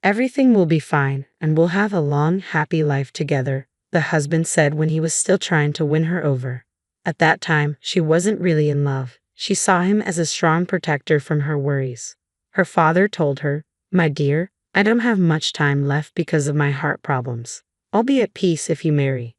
Everything will be fine, and we'll have a long, happy life together, the husband said when he was still trying to win her over. At that time, she wasn't really in love. She saw him as a strong protector from her worries. Her father told her, "My dear, I don't have much time left because of my heart problems. I'll be at peace if you marry."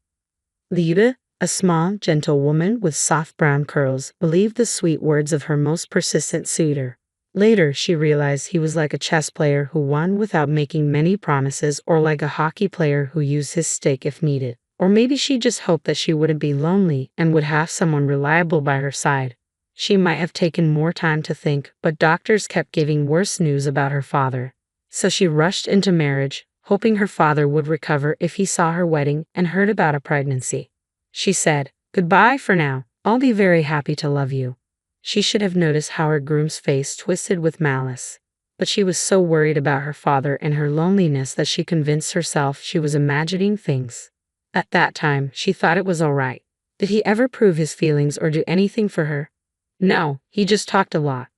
Lyuda, a small, gentle woman with soft brown curls, believed the sweet words of her most persistent suitor. Later, she realized he was like a chess player who won without making many promises, or like a hockey player who used his stick if needed. Or maybe she just hoped that she wouldn't be lonely and would have someone reliable by her side. She might have taken more time to think, but doctors kept giving worse news about her father. So she rushed into marriage, hoping her father would recover if he saw her wedding and heard about a pregnancy. She said, "Goodbye for now. I'll be very happy to love you." She should have noticed how her groom's face twisted with malice. But she was so worried about her father and her loneliness that she convinced herself she was imagining things. At that time, she thought it was all right. Did he ever prove his feelings or do anything for her? No, he just talked a lot.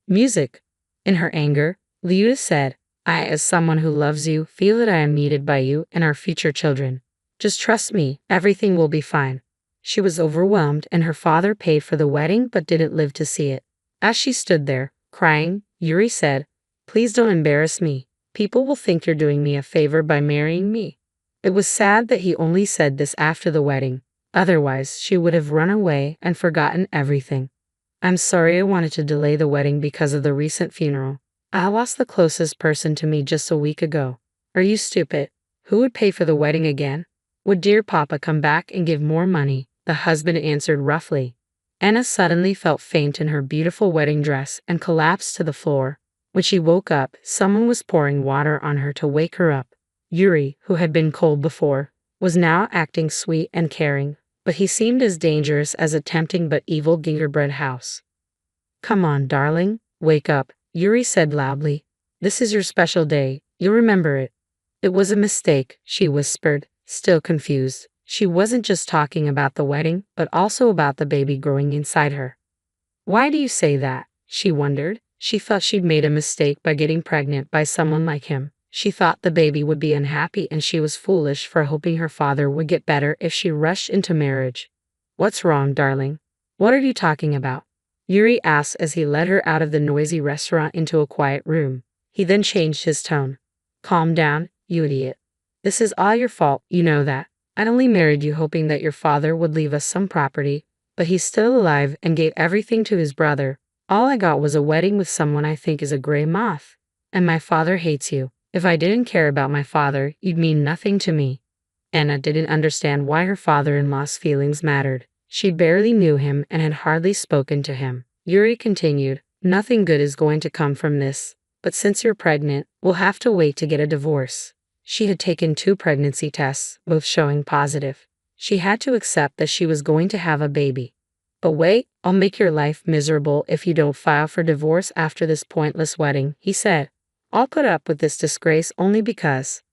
Music. In her anger, Lyuda said, "I, as someone who loves you, feel that I am needed by you and our future children. Just trust me, everything will be fine." She was overwhelmed, and her father paid for the wedding but didn't live to see it. As she stood there, crying, Yuri said, "Please don't embarrass me. People will think you're doing me a favor by marrying me." It was sad that he only said this after the wedding. Otherwise, she would have run away and forgotten everything. "I'm sorry I wanted to delay the wedding because of the recent funeral. I lost the closest person to me just a week ago." "Are you stupid? Who would pay for the wedding again? Would dear Papa come back and give more money?" the husband answered roughly. Anna suddenly felt faint in her beautiful wedding dress and collapsed to the floor. When she woke up, someone was pouring water on her to wake her up. Yuri, who had been cold before, was now acting sweet and caring, but he seemed as dangerous as a tempting but evil gingerbread house. "Come on, darling, wake up," Yuri said loudly. "This is your special day. You'll remember it." "It was a mistake," she whispered, still confused. She wasn't just talking about the wedding, but also about the baby growing inside her. "Why do you say that?" she wondered. She felt she'd made a mistake by getting pregnant by someone like him. She thought the baby would be unhappy, and she was foolish for hoping her father would get better if she rushed into marriage. "What's wrong, darling? What are you talking about?" Yuri asked as he led her out of the noisy restaurant into a quiet room. He then changed his tone. "Calm down, you idiot. This is all your fault, you know that. I only married you hoping that your father would leave us some property, but he's still alive and gave everything to his brother. All I got was a wedding with someone I think is a gray moth. And my father hates you. If I didn't care about my father, you'd mean nothing to me." Anna didn't understand why her father-in-law's feelings mattered. She barely knew him and had hardly spoken to him. Yuri continued, "Nothing good is going to come from this, but since you're pregnant, we'll have to wait to get a divorce." She had taken 2 pregnancy tests, both showing positive. She had to accept that she was going to have a baby. "But wait, I'll make your life miserable if you don't file for divorce after this pointless wedding," he said. "I'll put up with this disgrace only because.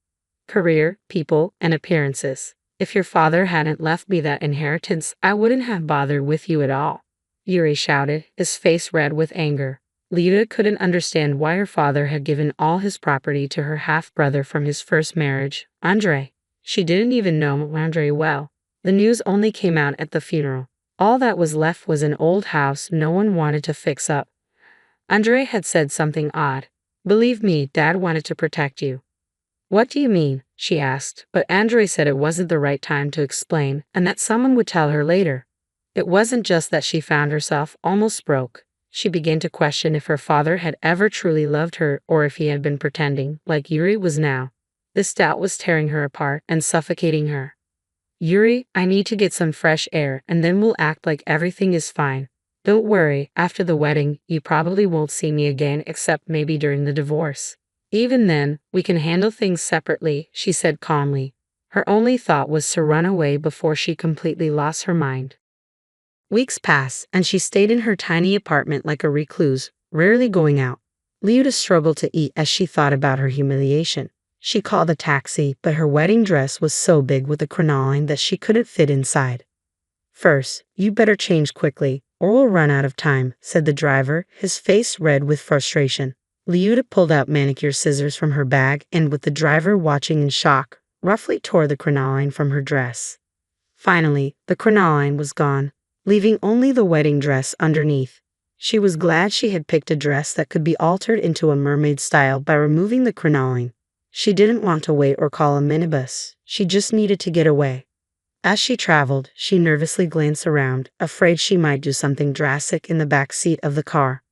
Career, people, and appearances. If your father hadn't left me that inheritance, I wouldn't have bothered with you at all," Yuri shouted, his face red with anger. Lyuda couldn't understand why her father had given all his property to her half-brother from his first marriage, Andrei. She didn't even know Andrei well. The news only came out at the funeral. All that was left was an old house no one wanted to fix up. Andrei had said something odd. "Believe me, Dad wanted to protect you." "What do you mean?" she asked, but Andrei said it wasn't the right time to explain and that someone would tell her later. It wasn't just that she found herself almost broke. She began to question if her father had ever truly loved her or if he had been pretending, like Yuri was now. This doubt was tearing her apart and suffocating her. "Yuri, I need to get some fresh air and then we'll act like everything is fine. Don't worry, after the wedding, you probably won't see me again except maybe during the divorce. Even then, we can handle things separately," she said calmly. Her only thought was to run away before she completely lost her mind. Weeks passed, and she stayed in her tiny apartment like a recluse, rarely going out. Lyuda struggled to eat as she thought about her humiliation. She called a taxi, but her wedding dress was so big with a crinoline that she couldn't fit inside. "First, you better change quickly, or we'll run out of time," said the driver, his face red with frustration. Liuta pulled out manicure scissors from her bag and, with the driver watching in shock, roughly tore the crinoline from her dress. Finally, the crinoline was gone, leaving only the wedding dress underneath. She was glad she had picked a dress that could be altered into a mermaid style by removing the crinoline. She didn't want to wait or call a minibus, she just needed to get away. As she traveled, she nervously glanced around, afraid she might do something drastic in the back seat of the car.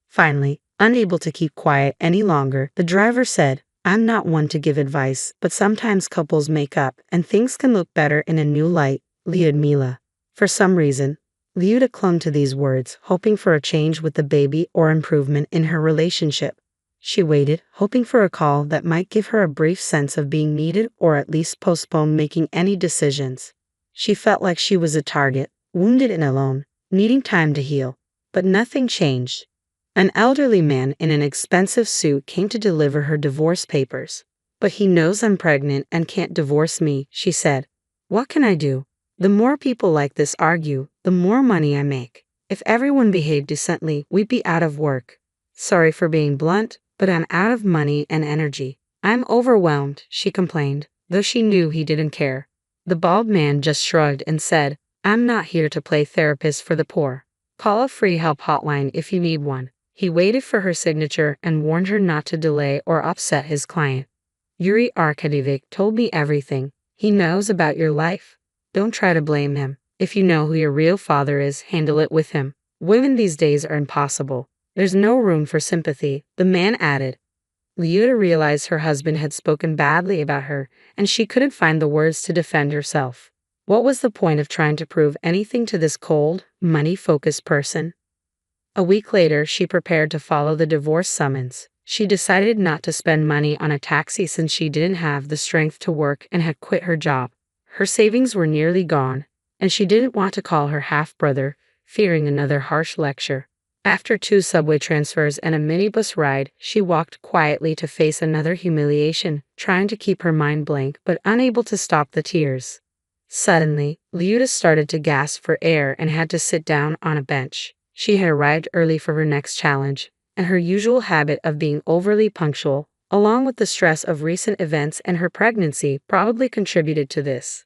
Finally, unable to keep quiet any longer, the driver said, "I'm not one to give advice, but sometimes couples make up and things can look better in a new light, Lyudmila." For some reason, Liuta clung to these words, hoping for a change with the baby or improvement in her relationship. She waited, hoping for a call that might give her a brief sense of being needed or at least postpone making any decisions. She felt like she was a target, wounded and alone, needing time to heal. But nothing changed. An elderly man in an expensive suit came to deliver her divorce papers. "But he knows I'm pregnant and can't divorce me," she said. "What can I do? The more people like this argue, the more money I make. If everyone behaved decently, we'd be out of work. Sorry for being blunt, but I'm out of money and energy. I'm overwhelmed," she complained, though she knew he didn't care. The bald man just shrugged and said, "I'm not here to play therapist for the poor. Call a free help hotline if you need one." He waited for her signature and warned her not to delay or upset his client. "Yuri Arkadyevic told me everything. He knows about your life. Don't try to blame him. If you know who your real father is, handle it with him. Women these days are impossible. There's no room for sympathy," the man added. Liuta realized her husband had spoken badly about her, and she couldn't find the words to defend herself. What was the point of trying to prove anything to this cold, money-focused person? A week later, she prepared to follow the divorce summons. She decided not to spend money on a taxi since she didn't have the strength to work and had quit her job. Her savings were nearly gone, and she didn't want to call her half-brother, fearing another harsh lecture. After 2 subway transfers and a minibus ride, she walked quietly to face another humiliation, trying to keep her mind blank but unable to stop the tears. Suddenly, Liuta started to gasp for air and had to sit down on a bench. She had arrived early for her next challenge, and her usual habit of being overly punctual, along with the stress of recent events and her pregnancy, probably contributed to this.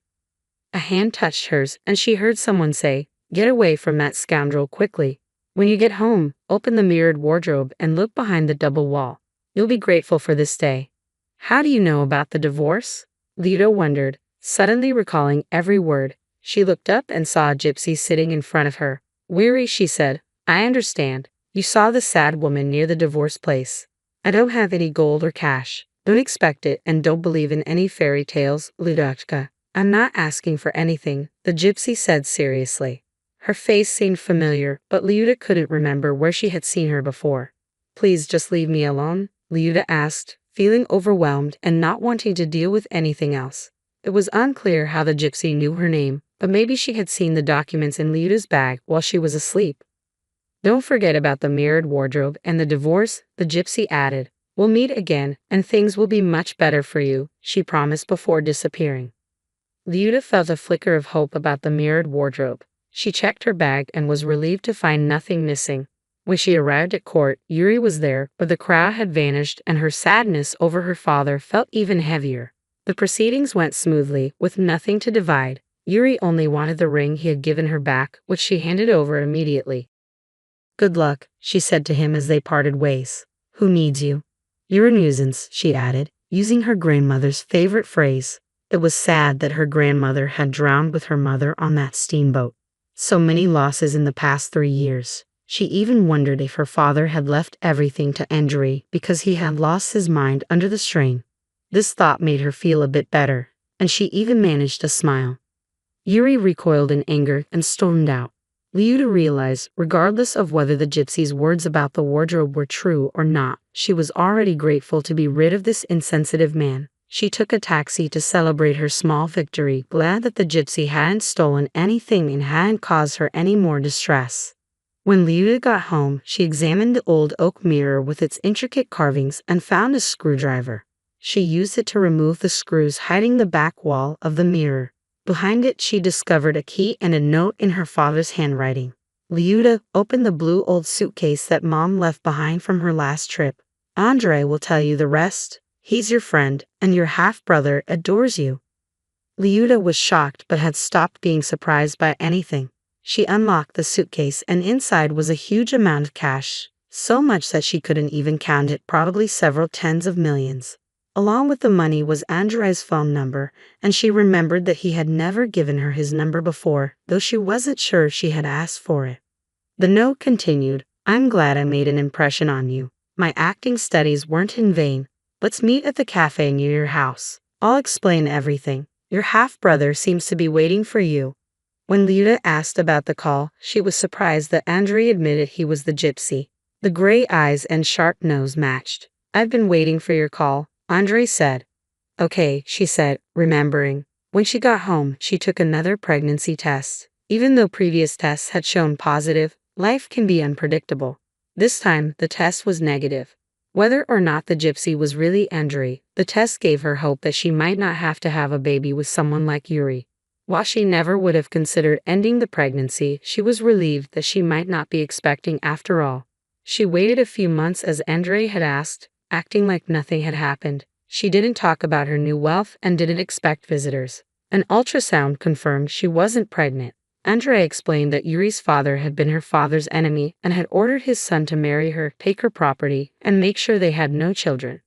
A hand touched hers, and she heard someone say, "Get away from that scoundrel quickly. When you get home, open the mirrored wardrobe and look behind the double wall. You'll be grateful for this day." "How do you know about the divorce?" Liuta wondered, suddenly recalling every word. She looked up and saw a gypsy sitting in front of her. Weary, she said, "I understand. You saw the sad woman near the divorce place. I don't have any gold or cash. Don't expect it and don't believe in any fairy tales, Ludachka. I'm not asking for anything," the gypsy said seriously. Her face seemed familiar, but Liuta couldn't remember where she had seen her before. "Please just leave me alone," Liuta asked, feeling overwhelmed and not wanting to deal with anything else. It was unclear how the gypsy knew her name, but maybe she had seen the documents in Liuta's bag while she was asleep. "Don't forget about the mirrored wardrobe and the divorce," the gypsy added. "We'll meet again, and things will be much better for you," she promised before disappearing. Liuta felt a flicker of hope about the mirrored wardrobe. She checked her bag and was relieved to find nothing missing. When she arrived at court, Yuri was there, but the crowd had vanished and her sadness over her father felt even heavier. The proceedings went smoothly, with nothing to divide. Yuri only wanted the ring he had given her back, which she handed over immediately. "Good luck," she said to him as they parted ways. "Who needs you?" "You're a nuisance," she added, using her grandmother's favorite phrase. It was sad that her grandmother had drowned with her mother on that steamboat. So many losses in the past 3 years. She even wondered if her father had left everything to Andrei because he had lost his mind under the strain. This thought made her feel a bit better, and she even managed to smile. Yuri recoiled in anger and stormed out. Liuta realized, regardless of whether the gypsy's words about the wardrobe were true or not, she was already grateful to be rid of this insensitive man. She took a taxi to celebrate her small victory, glad that the gypsy hadn't stolen anything and hadn't caused her any more distress. When Liuta got home, she examined the old oak mirror with its intricate carvings and found a screwdriver. She used it to remove the screws hiding the back wall of the mirror. Behind it, she discovered a key and a note in her father's handwriting. Liuta opened the blue old suitcase that Mom left behind from her last trip. Andre will tell you the rest. He's your friend, and your half-brother adores you. Liuta was shocked but had stopped being surprised by anything. She unlocked the suitcase and inside was a huge amount of cash, so much that she couldn't even count it, probably several tens of millions. Along with the money was Andre's phone number, and she remembered that he had never given her his number before, though she wasn't sure she had asked for it. The note continued, "I'm glad I made an impression on you. My acting studies weren't in vain. Let's meet at the cafe near your house. I'll explain everything. Your half-brother seems to be waiting for you." When Liuta asked about the call, she was surprised that Andre admitted he was the gypsy. The gray eyes and sharp nose matched. "I've been waiting for your call," Andre said. "Okay," she said, remembering. When she got home, she took another pregnancy test. Even though previous tests had shown positive, life can be unpredictable. This time, the test was negative. Whether or not the gypsy was really Andre, the test gave her hope that she might not have to have a baby with someone like Yuri. While she never would have considered ending the pregnancy, she was relieved that she might not be expecting after all. She waited a few months as Andre had asked, acting like nothing had happened. She didn't talk about her new wealth and didn't expect visitors. An ultrasound confirmed she wasn't pregnant. Andre explained that Yuri's father had been her father's enemy and had ordered his son to marry her, take her property, and make sure they had no children.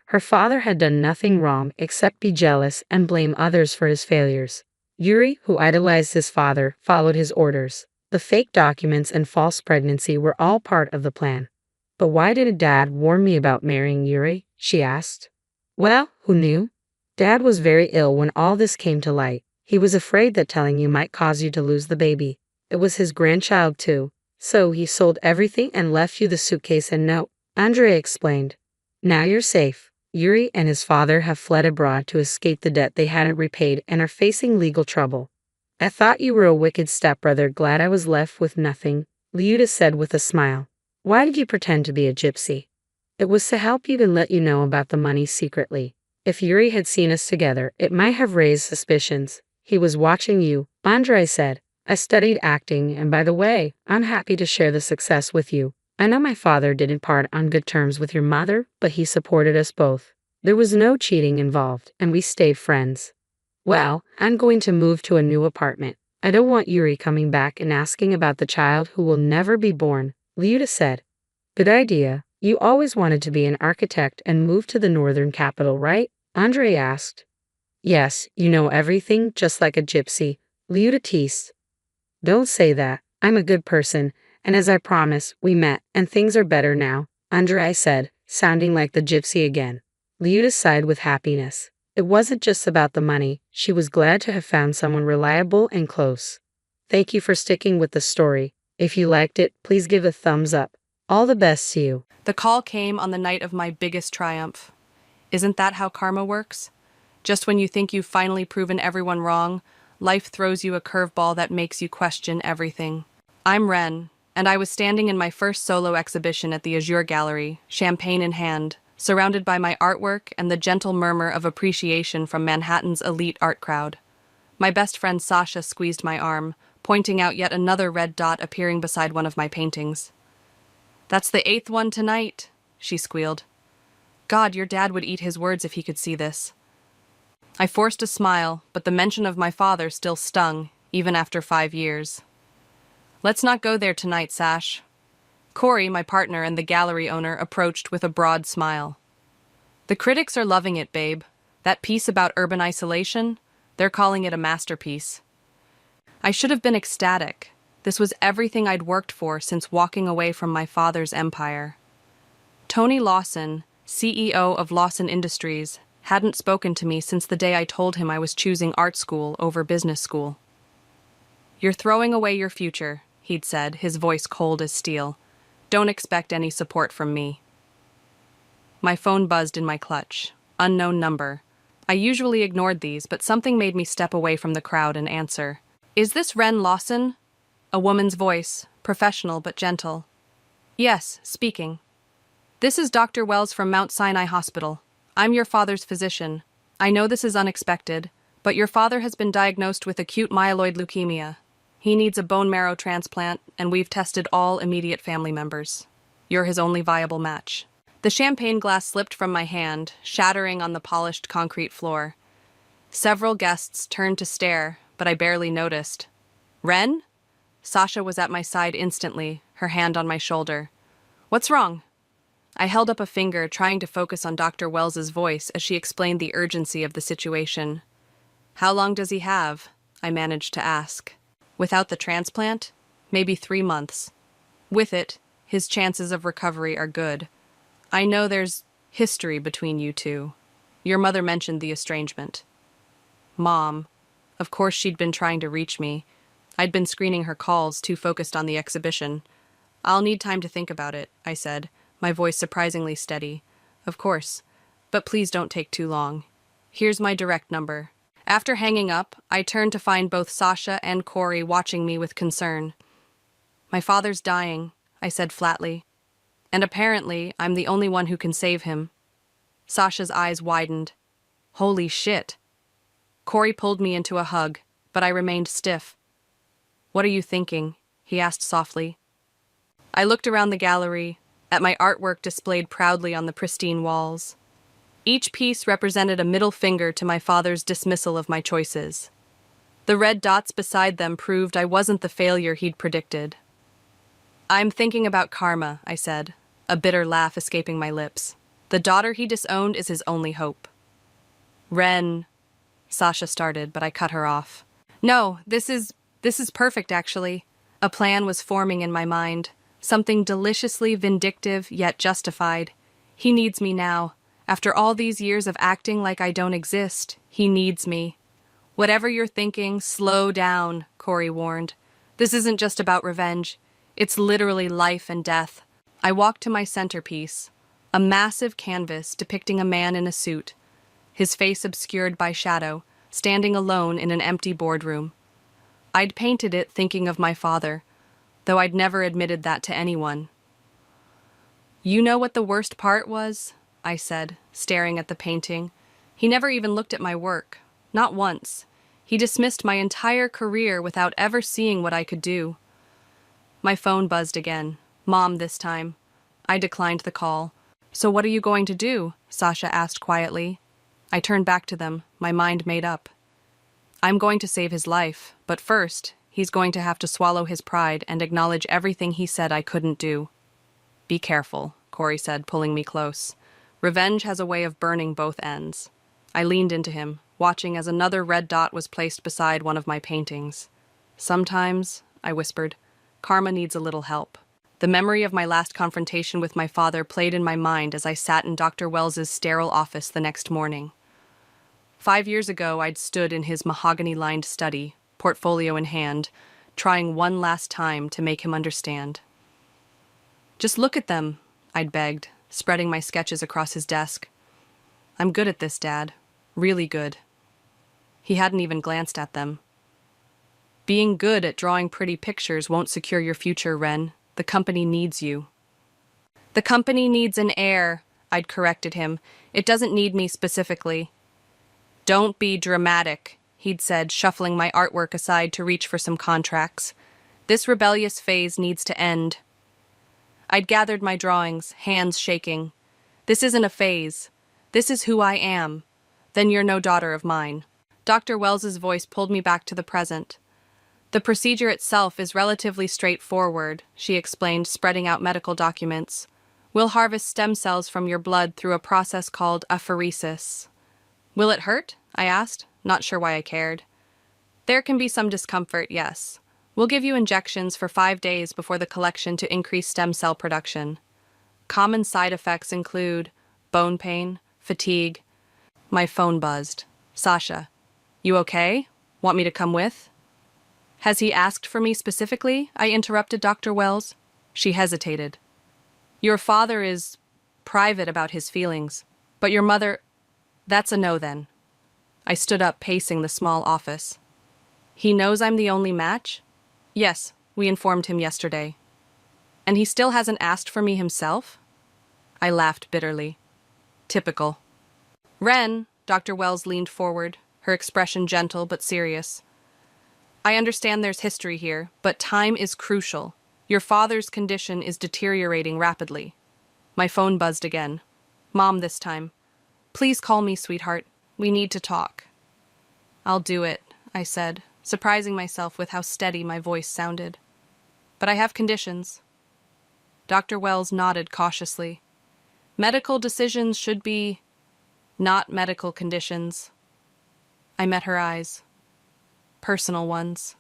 Her father had done nothing wrong except be jealous and blame others for his failures. Yuri, who idolized his father, followed his orders. The fake documents and false pregnancy were all part of the plan. "But why didn't Dad warn me about marrying Yuri?" she asked. "Well, who knew? Dad was very ill when all this came to light. He was afraid that telling you might cause you to lose the baby. It was his grandchild too. So he sold everything and left you the suitcase and note," Andre explained. "Now you're safe. Yuri and his father have fled abroad to escape the debt they hadn't repaid and are facing legal trouble." "I thought you were a wicked stepbrother, glad I was left with nothing," Liuta said with a smile. "Why did you pretend to be a gypsy?" "It was to help you and let you know about the money secretly. If Yuri had seen us together, it might have raised suspicions. He was watching you," Andre said. "I studied acting, and by the way, I'm happy to share the success with you. I know my father didn't part on good terms with your mother, but he supported us both. There was no cheating involved, and we stayed friends." "Well, I'm going to move to a new apartment. I don't want Yuri coming back and asking about the child who will never be born," Liuta said. "Good idea. You always wanted to be an architect and move to the northern capital, right?" Andre asked. "Yes, you know everything, just like a gypsy," Liuta teased. "Don't say that. I'm a good person, and as I promised, we met, and things are better now," Andre said, sounding like the gypsy again. Liuta sighed with happiness. It wasn't just about the money. She was glad to have found someone reliable and close. Thank you for sticking with the story. If you liked it, please give a thumbs up. All the best to you. The call came on the night of my biggest triumph. Isn't that how karma works? Just when you think you've finally proven everyone wrong, life throws you a curveball that makes you question everything. I'm Ren, and I was standing in my first solo exhibition at the Azure Gallery, champagne in hand, surrounded by my artwork and the gentle murmur of appreciation from Manhattan's elite art crowd. My best friend Sasha squeezed my arm, pointing out yet another red dot appearing beside one of my paintings. "That's the 8th one tonight," she squealed. God, your dad would eat his words if he could see this. I forced a smile, but the mention of my father still stung, even after 5 years. "Let's not go there tonight, Sash." Corey, my partner and the gallery owner, approached with a broad smile. "The critics are loving it, babe. That piece about urban isolation, they're calling it a masterpiece." I should have been ecstatic. This was everything I'd worked for since walking away from my father's empire. Tony Lawson, CEO of Lawson Industries, hadn't spoken to me since the day I told him I was choosing art school over business school. "You're throwing away your future," he'd said, his voice cold as steel. "Don't expect any support from me." My phone buzzed in my clutch. Unknown number. I usually ignored these, but something made me step away from the crowd and answer. "Is this Ren Lawson?" A woman's voice, professional but gentle. "Yes, speaking." "This is Dr. Wells from Mount Sinai Hospital. I'm your father's physician. I know this is unexpected, but your father has been diagnosed with acute myeloid leukemia. He needs a bone marrow transplant, and we've tested all immediate family members. You're his only viable match." The champagne glass slipped from my hand, shattering on the polished concrete floor. Several guests turned to stare, but I barely noticed. Ren? Sasha was at my side instantly, her hand on my shoulder. What's wrong? I held up a finger, trying to focus on Dr. Wells's voice as she explained the urgency of the situation. How long does he have? I managed to ask. Without the transplant? Maybe 3 months. With it, his chances of recovery are good. I know there's history between you two. Your mother mentioned the estrangement. Mom. Of course she'd been trying to reach me. I'd been screening her calls, too focused on the exhibition. I'll need time to think about it, I said, my voice surprisingly steady. Of course. But please don't take too long. Here's my direct number. After hanging up, I turned to find both Sasha and Corey watching me with concern. My father's dying, I said flatly. And apparently, I'm the only one who can save him. Sasha's eyes widened. Holy shit. Corey pulled me into a hug, but I remained stiff. What are you thinking? He asked softly. I looked around the gallery, at my artwork displayed proudly on the pristine walls. Each piece represented a middle finger to my father's dismissal of my choices. The red dots beside them proved I wasn't the failure he'd predicted. I'm thinking about karma, I said, a bitter laugh escaping my lips. The daughter he disowned is his only hope. Ren, Sasha started, but I cut her off. No, this is perfect, actually. A plan was forming in my mind, something deliciously vindictive yet justified. He needs me now. After all these years of acting like I don't exist, he needs me. Whatever you're thinking, slow down, Corey warned. This isn't just about revenge. It's literally life and death. I walked to my centerpiece, a massive canvas depicting a man in a suit, his face obscured by shadow, standing alone in an empty boardroom. I'd painted it thinking of my father, though I'd never admitted that to anyone. You know what the worst part was? I said, staring at the painting. He never even looked at my work. Not once. He dismissed my entire career without ever seeing what I could do. My phone buzzed again. Mom this time. I declined the call. So what are you going to do? Sasha asked quietly. I turned back to them, my mind made up. I'm going to save his life, but first, he's going to have to swallow his pride and acknowledge everything he said I couldn't do. Be careful, Corey said, pulling me close. Revenge has a way of burning both ends. I leaned into him, watching as another red dot was placed beside one of my paintings. Sometimes, I whispered, karma needs a little help. The memory of my last confrontation with my father played in my mind as I sat in Dr. Wells's sterile office the next morning. 5 years ago, I'd stood in his mahogany-lined study, portfolio in hand, trying one last time to make him understand. Just look at them, I'd begged, spreading my sketches across his desk. I'm good at this, Dad. Really good. He hadn't even glanced at them. Being good at drawing pretty pictures won't secure your future, Ren. The company needs you. The company needs an heir, I'd corrected him. It doesn't need me specifically. Don't be dramatic, he'd said, shuffling my artwork aside to reach for some contracts. This rebellious phase needs to end. I'd gathered my drawings, hands shaking. This isn't a phase. This is who I am. Then you're no daughter of mine. Dr. Wells's voice pulled me back to the present. The procedure itself is relatively straightforward, she explained, spreading out medical documents. We'll harvest stem cells from your blood through a process called apheresis. Will it hurt? I asked, not sure why I cared. There can be some discomfort, yes. We'll give you injections for 5 days before the collection to increase stem cell production. Common side effects include bone pain, fatigue. My phone buzzed. Sasha, you okay? Want me to come with? Has he asked for me specifically? I interrupted Dr. Wells. She hesitated. Your father is private about his feelings, but your mother... That's a no then. I stood up, pacing the small office. He knows I'm the only match? Yes, we informed him yesterday. And he still hasn't asked for me himself? I laughed bitterly. Typical. Ren, Dr. Wells leaned forward, her expression gentle but serious. I understand there's history here, but time is crucial. Your father's condition is deteriorating rapidly. My phone buzzed again. Mom this time. Please call me, sweetheart. We need to talk. I'll do it, I said, surprising myself with how steady my voice sounded. But I have conditions. Dr. Wells nodded cautiously. Medical decisions should be not medical conditions. I met her eyes. Personal ones.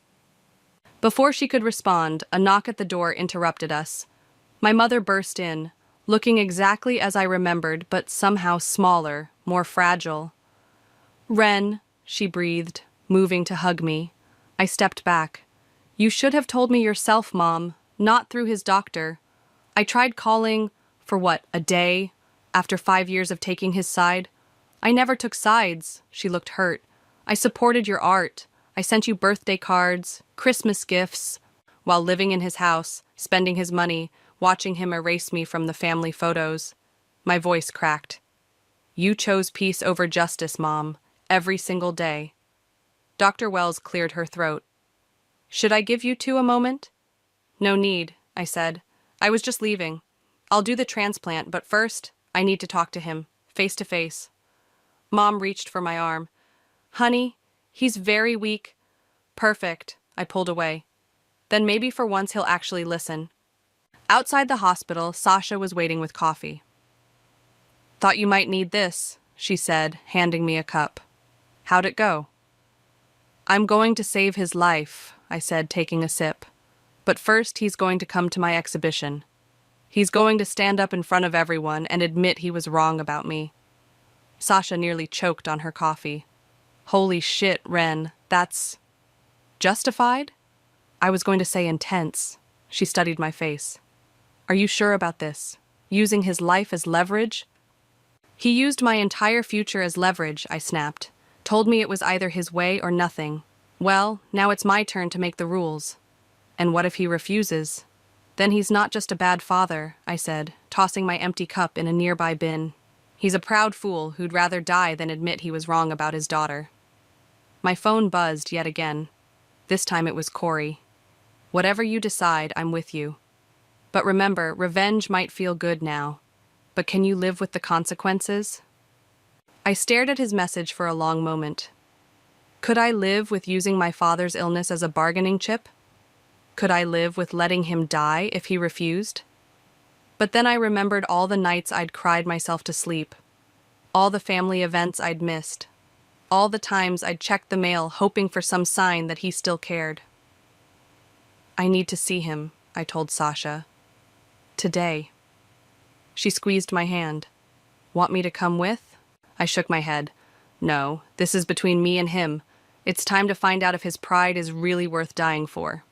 Before she could respond, a knock at the door interrupted us. My mother burst in, looking exactly as I remembered, but somehow smaller, more fragile. Ren, she breathed, moving to hug me. I stepped back. You should have told me yourself, Mom, not through his doctor. I tried calling, for what, a day, after 5 years of taking his side? I never took sides, she looked hurt. I supported your art. I sent you birthday cards, Christmas gifts, while living in his house, spending his money, watching him erase me from the family photos. My voice cracked. You chose peace over justice, Mom, every single day. Dr. Wells cleared her throat. Should I give you two a moment? No need, I said. I was just leaving. I'll do the transplant, but first, I need to talk to him, face to face. Mom reached for my arm. Honey, he's very weak. Perfect, I pulled away. Then maybe for once he'll actually listen. Outside the hospital, Sasha was waiting with coffee. Thought you might need this, she said, handing me a cup. How'd it go? I'm going to save his life, I said, taking a sip. But first he's going to come to my exhibition. He's going to stand up in front of everyone and admit he was wrong about me. Sasha nearly choked on her coffee. Holy shit, Ren, that's justified? I was going to say intense. She studied my face. Are you sure about this? Using his life as leverage? He used my entire future as leverage, I snapped. Told me it was either his way or nothing. Well, now it's my turn to make the rules. And what if he refuses? Then he's not just a bad father, I said, tossing my empty cup in a nearby bin. He's a proud fool who'd rather die than admit he was wrong about his daughter. My phone buzzed yet again. This time it was Corey. Whatever you decide, I'm with you. But remember, revenge might feel good now. But can you live with the consequences? I stared at his message for a long moment. Could I live with using my father's illness as a bargaining chip? Could I live with letting him die if he refused? But then I remembered all the nights I'd cried myself to sleep, all the family events I'd missed, all the times I'd checked the mail hoping for some sign that he still cared. I need to see him, I told Sasha. Today. She squeezed my hand. Want me to come with? I shook my head. No, this is between me and him. It's time to find out if his pride is really worth dying for.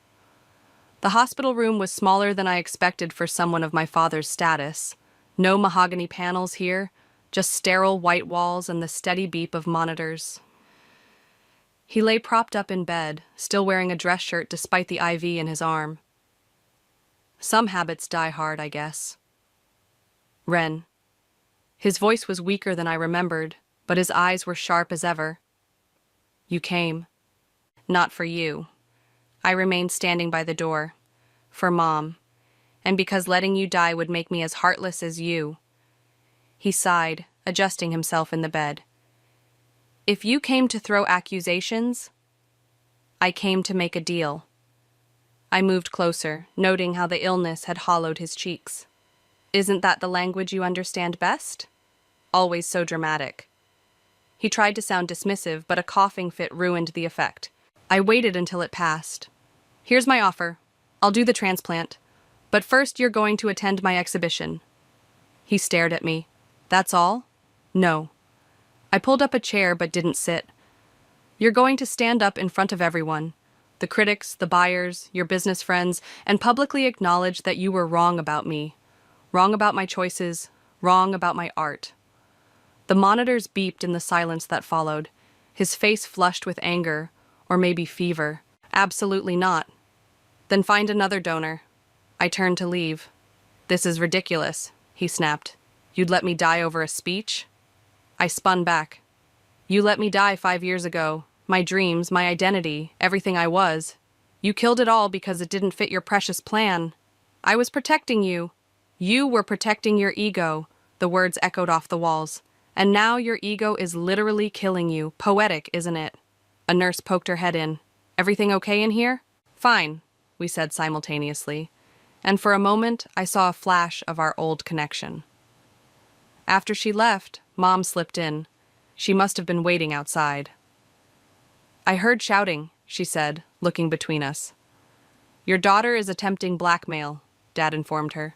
The hospital room was smaller than I expected for someone of my father's status. No mahogany panels here, just sterile white walls and the steady beep of monitors. He lay propped up in bed, still wearing a dress shirt despite the IV in his arm. Some habits die hard, I guess. Ren. His voice was weaker than I remembered, but his eyes were sharp as ever. You came. Not for you. I remained standing by the door. For Mom. And because letting you die would make me as heartless as you. He sighed, adjusting himself in the bed. If you came to throw accusations, I came to make a deal. I moved closer, noting how the illness had hollowed his cheeks. Isn't that the language you understand best? Always so dramatic. He tried to sound dismissive, but a coughing fit ruined the effect. I waited until it passed. Here's my offer. I'll do the transplant. But first you're going to attend my exhibition. He stared at me. That's all? No. I pulled up a chair but didn't sit. You're going to stand up in front of everyone. The critics, the buyers, your business friends, and publicly acknowledge that you were wrong about me. Wrong about my choices. Wrong about my art. The monitors beeped in the silence that followed. His face flushed with anger. Or maybe fever. Absolutely not. Then find another donor. I turned to leave. This is ridiculous, he snapped. You'd let me die over a speech? I spun back. You let me die 5 years ago. My dreams, my identity, everything I was. You killed it all because it didn't fit your precious plan. I was protecting you. You were protecting your ego, the words echoed off the walls. And now your ego is literally killing you. Poetic, isn't it? A nurse poked her head in. Everything okay in here? Fine, we said simultaneously. And for a moment, I saw a flash of our old connection. After she left, Mom slipped in. She must have been waiting outside. I heard shouting, she said, looking between us. Your daughter is attempting blackmail, Dad informed her.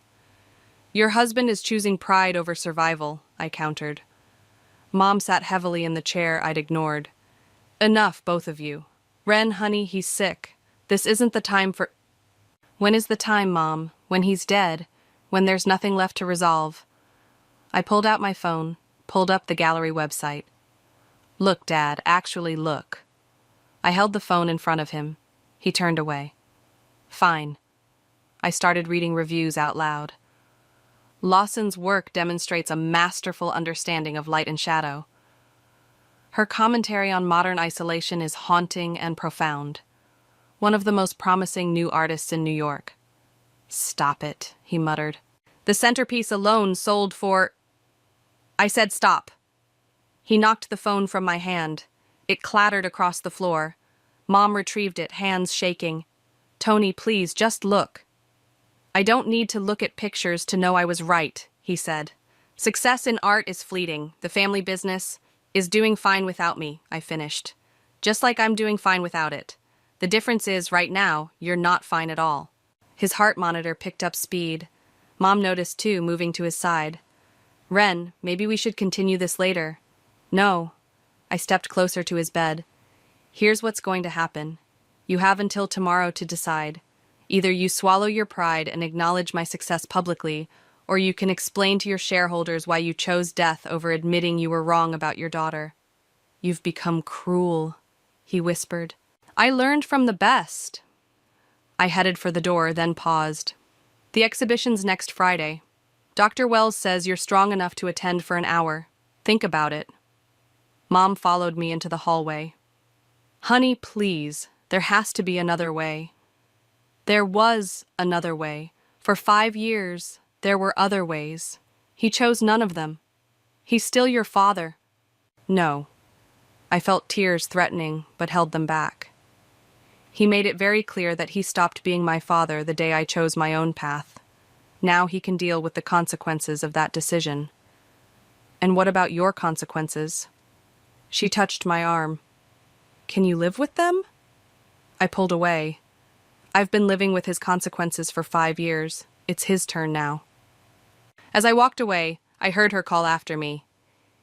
Your husband is choosing pride over survival, I countered. Mom sat heavily in the chair I'd ignored. Enough, both of you. Ren, honey, he's sick. This isn't the time for— When is the time, Mom? When he's dead? When there's nothing left to resolve? I pulled out my phone, pulled up the gallery website. Look, Dad, actually look. I held the phone in front of him. He turned away. Fine. I started reading reviews out loud. Lawson's work demonstrates a masterful understanding of light and shadow. Her commentary on modern isolation is haunting and profound. One of the most promising new artists in New York. Stop it, he muttered. The centerpiece alone sold for— I said stop. He knocked the phone from my hand. It clattered across the floor. Mom retrieved it, hands shaking. Tony, please, just look. I don't need to look at pictures to know I was right, he said. Success in art is fleeting. The family business is doing fine without me, I finished. Just like I'm doing fine without it. The difference is, right now, you're not fine at all. His heart monitor picked up speed. Mom noticed too, moving to his side. Ren, maybe we should continue this later. No. I stepped closer to his bed. Here's what's going to happen. You have until tomorrow to decide. Either you swallow your pride and acknowledge my success publicly, or you can explain to your shareholders why you chose death over admitting you were wrong about your daughter. You've become cruel, he whispered. I learned from the best. I headed for the door, then paused. The exhibition's next Friday. Dr. Wells says you're strong enough to attend for an hour. Think about it. Mom followed me into the hallway. Honey, please, there has to be another way. There was another way. For 5 years, there were other ways. He chose none of them. He's still your father. No. I felt tears threatening, but held them back. He made it very clear that he stopped being my father the day I chose my own path. Now he can deal with the consequences of that decision. And what about your consequences? She touched my arm. Can you live with them? I pulled away. I've been living with his consequences for 5 years. It's his turn now. As I walked away, I heard her call after me.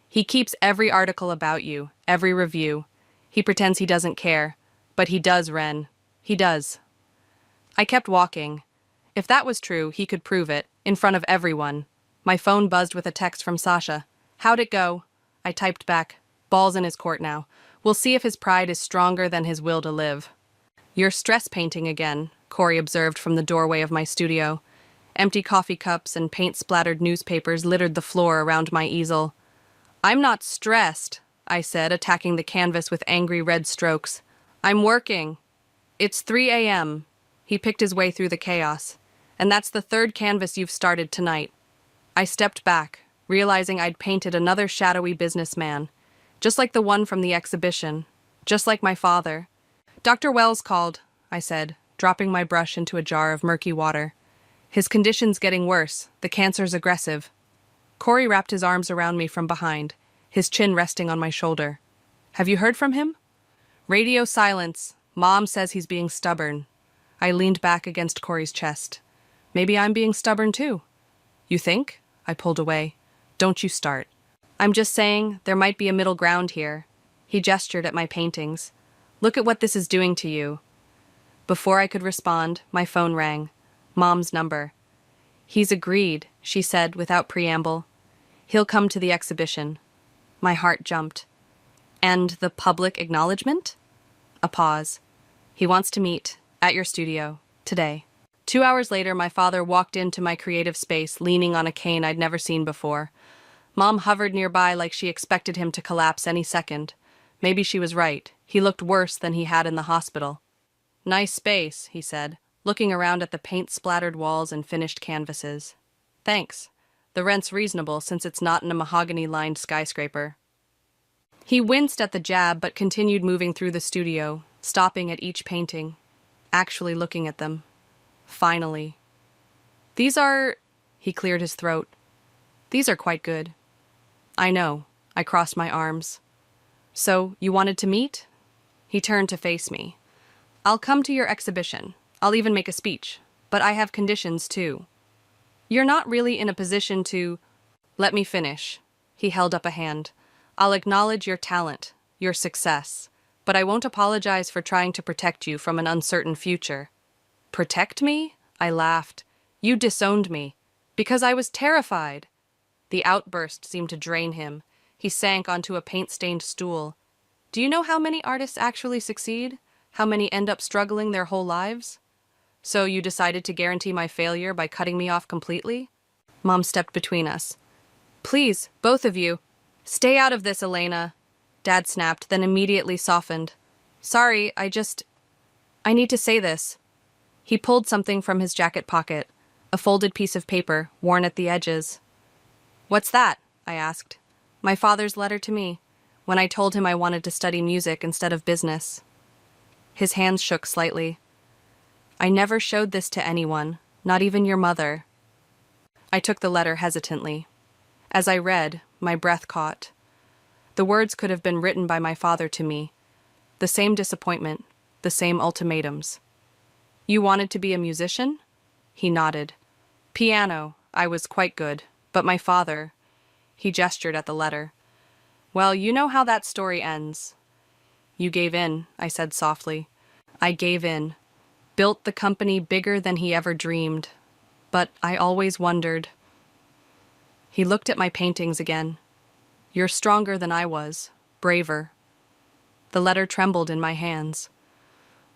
He keeps every article about you, every review. He pretends he doesn't care. But he does, Ren. He does. I kept walking. If that was true, he could prove it, in front of everyone. My phone buzzed with a text from Sasha. How'd it go? I typed back. Ball's in his court now. We'll see if his pride is stronger than his will to live. You're stress painting again, Corey observed from the doorway of my studio. Empty coffee cups and paint-splattered newspapers littered the floor around my easel. I'm not stressed, I said, attacking the canvas with angry red strokes. I'm working. It's 3 a.m. He picked his way through the chaos. And that's the 3rd canvas you've started tonight. I stepped back, realizing I'd painted another shadowy businessman. Just like the one from the exhibition. Just like my father. Dr. Wells called, I said, dropping my brush into a jar of murky water. His condition's getting worse. The cancer's aggressive. Corey wrapped his arms around me from behind, his chin resting on my shoulder. Have you heard from him? Radio silence. Mom says he's being stubborn. I leaned back against Corey's chest. Maybe I'm being stubborn too. You think? I pulled away. Don't you start. I'm just saying there might be a middle ground here. He gestured at my paintings. Look at what this is doing to you. Before I could respond, my phone rang. Mom's number. He's agreed, she said without preamble. He'll come to the exhibition. My heart jumped. And the public acknowledgement? A pause. He wants to meet at your studio today. 2 hours later, my father walked into my creative space, leaning on a cane I'd never seen before. Mom hovered nearby like she expected him to collapse any second. Maybe she was right. He looked worse than he had in the hospital. Nice space, he said, looking around at the paint-splattered walls and finished canvases. Thanks. The rent's reasonable since it's not in a mahogany-lined skyscraper. He winced at the jab but continued moving through the studio, stopping at each painting, actually looking at them. Finally. These are... He cleared his throat. These are quite good. I know. I crossed my arms. So, you wanted to meet? He turned to face me. I'll come to your exhibition. I'll even make a speech. But I have conditions, too. You're not really in a position to... Let me finish. He held up a hand. I'll acknowledge your talent, your success, but I won't apologize for trying to protect you from an uncertain future. Protect me? I laughed. You disowned me. Because I was terrified. The outburst seemed to drain him. He sank onto a paint-stained stool. Do you know how many artists actually succeed? How many end up struggling their whole lives? So you decided to guarantee my failure by cutting me off completely? Mom stepped between us. Please, both of you. Stay out of this, Elena. Dad snapped, then immediately softened. Sorry, I need to say this. He pulled something from his jacket pocket, a folded piece of paper, worn at the edges. What's that? I asked. My father's letter to me, when I told him I wanted to study music instead of business. His hands shook slightly. I never showed this to anyone, not even your mother. I took the letter hesitantly. As I read, my breath caught. The words could have been written by my father to me. The same disappointment, the same ultimatums. You wanted to be a musician? He nodded. Piano, I was quite good, but my father... He gestured at the letter. Well, you know how that story ends. You gave in, I said softly. I gave in. Built the company bigger than he ever dreamed. But I always wondered. He looked at my paintings again. You're stronger than I was, braver. The letter trembled in my hands.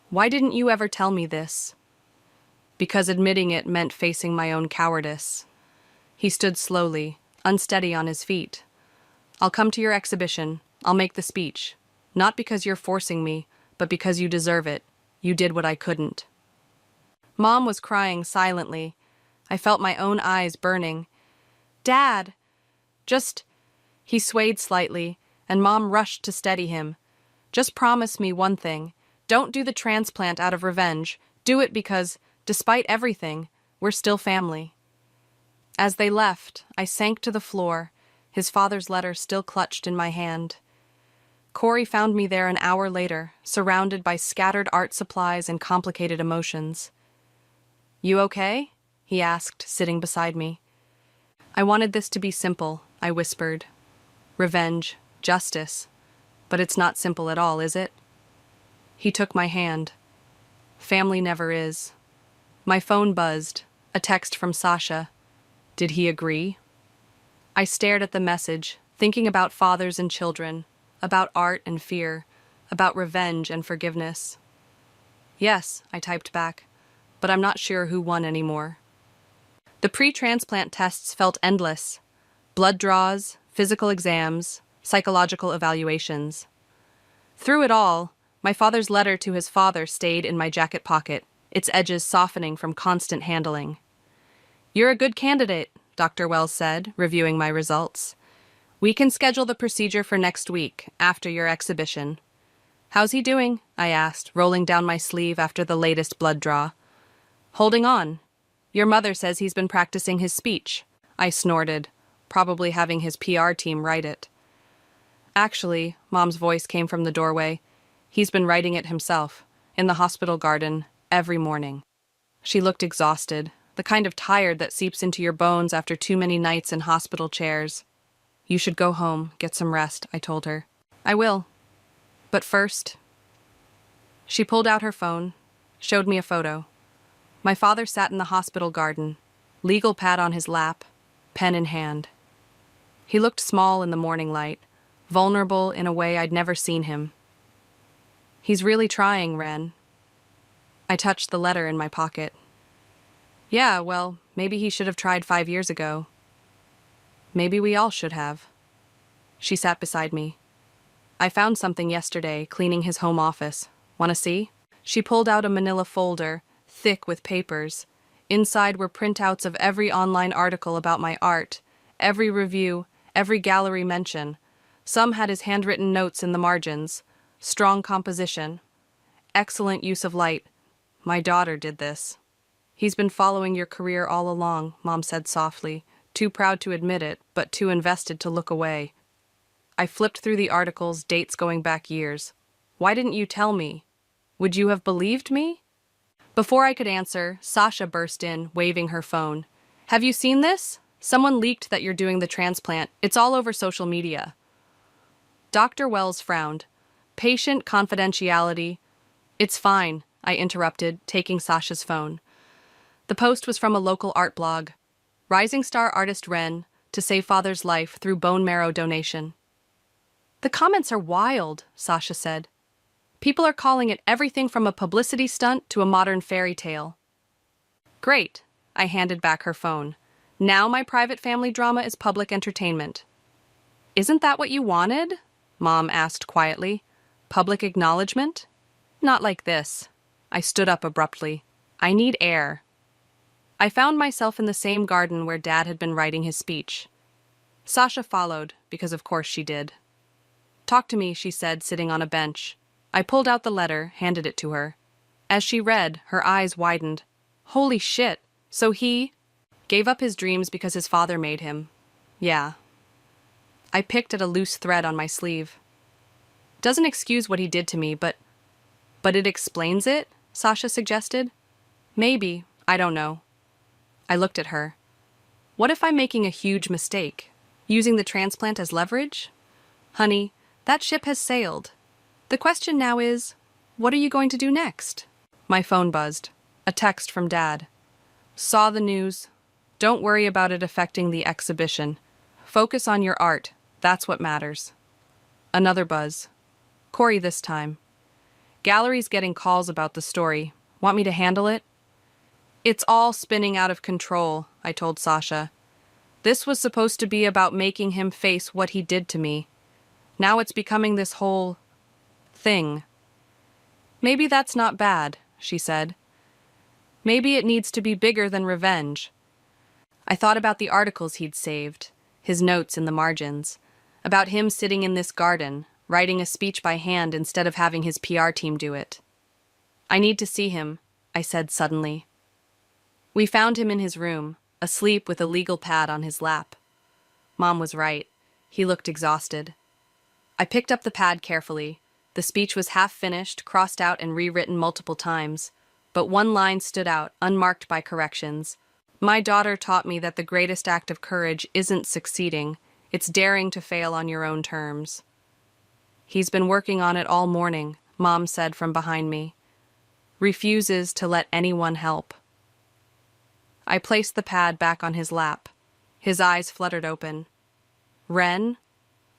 Why didn't you ever tell me this? Because admitting it meant facing my own cowardice. He stood slowly, unsteady on his feet. I'll come to your exhibition. I'll make the speech. Not because you're forcing me, but because you deserve it. You did what I couldn't. Mom was crying silently. I felt my own eyes burning. Dad! He swayed slightly, and Mom rushed to steady him. Just promise me one thing. Don't do the transplant out of revenge. Do it because, despite everything, we're still family. As they left, I sank to the floor, his father's letter still clutched in my hand. Corey found me there an hour later, surrounded by scattered art supplies and complicated emotions. You okay? He asked, sitting beside me. I wanted this to be simple, I whispered. Revenge, justice. But it's not simple at all, is it? He took my hand. Family never is. My phone buzzed, a text from Sasha. Did he agree? I stared at the message, thinking about fathers and children, about art and fear, about revenge and forgiveness. Yes, I typed back, but I'm not sure who won anymore. The pre-transplant tests felt endless. Blood draws, physical exams, psychological evaluations. Through it all, my father's letter to his father stayed in my jacket pocket, its edges softening from constant handling. You're a good candidate, Dr. Wells said, reviewing my results. We can schedule the procedure for next week, after your exhibition. How's he doing? I asked, rolling down my sleeve after the latest blood draw. Holding on. Your mother says he's been practicing his speech. I snorted, probably having his PR team write it. Actually, Mom's voice came from the doorway. He's been writing it himself, in the hospital garden, every morning. She looked exhausted, the kind of tired that seeps into your bones after too many nights in hospital chairs. You should go home, get some rest, I told her. I will. But first... She pulled out her phone, showed me a photo. My father sat in the hospital garden, legal pad on his lap, pen in hand. He looked small in the morning light, vulnerable in a way I'd never seen him. He's really trying, Ren. I touched the letter in my pocket. Yeah, well, maybe he should have tried 5 years ago. Maybe we all should have. She sat beside me. I found something yesterday, cleaning his home office. Want to see? She pulled out a manila folder, thick with papers. Inside were printouts of every online article about my art, every review, every gallery mention. Some had his handwritten notes in the margins. Strong composition. Excellent use of light. My daughter did this. He's been following your career all along, Mom said softly, too proud to admit it, but too invested to look away. I flipped through the articles, dates going back years. Why didn't you tell me? Would you have believed me? Before I could answer, Sasha burst in, waving her phone. Have you seen this? Someone leaked that you're doing the transplant. It's all over social media. Dr. Wells frowned. Patient confidentiality. It's fine, I interrupted, taking Sasha's phone. The post was from a local art blog. Rising star artist Ren, to save father's life through bone marrow donation. The comments are wild, Sasha said. People are calling it everything from a publicity stunt to a modern fairy tale. Great, I handed back her phone. Now my private family drama is public entertainment. Isn't that what you wanted? Mom asked quietly. Public acknowledgement? Not like this. I stood up abruptly. I need air. I found myself in the same garden where Dad had been writing his speech. Sasha followed, because of course she did. Talk to me, she said, sitting on a bench. I pulled out the letter, handed it to her. As she read, her eyes widened. Holy shit, so he gave up his dreams because his father made him. Yeah. I picked at a loose thread on my sleeve. Doesn't excuse what he did to me, but it explains it, Sasha suggested. Maybe, I don't know. I looked at her. What if I'm making a huge mistake? Using the transplant as leverage? Honey, that ship has sailed. The question now is, what are you going to do next? My phone buzzed. A text from Dad. Saw the news. Don't worry about it affecting the exhibition. Focus on your art. That's what matters. Another buzz. Corey this time. Gallery's getting calls about the story. Want me to handle it? It's all spinning out of control, I told Sasha. This was supposed to be about making him face what he did to me. Now it's becoming this whole thing. Maybe that's not bad, she said. Maybe it needs to be bigger than revenge. I thought about the articles he'd saved, his notes in the margins, about him sitting in this garden, writing a speech by hand instead of having his PR team do it. I need to see him, I said suddenly. We found him in his room, asleep with a legal pad on his lap. Mom was right. He looked exhausted. I picked up the pad carefully. The speech was half finished, crossed out and rewritten multiple times, but one line stood out, unmarked by corrections. My daughter taught me that the greatest act of courage isn't succeeding, it's daring to fail on your own terms. He's been working on it all morning, Mom said from behind me. Refuses to let anyone help. I placed the pad back on his lap. His eyes fluttered open. Ren?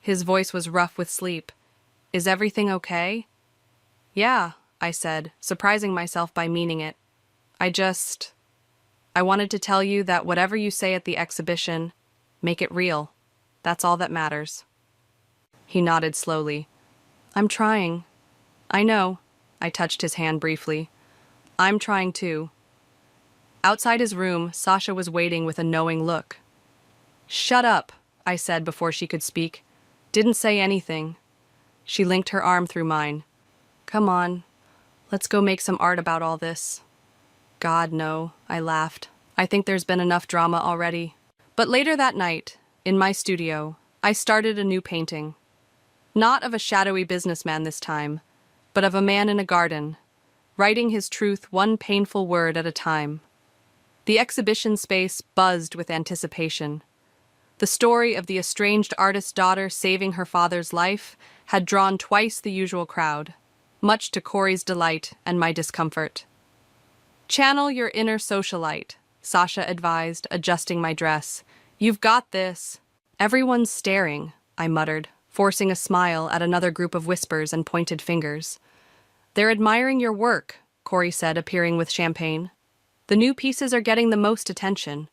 His voice was rough with sleep. Is everything okay? Yeah, I said, surprising myself by meaning it. I wanted to tell you that whatever you say at the exhibition, make it real. That's all that matters. He nodded slowly. I'm trying. I know. I touched his hand briefly. I'm trying too. Outside his room, Sasha was waiting with a knowing look. Shut up, I said before she could speak. Didn't say anything. She linked her arm through mine. Come on, let's go make some art about all this. God, no, I laughed. I think there's been enough drama already. But later that night, in my studio, I started a new painting. Not of a shadowy businessman this time, but of a man in a garden, writing his truth one painful word at a time. The exhibition space buzzed with anticipation. The story of the estranged artist's daughter saving her father's life had drawn twice the usual crowd, much to Corey's delight and my discomfort. Channel your inner socialite, Sasha advised, adjusting my dress. You've got this. Everyone's staring, I muttered, forcing a smile at another group of whispers and pointed fingers. They're admiring your work, Corey said, appearing with champagne. The new pieces are getting the most attention.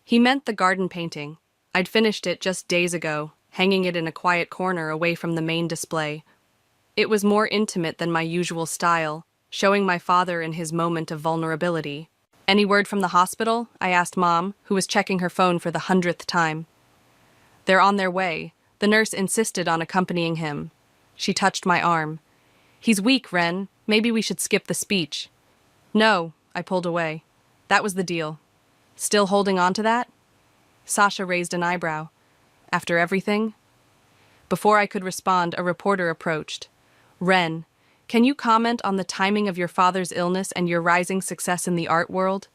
He meant the garden painting. I'd finished it just days ago, hanging it in a quiet corner away from the main display. It was more intimate than my usual style, showing my father in his moment of vulnerability. Any word from the hospital? I asked Mom, who was checking her phone for the 100th time. They're on their way. The nurse insisted on accompanying him. She touched my arm. He's weak, Ren. Maybe we should skip the speech. No, I pulled away. That was the deal. Still holding on to that? Sasha raised an eyebrow. After everything? Before I could respond, a reporter approached. Ren, can you comment on the timing of your father's illness and your rising success in the art world?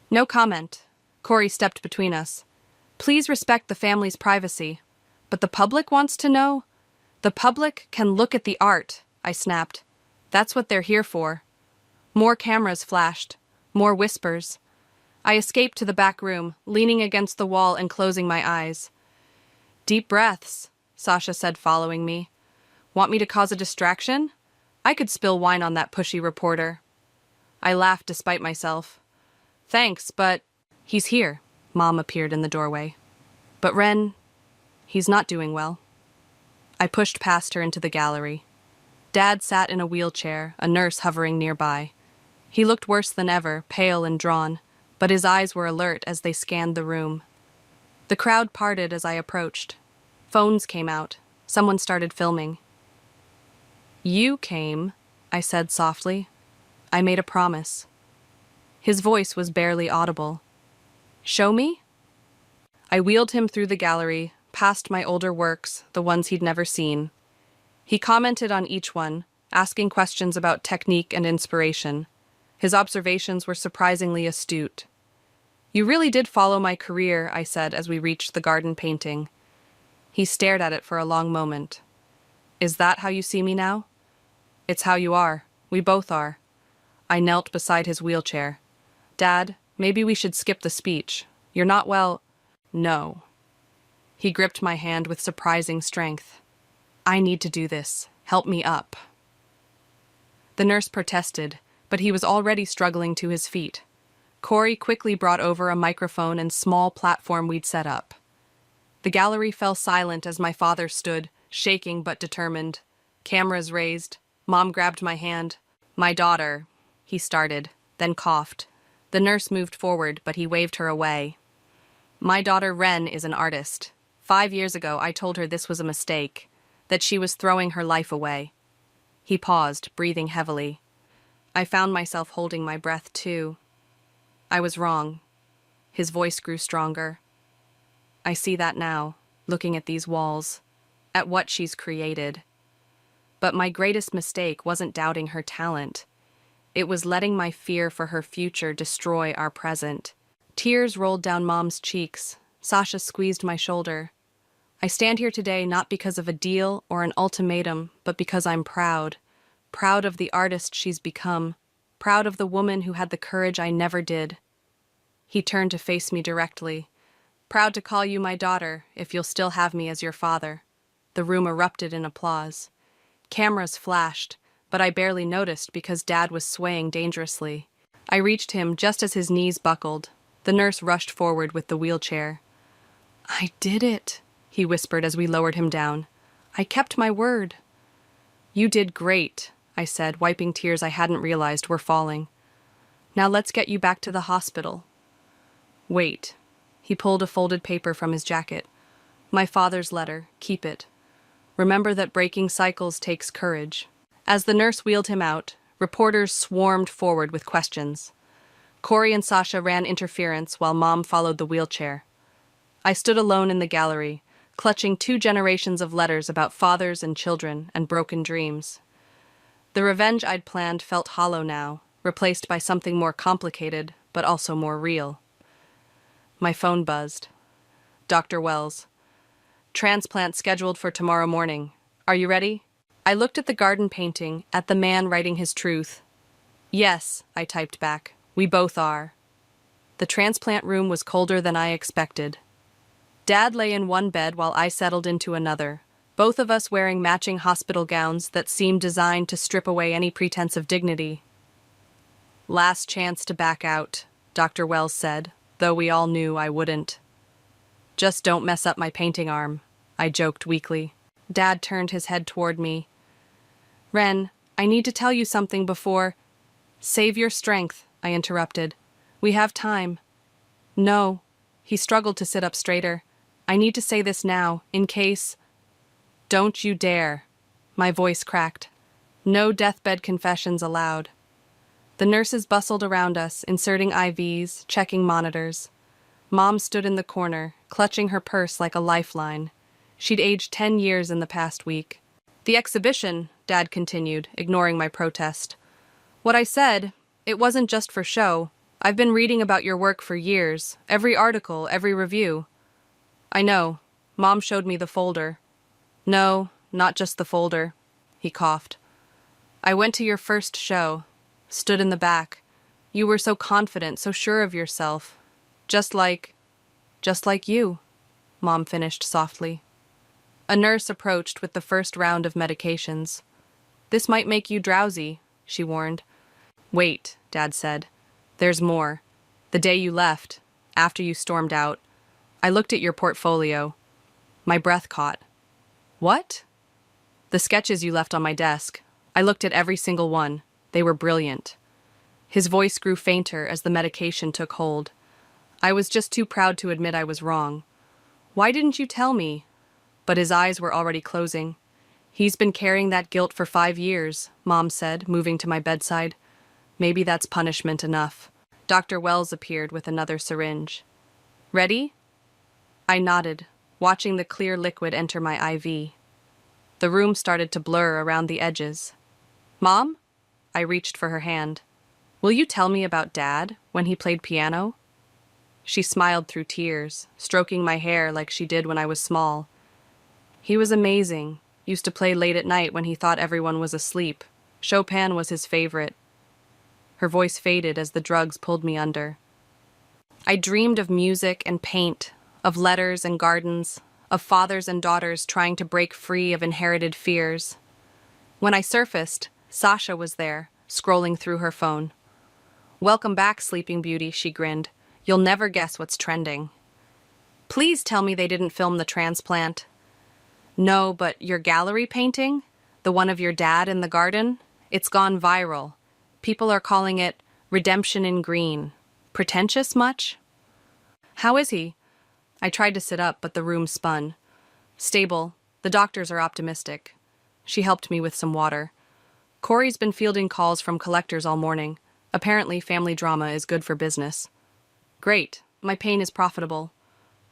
No comment. Corey stepped between us. Please respect the family's privacy. But the public wants to know? The public can look at the art, I snapped. That's what they're here for. More cameras flashed. More whispers. I escaped to the back room, leaning against the wall and closing my eyes. Deep breaths, Sasha said, following me. Want me to cause a distraction? I could spill wine on that pushy reporter. I laughed despite myself. Thanks, but he's here. Mom appeared in the doorway. But Ren, he's not doing well. I pushed past her into the gallery. Dad sat in a wheelchair, a nurse hovering nearby. He looked worse than ever, pale and drawn, but his eyes were alert as they scanned the room. The crowd parted as I approached. Phones came out. Someone started filming. You came, I said softly. I made a promise. His voice was barely audible. Show me? I wheeled him through the gallery, past my older works, the ones he'd never seen. He commented on each one, asking questions about technique and inspiration. His observations were surprisingly astute. You really did follow my career, I said as we reached the garden painting. He stared at it for a long moment. Is that how you see me now? It's how you are. We both are. I knelt beside his wheelchair. Dad, maybe we should skip the speech. You're not well. No. He gripped my hand with surprising strength. I need to do this. Help me up. The nurse protested, but he was already struggling to his feet. Corey quickly brought over a microphone and small platform we'd set up. The gallery fell silent as my father stood, shaking but determined. Cameras raised. Mom grabbed my hand. My daughter, he started, then coughed. The nurse moved forward, but he waved her away. My daughter Ren is an artist. 5 years ago, I told her this was a mistake, that she was throwing her life away. He paused, breathing heavily. I found myself holding my breath, too. I was wrong. His voice grew stronger. I see that now, looking at these walls, at what she's created. But my greatest mistake wasn't doubting her talent. It was letting my fear for her future destroy our present. Tears rolled down Mom's cheeks. Sasha squeezed my shoulder. I stand here today not because of a deal or an ultimatum, but because I'm proud. Proud of the artist she's become. Proud of the woman who had the courage I never did. He turned to face me directly. Proud to call you my daughter, if you'll still have me as your father. The room erupted in applause. Cameras flashed, but I barely noticed because Dad was swaying dangerously. I reached him just as his knees buckled. The nurse rushed forward with the wheelchair. I did it, he whispered as we lowered him down. I kept my word. You did great, I said, wiping tears I hadn't realized were falling. Now let's get you back to the hospital. Wait. He pulled a folded paper from his jacket. My father's letter. Keep it. Remember that breaking cycles takes courage. As the nurse wheeled him out, reporters swarmed forward with questions. Corey and Sasha ran interference while Mom followed the wheelchair. I stood alone in the gallery, clutching 2 generations of letters about fathers and children and broken dreams. The revenge I'd planned felt hollow now, replaced by something more complicated, but also more real. My phone buzzed. Dr. Wells. Transplant scheduled for tomorrow morning. Are you ready? I looked at the garden painting, at the man writing his truth. Yes, I typed back. We both are. The transplant room was colder than I expected. Dad lay in one bed while I settled into another, both of us wearing matching hospital gowns that seemed designed to strip away any pretense of dignity. Last chance to back out, Dr. Wells said, though we all knew I wouldn't. Just don't mess up my painting arm, I joked weakly. Dad turned his head toward me. Ren, I need to tell you something before... Save your strength, I interrupted. We have time. No. He struggled to sit up straighter. I need to say this now, in case... Don't you dare. My voice cracked. No deathbed confessions allowed. The nurses bustled around us, inserting IVs, checking monitors. Mom stood in the corner, clutching her purse like a lifeline. She'd aged 10 years in the past week. The exhibition, Dad continued, ignoring my protest. What I said, it wasn't just for show. I've been reading about your work for years, every article, every review. I know. Mom showed me the folder. No, not just the folder. He coughed. I went to your first show, stood in the back. You were so confident, so sure of yourself. Just like you, Mom finished softly. A nurse approached with the first round of medications. This might make you drowsy, she warned. Wait, Dad said. There's more. The day you left, after you stormed out, I looked at your portfolio. My breath caught. What? The sketches you left on my desk. I looked at every single one. They were brilliant. His voice grew fainter as the medication took hold. I was just too proud to admit I was wrong. Why didn't you tell me? But his eyes were already closing. He's been carrying that guilt for 5 years, Mom said, moving to my bedside. Maybe that's punishment enough. Dr. Wells appeared with another syringe. Ready? I nodded, watching the clear liquid enter my IV. The room started to blur around the edges. Mom? I reached for her hand. Will you tell me about Dad, when he played piano? She smiled through tears, stroking my hair like she did when I was small. He was amazing. Used to play late at night when he thought everyone was asleep. Chopin was his favorite. Her voice faded as the drugs pulled me under. I dreamed of music and paint, of letters and gardens, of fathers and daughters trying to break free of inherited fears. When I surfaced, Sasha was there, scrolling through her phone. Welcome back, Sleeping Beauty, she grinned. You'll never guess what's trending. Please tell me they didn't film the transplant. No, but your gallery painting? The one of your dad in the garden? It's gone viral. People are calling it Redemption in Green. Pretentious much? How is he? I tried to sit up, but the room spun. Stable. The doctors are optimistic. She helped me with some water. Corey's been fielding calls from collectors all morning. Apparently, family drama is good for business. Great. My pain is profitable.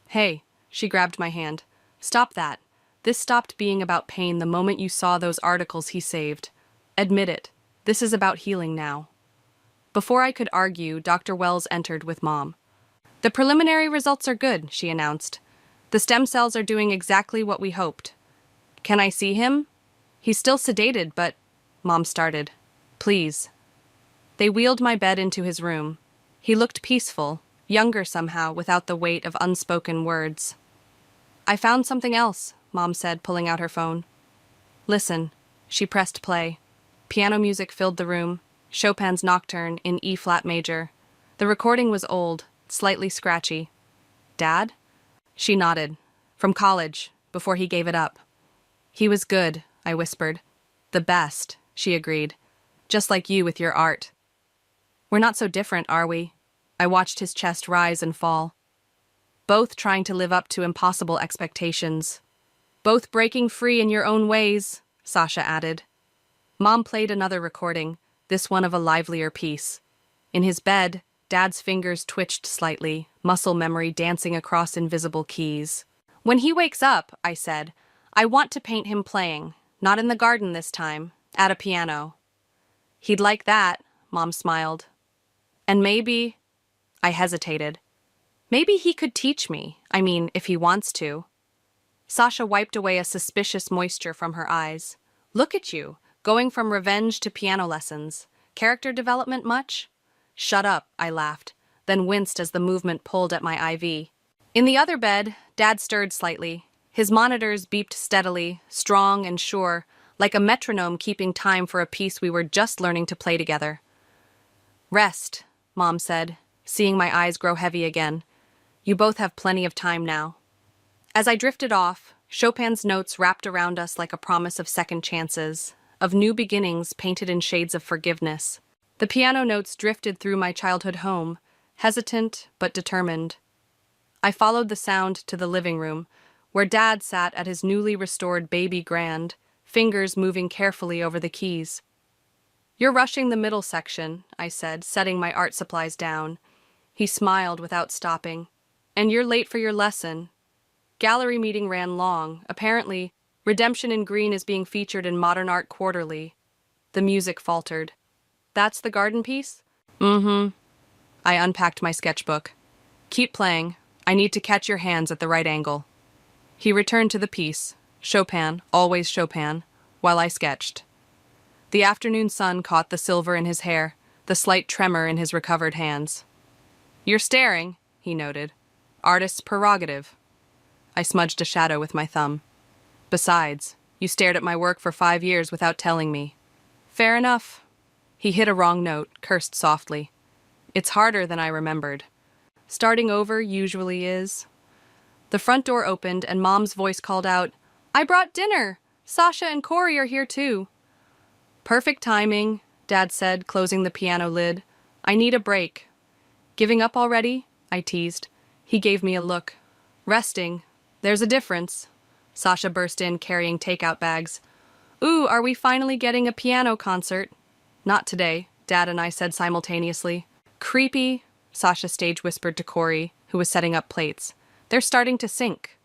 Hey, she grabbed my hand. Stop that. This stopped being about pain the moment you saw those articles he saved. Admit it. This is about healing now. Before I could argue, Dr. Wells entered with Mom. The preliminary results are good, she announced. The stem cells are doing exactly what we hoped. Can I see him? He's still sedated, but... Mom started. Please. They wheeled my bed into his room. He looked peaceful, younger somehow, without the weight of unspoken words. I found something else, Mom said, pulling out her phone. Listen. She pressed play. Piano music filled the room, Chopin's Nocturne in E-flat major. The recording was old, slightly scratchy. Dad? She nodded. From college, before he gave it up. He was good, I whispered. The best, she agreed. Just like you with your art. We're not so different, are we? I watched his chest rise and fall. Both trying to live up to impossible expectations. Both breaking free in your own ways, Sasha added. Mom played another recording, this one of a livelier piece. In his bed, Dad's fingers twitched slightly, muscle memory dancing across invisible keys. When he wakes up, I said, I want to paint him playing, not in the garden this time, at a piano. He'd like that, Mom smiled. And maybe... I hesitated. Maybe he could teach me, if he wants to. Sasha wiped away a suspicious moisture from her eyes. Look at you, going from revenge to piano lessons. Character development much? Shut up, I laughed, then winced as the movement pulled at my IV. In the other bed, Dad stirred slightly. His monitors beeped steadily, strong and sure, like a metronome keeping time for a piece we were just learning to play together. Rest, Mom said, seeing my eyes grow heavy again. You both have plenty of time now. As I drifted off, Chopin's notes wrapped around us like a promise of second chances, of new beginnings painted in shades of forgiveness. The piano notes drifted through my childhood home, hesitant but determined. I followed the sound to the living room, where Dad sat at his newly restored baby grand, fingers moving carefully over the keys. "You're rushing the middle section," I said, setting my art supplies down. He smiled without stopping. "And you're late for your lesson." Gallery meeting ran long. Apparently, Redemption in Green is being featured in Modern Art Quarterly. The music faltered. "That's the garden piece?" "Mm-hmm." I unpacked my sketchbook. "Keep playing. I need to catch your hands at the right angle." He returned to the piece, Chopin, always Chopin, while I sketched. The afternoon sun caught the silver in his hair, the slight tremor in his recovered hands. "You're staring," he noted. "Artist's prerogative." I smudged a shadow with my thumb. "Besides, you stared at my work for 5 years without telling me." "Fair enough." He hit a wrong note, cursed softly. "It's harder than I remembered. Starting over usually is." The front door opened and Mom's voice called out, "I brought dinner! Sasha and Corey are here too." "Perfect timing," Dad said, closing the piano lid. "I need a break." "Giving up already?" I teased. He gave me a look. "Resting. There's a difference." Sasha burst in, carrying takeout bags. "Ooh, are we finally getting a piano concert?" "Not today," Dad and I said simultaneously. "Creepy," Sasha stage whispered to Corey, who was setting up plates. "They're starting to sink."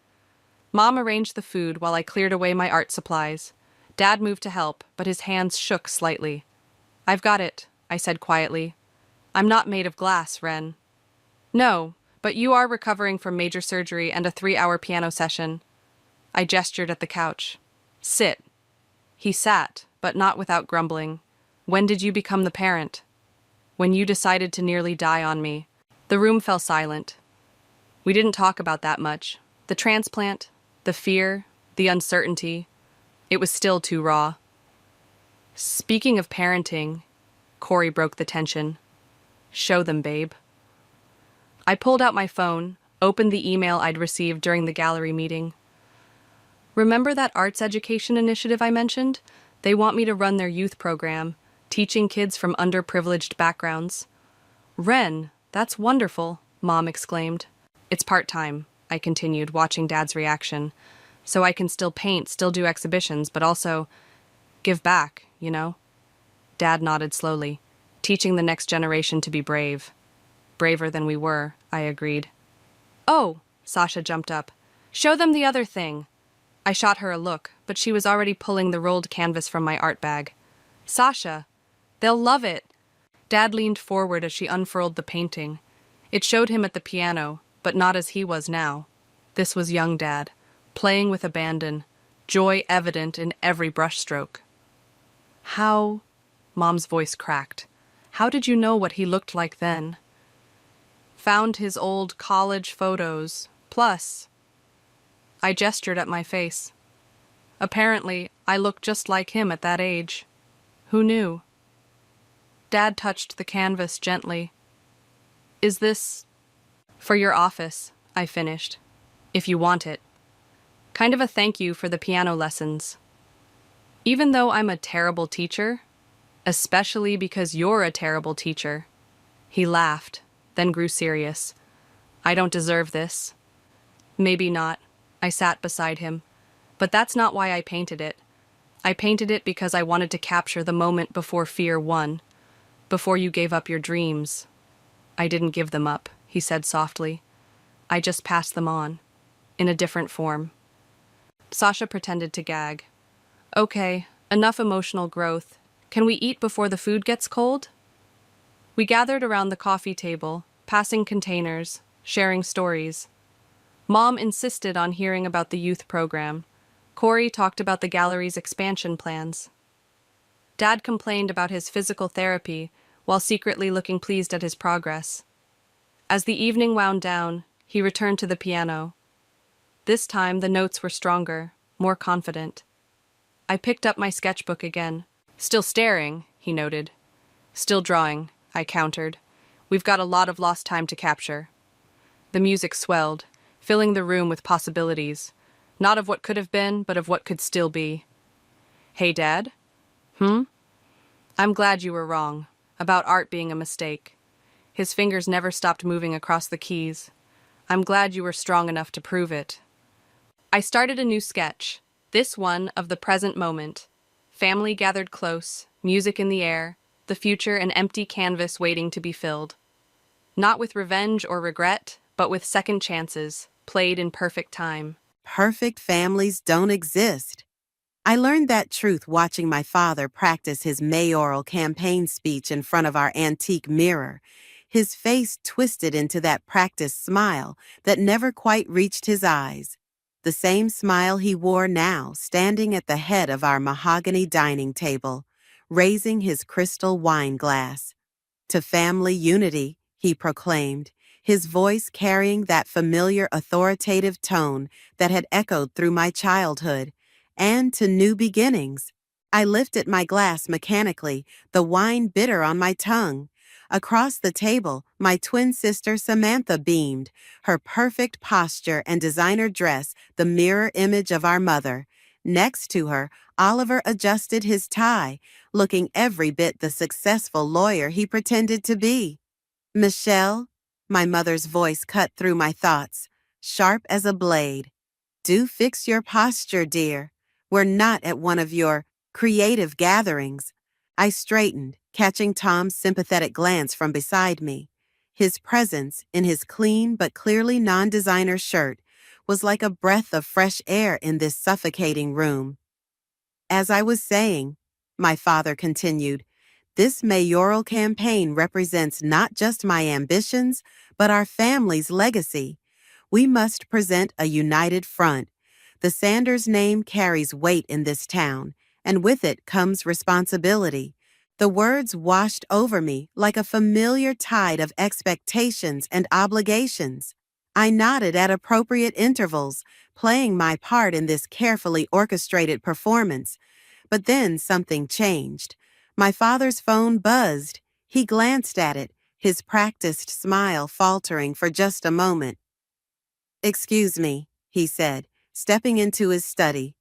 Mom arranged the food while I cleared away my art supplies. Dad moved to help, but his hands shook slightly. "I've got it," I said quietly. "I'm not made of glass, Ren." "No, but you are recovering from major surgery and a 3-hour piano session." I gestured at the couch. "Sit." He sat, but not without grumbling. "When did you become the parent?" "When you decided to nearly die on me." The room fell silent. We didn't talk about that much. The transplant, the fear, the uncertainty. It was still too raw. "Speaking of parenting," Corey broke the tension. "Show them, babe." I pulled out my phone, opened the email I'd received during the gallery meeting. "Remember that arts education initiative I mentioned? They want me to run their youth program, teaching kids from underprivileged backgrounds." "Ren, that's wonderful," Mom exclaimed. "It's part-time," I continued, watching Dad's reaction. "So I can still paint, still do exhibitions, but also give back, you know?" Dad nodded slowly, teaching the next generation to be brave. "Braver than we were," I agreed. "Oh," Sasha jumped up. "Show them the other thing." I shot her a look, but she was already pulling the rolled canvas from my art bag. "Sasha, they'll love it." Dad leaned forward as she unfurled the painting. It showed him at the piano, but not as he was now. This was young Dad, playing with abandon, joy evident in every brushstroke. "How?" Mom's voice cracked. "How did you know what he looked like then?" "Found his old college photos. Plus," I gestured at my face. "Apparently, I looked just like him at that age. Who knew?" Dad touched the canvas gently. "Is this for your office?" I finished. "If you want it. Kind of a thank you for the piano lessons. Even though I'm a terrible teacher, especially because you're a terrible teacher." He laughed, then grew serious. "I don't deserve this." "Maybe not." I sat beside him. "But that's not why I painted it. I painted it because I wanted to capture the moment before fear won, before you gave up your dreams." "I didn't give them up," he said softly. "I just passed them on, in a different form." Sasha pretended to gag. "Okay, enough emotional growth. Can we eat before the food gets cold?" We gathered around the coffee table, passing containers, sharing stories. Mom insisted on hearing about the youth program. Corey talked about the gallery's expansion plans. Dad complained about his physical therapy while secretly looking pleased at his progress. As the evening wound down, he returned to the piano. This time the notes were stronger, more confident. I picked up my sketchbook again. "Still staring," he noted. "Still drawing," I countered. "We've got a lot of lost time to capture." The music swelled, filling the room with possibilities, not of what could have been, but of what could still be. "Hey, Dad?" "Hmm?" "I'm glad you were wrong, about art being a mistake. His fingers never stopped moving across the keys. I'm glad you were strong enough to prove it. I started a new sketch, this one of the present moment. Family gathered close, music in the air, the future an empty canvas waiting to be filled. Not with revenge or regret, but with second chances, played in perfect time. Perfect families don't exist. I learned that truth watching my father practice his mayoral campaign speech in front of our antique mirror, his face twisted into that practiced smile that never quite reached his eyes. The same smile he wore now, standing at the head of our mahogany dining table, raising his crystal wine glass. To family unity, he proclaimed, his voice carrying that familiar authoritative tone that had echoed through my childhood, and to new beginnings. I lifted my glass mechanically, the wine bitter on my tongue. Across the table, my twin sister Samantha beamed, her perfect posture and designer dress the mirror image of our mother. Next to her, Oliver adjusted his tie, looking every bit the successful lawyer he pretended to be. Michelle, my mother's voice cut through my thoughts, sharp as a blade. Do fix your posture, dear. We're not at one of your creative gatherings. I straightened, catching Tom's sympathetic glance from beside me. His presence, in his clean but clearly non-designer shirt, was like a breath of fresh air in this suffocating room. As I was saying, my father continued, this mayoral campaign represents not just my ambitions, but our family's legacy. We must present a united front. The Sanders name carries weight in this town, and with it comes responsibility. The words washed over me like a familiar tide of expectations and obligations. I nodded at appropriate intervals, playing my part in this carefully orchestrated performance. But then something changed. My father's phone buzzed. He glanced at it, his practiced smile faltering for just a moment. "Excuse me," he said, stepping into his study.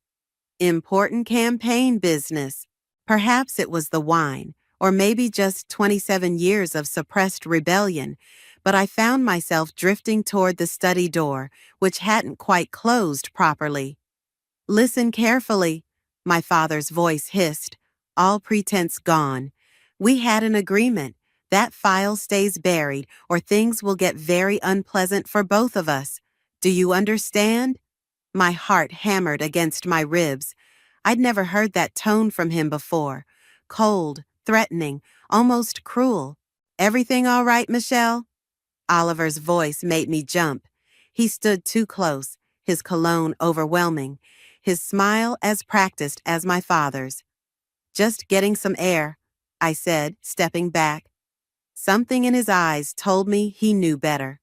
"Important campaign business." Perhaps it was the wine, or maybe just 27 years of suppressed rebellion, but I found myself drifting toward the study door, which hadn't quite closed properly. "Listen carefully," my father's voice hissed, all pretense gone. "We had an agreement. That file stays buried, or things will get very unpleasant for both of us. Do you understand?" My heart hammered against my ribs. I'd never heard that tone from him before. Cold, threatening, almost cruel. "Everything all right, Michelle?" Oliver's voice made me jump. He stood too close, his cologne overwhelming, his smile as practiced as my father's. "Just getting some air," I said, stepping back. Something in his eyes told me he knew better.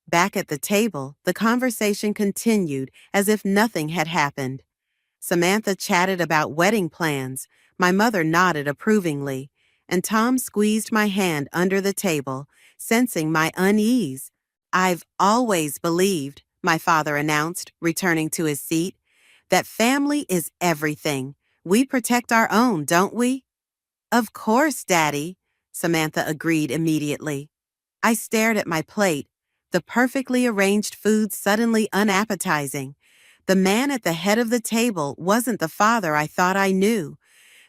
Back at the table, the conversation continued as if nothing had happened. Samantha chatted about wedding plans, my mother nodded approvingly, and Tom squeezed my hand under the table, sensing my unease. "I've always believed," my father announced, returning to his seat, "that family is everything. We protect our own, don't we?" "Of course, Daddy," Samantha agreed immediately. I stared at my plate, the perfectly arranged food suddenly unappetizing. The man at the head of the table wasn't the father I thought I knew.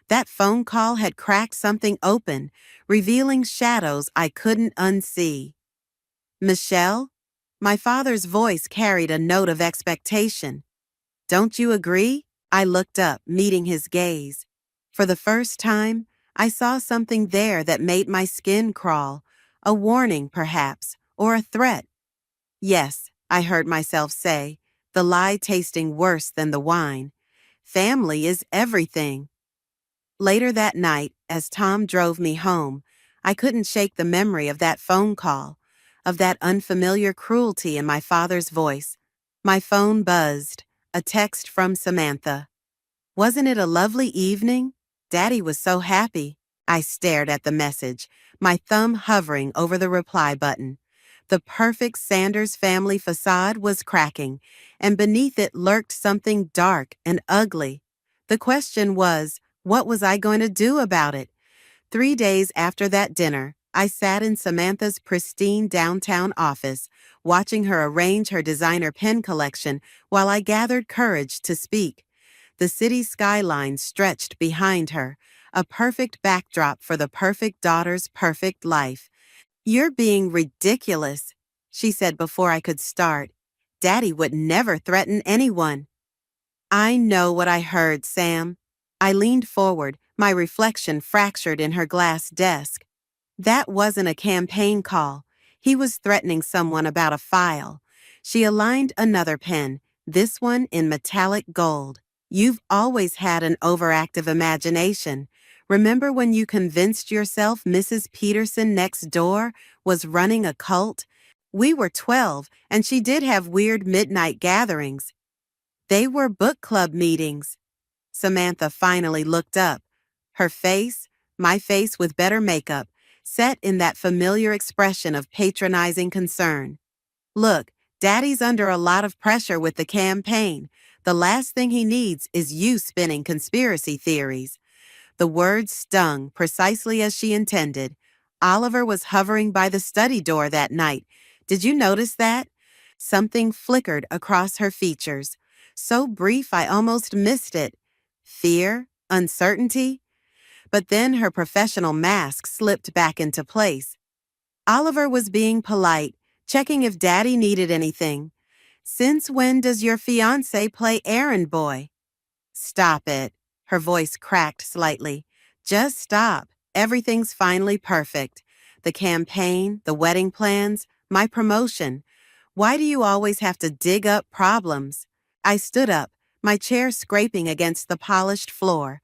That phone call had cracked something open, revealing shadows I couldn't unsee. "Michelle?" My father's voice carried a note of expectation. "Don't you agree?" I looked up, meeting his gaze. For the first time, I saw something there that made my skin crawl, a warning perhaps, or a threat. "Yes," I heard myself say, the lie tasting worse than the wine. "Family is everything." Later that night, as Tom drove me home, I couldn't shake the memory of that phone call, of that unfamiliar cruelty in my father's voice. My phone buzzed, a text from Samantha. "Wasn't it a lovely evening? Daddy was so happy." I stared at the message, my thumb hovering over the reply button. The perfect Sanders family facade was cracking, and beneath it lurked something dark and ugly. The question was, what was I going to do about it? 3 days after that dinner, I sat in Samantha's pristine downtown office, watching her arrange her designer pen collection while I gathered courage to speak. The city skyline stretched behind her, a perfect backdrop for the perfect daughter's perfect life. "You're being ridiculous," she said before I could start. "Daddy would never threaten anyone." "I know what I heard, Sam." I leaned forward, my reflection fractured in her glass desk. "That wasn't a campaign call. He was threatening someone about a file." She aligned another pen, this one in metallic gold. "You've always had an overactive imagination. Remember when you convinced yourself Mrs. Peterson next door was running a cult? We were 12, and she did have weird midnight gatherings." "They were book club meetings." Samantha finally looked up. Her face, my face with better makeup, set in that familiar expression of patronizing concern. "Look, Daddy's under a lot of pressure with the campaign. The last thing he needs is you spinning conspiracy theories." The words stung precisely as she intended. "Oliver was hovering by the study door that night. Did you notice that?" Something flickered across her features. So brief I almost missed it. Fear? Uncertainty? But then her professional mask slipped back into place. "Oliver was being polite, checking if Daddy needed anything. Since when does your fiancé play errand boy?" "Stop it." Her voice cracked slightly. "Just stop. Everything's finally perfect. The campaign, the wedding plans, my promotion. Why do you always have to dig up problems?" I stood up, my chair scraping against the polished floor.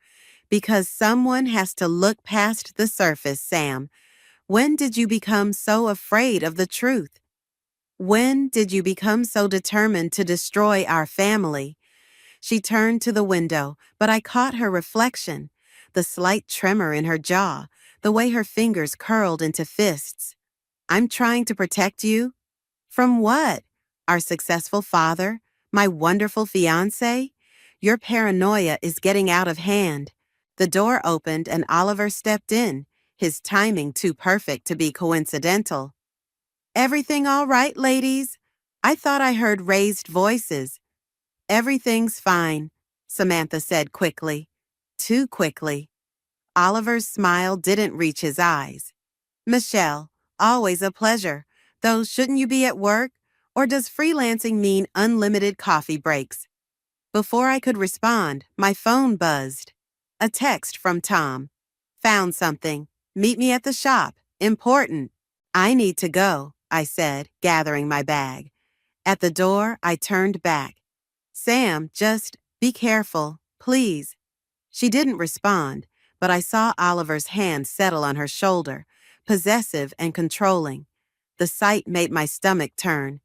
"Because someone has to look past the surface, Sam. When did you become so afraid of the truth? When did you become so determined to destroy our family?" She turned to the window, but I caught her reflection, the slight tremor in her jaw, the way her fingers curled into fists. "I'm trying to protect you?" "From what? Our successful father? My wonderful fiancé? Your paranoia is getting out of hand." The door opened and Oliver stepped in, his timing too perfect to be coincidental. "Everything all right, ladies? I thought I heard raised voices." "Everything's fine," Samantha said quickly. Too quickly. Oliver's smile didn't reach his eyes. "Michelle, always a pleasure. Though shouldn't you be at work? Or does freelancing mean unlimited coffee breaks?" Before I could respond, my phone buzzed. A text from Tom. "Found something. Meet me at the shop. Important." "I need to go," I said, gathering my bag. At the door, I turned back. "Sam, just be careful, please." She didn't respond, but I saw Oliver's hand settle on her shoulder, possessive and controlling. The sight made my stomach turn.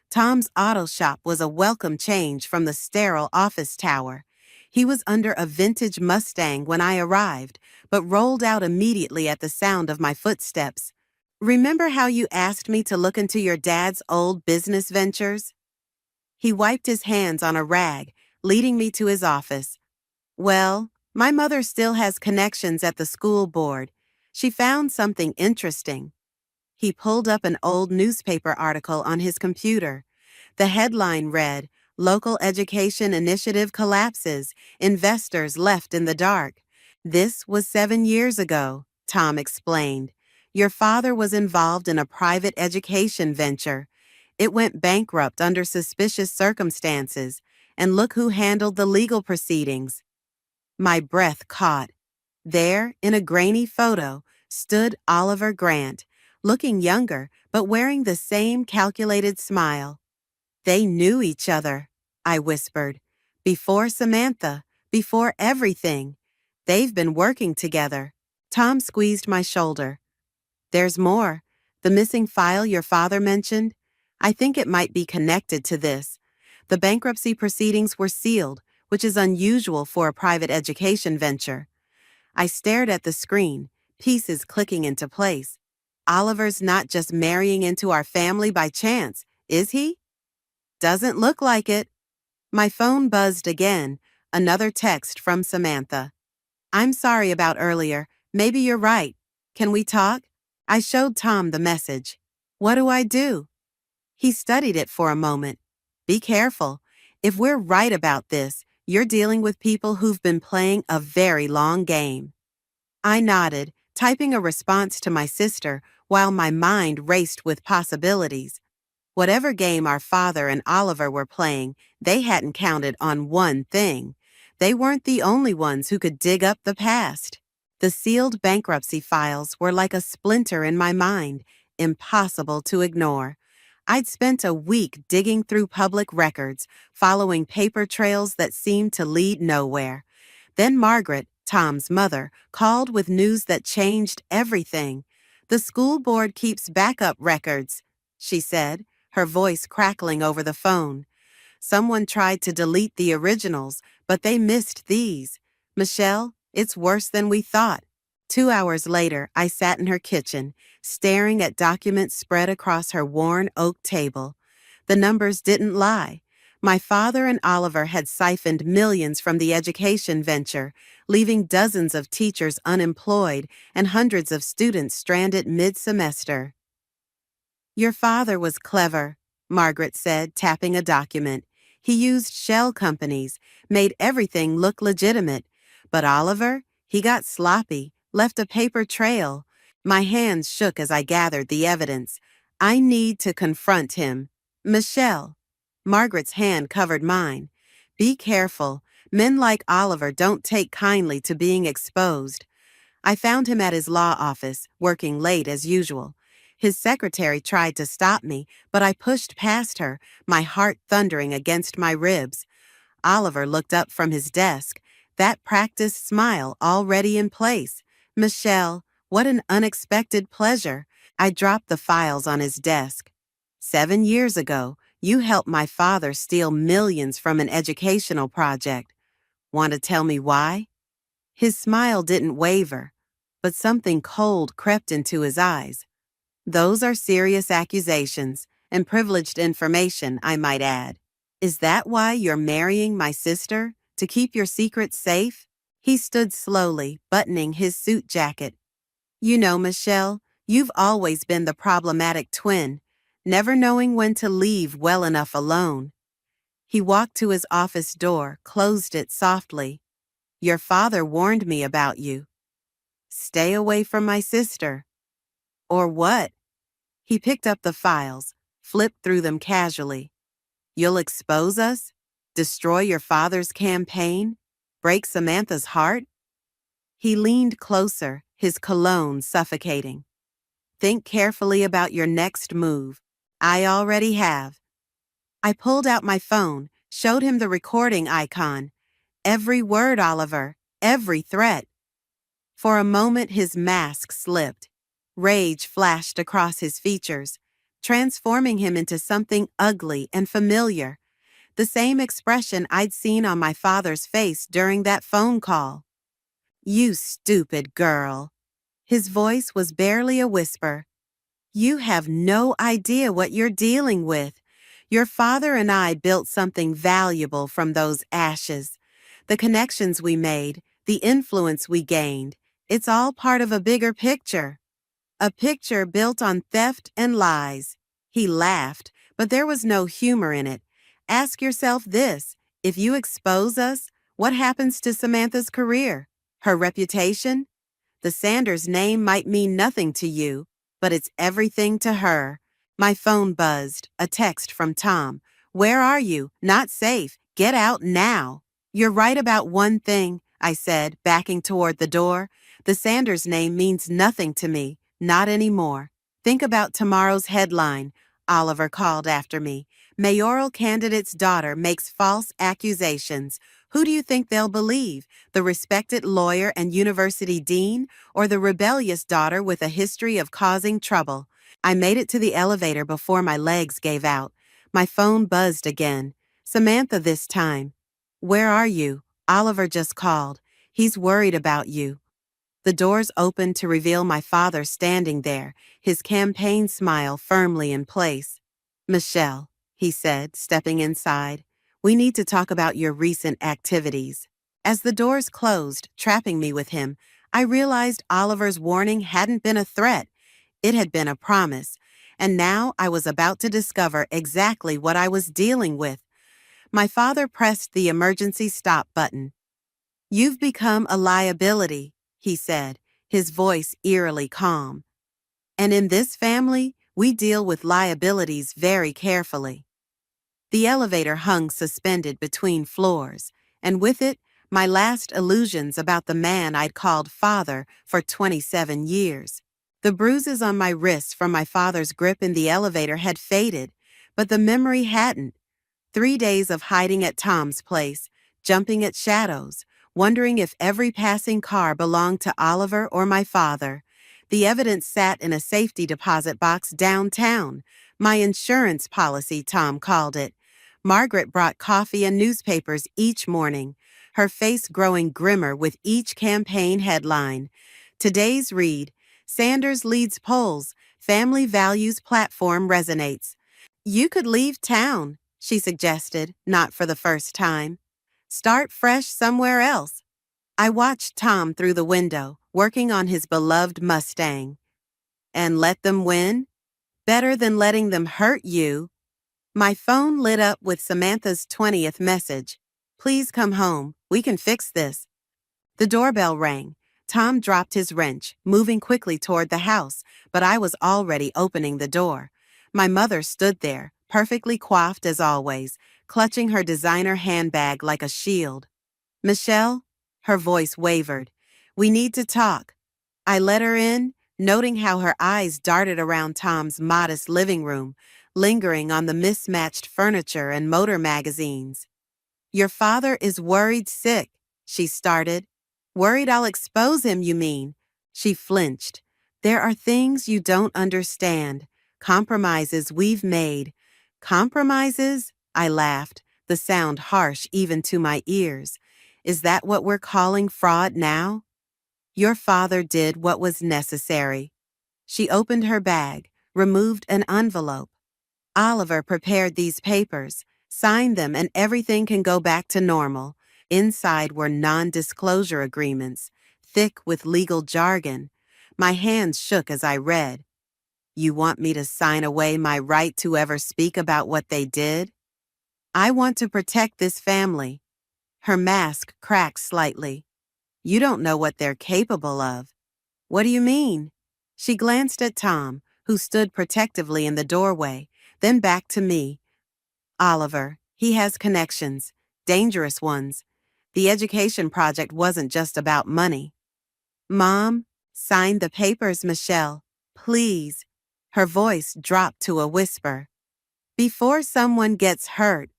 Tom's auto shop was a welcome change from the sterile office tower. He was under a vintage Mustang when I arrived, but rolled out immediately at the sound of my footsteps. "Remember how you asked me to look into your dad's old business ventures?" He wiped his hands on a rag, leading me to his office. "Well, my mother still has connections at the school board. She found something interesting." He pulled up an old newspaper article on his computer. The headline read, "Local Education Initiative Collapses. Investors Left in the Dark." "This was 7 years ago," Tom explained. "Your father was involved in a private education venture. It went bankrupt under suspicious circumstances, and look who handled the legal proceedings." My breath caught. There, in a grainy photo, stood Oliver Grant, looking younger but wearing the same calculated smile. "They knew each other," I whispered. "Before Samantha, before everything. They've been working together." Tom squeezed my shoulder. "There's more. The missing file your father mentioned? I think it might be connected to this. The bankruptcy proceedings were sealed, which is unusual for a private education venture." I stared at the screen, pieces clicking into place. "Oliver's not just marrying into our family by chance, is he?" "Doesn't look like it." My phone buzzed again, another text from Samantha. "I'm sorry about earlier. Maybe you're right. Can we talk?" I showed Tom the message. What do I do? He studied it for a moment. Be careful. If we're right about this, you're dealing with people who've been playing a very long game. I nodded, typing a response to my sister while my mind raced with possibilities. Whatever game our father and Oliver were playing, they hadn't counted on one thing. They weren't the only ones who could dig up the past. The sealed bankruptcy files were like a splinter in my mind, impossible to ignore. I'd spent a week digging through public records, following paper trails that seemed to lead nowhere. Then Margaret, Tom's mother, called with news that changed everything. The school board keeps backup records, she said, her voice crackling over the phone. Someone tried to delete the originals, but they missed these. Michelle, it's worse than we thought. 2 hours later, I sat in her kitchen, staring at documents spread across her worn oak table. The numbers didn't lie. My father and Oliver had siphoned millions from the education venture, leaving dozens of teachers unemployed and hundreds of students stranded mid-semester. Your father was clever, Margaret said, tapping a document. He used shell companies, made everything look legitimate. But Oliver, he got sloppy, left a paper trail. My hands shook as I gathered the evidence. I need to confront him. Michelle. Margaret's hand covered mine. Be careful. Men like Oliver don't take kindly to being exposed. I found him at his law office, working late as usual. His secretary tried to stop me, but I pushed past her, my heart thundering against my ribs. Oliver looked up from his desk, that practiced smile already in place. Michelle, what an unexpected pleasure. I dropped the files on his desk. 7 years ago, you helped my father steal millions from an educational project. Want to tell me why? His smile didn't waver, but something cold crept into his eyes. Those are serious accusations, and privileged information, I might add. Is that why you're marrying my sister? To keep your secrets safe? He stood slowly, buttoning his suit jacket. You know, Michelle, you've always been the problematic twin, never knowing when to leave well enough alone. He walked to his office door, closed it softly. Your father warned me about you. Stay away from my sister. Or what? He picked up the files, flipped through them casually. You'll expose us? Destroy your father's campaign? Break Samantha's heart? He leaned closer, his cologne suffocating. Think carefully about your next move. I already have. I pulled out my phone, showed him the recording icon. Every word, Oliver, every threat. For a moment his mask slipped. Rage flashed across his features, transforming him into something ugly and familiar. The same expression I'd seen on my father's face during that phone call. You stupid girl. His voice was barely a whisper. You have no idea what you're dealing with. Your father and I built something valuable from those ashes. The connections we made, the influence we gained, it's all part of a bigger picture. A picture built on theft and lies. He laughed, but there was no humor in it. Ask yourself this, if you expose us, what happens to Samantha's career? Her reputation? The Sanders name might mean nothing to you, but it's everything to her. My phone buzzed, a text from Tom. Where are you? Not safe. Get out now. You're right about one thing, I said, backing toward the door. The Sanders name means nothing to me, not anymore. Think about tomorrow's headline, Oliver called after me. Mayoral candidate's daughter makes false accusations. Who do you think they'll believe? The respected lawyer and university dean, or the rebellious daughter with a history of causing trouble? I made it to the elevator before my legs gave out. My phone buzzed again. Samantha this time. Where are you? Oliver just called. He's worried about you. The doors opened to reveal my father standing there, his campaign smile firmly in place. Michelle, he said, stepping inside, we need to talk about your recent activities. As the doors closed, trapping me with him, I realized Oliver's warning hadn't been a threat. It had been a promise, and now I was about to discover exactly what I was dealing with. My father pressed the emergency stop button. "You've become a liability," he said, his voice eerily calm. "And in this family, we deal with liabilities very carefully." The elevator hung suspended between floors, and with it, my last illusions about the man I'd called father for 27 years. The bruises on my wrists from my father's grip in the elevator had faded, but the memory hadn't. 3 days of hiding at Tom's place, jumping at shadows, wondering if every passing car belonged to Oliver or my father. The evidence sat in a safety deposit box downtown. My insurance policy, Tom called it. Margaret brought coffee and newspapers each morning, her face growing grimmer with each campaign headline. Today's read: Sanders leads polls, family values platform resonates. "You could leave town," she suggested, not for the first time. "Start fresh somewhere else." I watched Tom through the window, working on his beloved Mustang. "And let them win? Better than letting them hurt you." My phone lit up with Samantha's 20th message. "Please come home. We can fix this." The doorbell rang. Tom dropped his wrench, moving quickly toward the house, but I was already opening the door. My mother stood there, perfectly coiffed as always, clutching her designer handbag like a shield. "Michelle?" Her voice wavered. "We need to talk." I let her in, noting how her eyes darted around Tom's modest living room, lingering on the mismatched furniture and motor magazines. "Your father is worried sick," she started. "Worried I'll expose him, you mean?" She flinched. "There are things you don't understand. Compromises we've made." "Compromises?" I laughed, the sound harsh even to my ears. "Is that what we're calling fraud now?" "Your father did what was necessary." She opened her bag, removed an envelope. "Oliver prepared these papers. Sign them and everything can go back to normal." Inside were non-disclosure agreements, thick with legal jargon. My hands shook as I read. "You want me to sign away my right to ever speak about what they did?" "I want to protect this family." Her mask cracked slightly. "You don't know what they're capable of." "What do you mean?" She glanced at Tom, who stood protectively in the doorway, then back to me. "Oliver, he has connections, dangerous ones. The education project wasn't just about money." "Mom, sign the papers, Michelle. Please." Her voice dropped to a whisper. "Before someone gets hurt."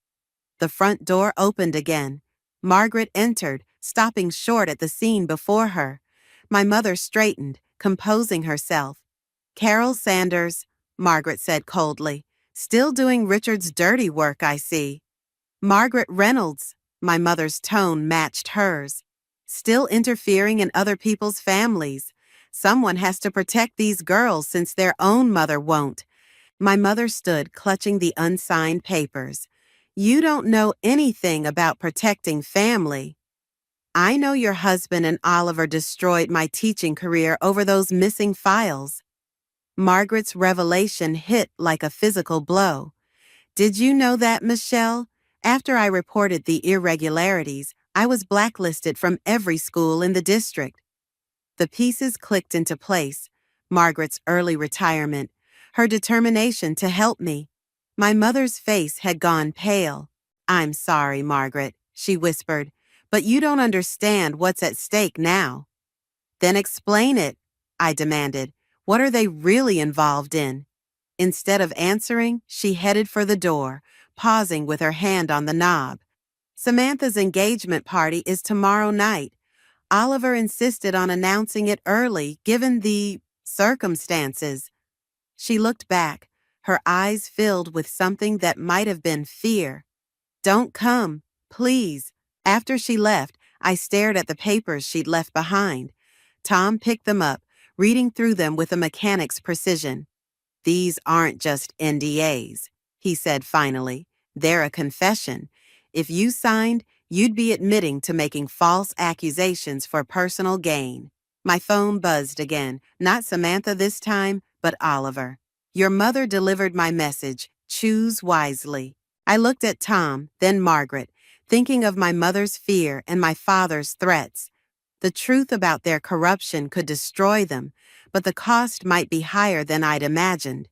The front door opened again. Margaret entered, stopping short at the scene before her. My mother straightened, composing herself. "Carol Sanders," Margaret said coldly. "Still doing Richard's dirty work, I see." "Margaret Reynolds," my mother's tone matched hers. "Still interfering in other people's families. Someone has to protect these girls since their own mother won't." My mother stood clutching the unsigned papers. "You don't know anything about protecting family." "I know your husband and Oliver destroyed my teaching career over those missing files." Margaret's revelation hit like a physical blow. "Did you know that, Michelle? After I reported the irregularities, I was blacklisted from every school in the district." The pieces clicked into place. Margaret's early retirement, her determination to help me. My mother's face had gone pale. "I'm sorry, Margaret," she whispered, "but you don't understand what's at stake now." "Then explain it," I demanded. "What are they really involved in?" Instead of answering, she headed for the door, pausing with her hand on the knob. "Samantha's engagement party is tomorrow night. Oliver insisted on announcing it early, given the circumstances." She looked back, her eyes filled with something that might have been fear. "Don't come, please." After she left, I stared at the papers she'd left behind. Tom picked them up, reading through them with a mechanic's precision. "These aren't just NDAs," he said finally. "They're a confession. If you signed, you'd be admitting to making false accusations for personal gain." My phone buzzed again, not Samantha this time, But Oliver, your mother delivered my message. Choose wisely. I looked at Tom, then Margaret, thinking of my mother's fear and my father's threats. The truth about their corruption could destroy them, but the cost might be higher than I'd imagined.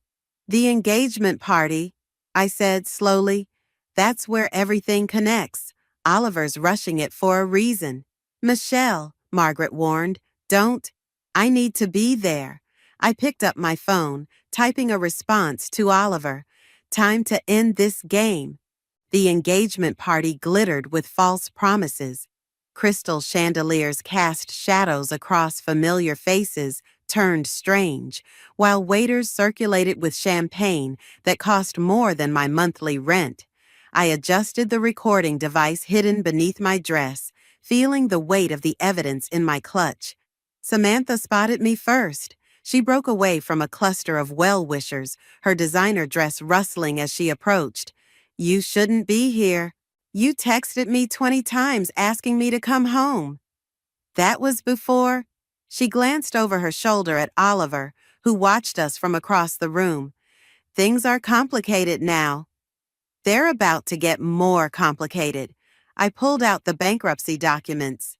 The engagement party, I said slowly. That's where everything connects. Oliver's rushing it for a reason. Michelle, Margaret warned, don't. I need to be there. I picked up my phone, typing a response to Oliver. Time to end this game. The engagement party glittered with false promises. Crystal chandeliers cast shadows across familiar faces, turned strange, while waiters circulated with champagne that cost more than my monthly rent. I adjusted the recording device hidden beneath my dress, feeling the weight of the evidence in my clutch. Samantha spotted me first. She broke away from a cluster of well-wishers, her designer dress rustling as she approached. You shouldn't be here. You texted me 20 times asking me to come home. That was before. She glanced over her shoulder at Oliver, who watched us from across the room. Things are complicated now. They're about to get more complicated. I pulled out the bankruptcy documents.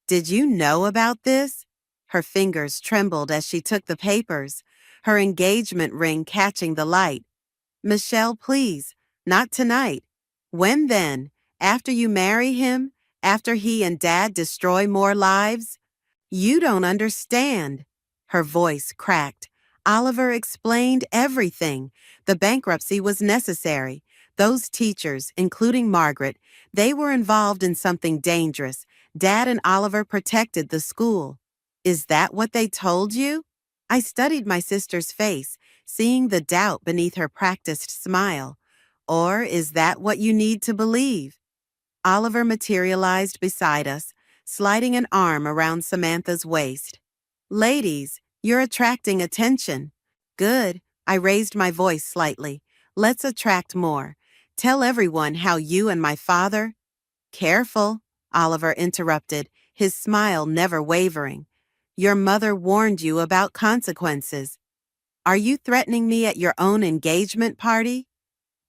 Did you know about this? Her fingers trembled as she took the papers, her engagement ring catching the light. Michelle, please, not tonight. When then? After you marry him? After he and Dad destroy more lives? You don't understand. Her voice cracked. Oliver explained everything. The bankruptcy was necessary. Those teachers, including Margaret, they were involved in something dangerous. Dad and Oliver protected the school. Is that what they told you? I studied my sister's face, seeing the doubt beneath her practiced smile. Or is that what you need to believe? Oliver materialized beside us, sliding an arm around Samantha's waist. Ladies, you're attracting attention. Good. I raised my voice slightly. Let's attract more. Tell everyone how you and my father— Careful, Oliver interrupted, his smile never wavering. Your mother warned you about consequences. Are you threatening me at your own engagement party?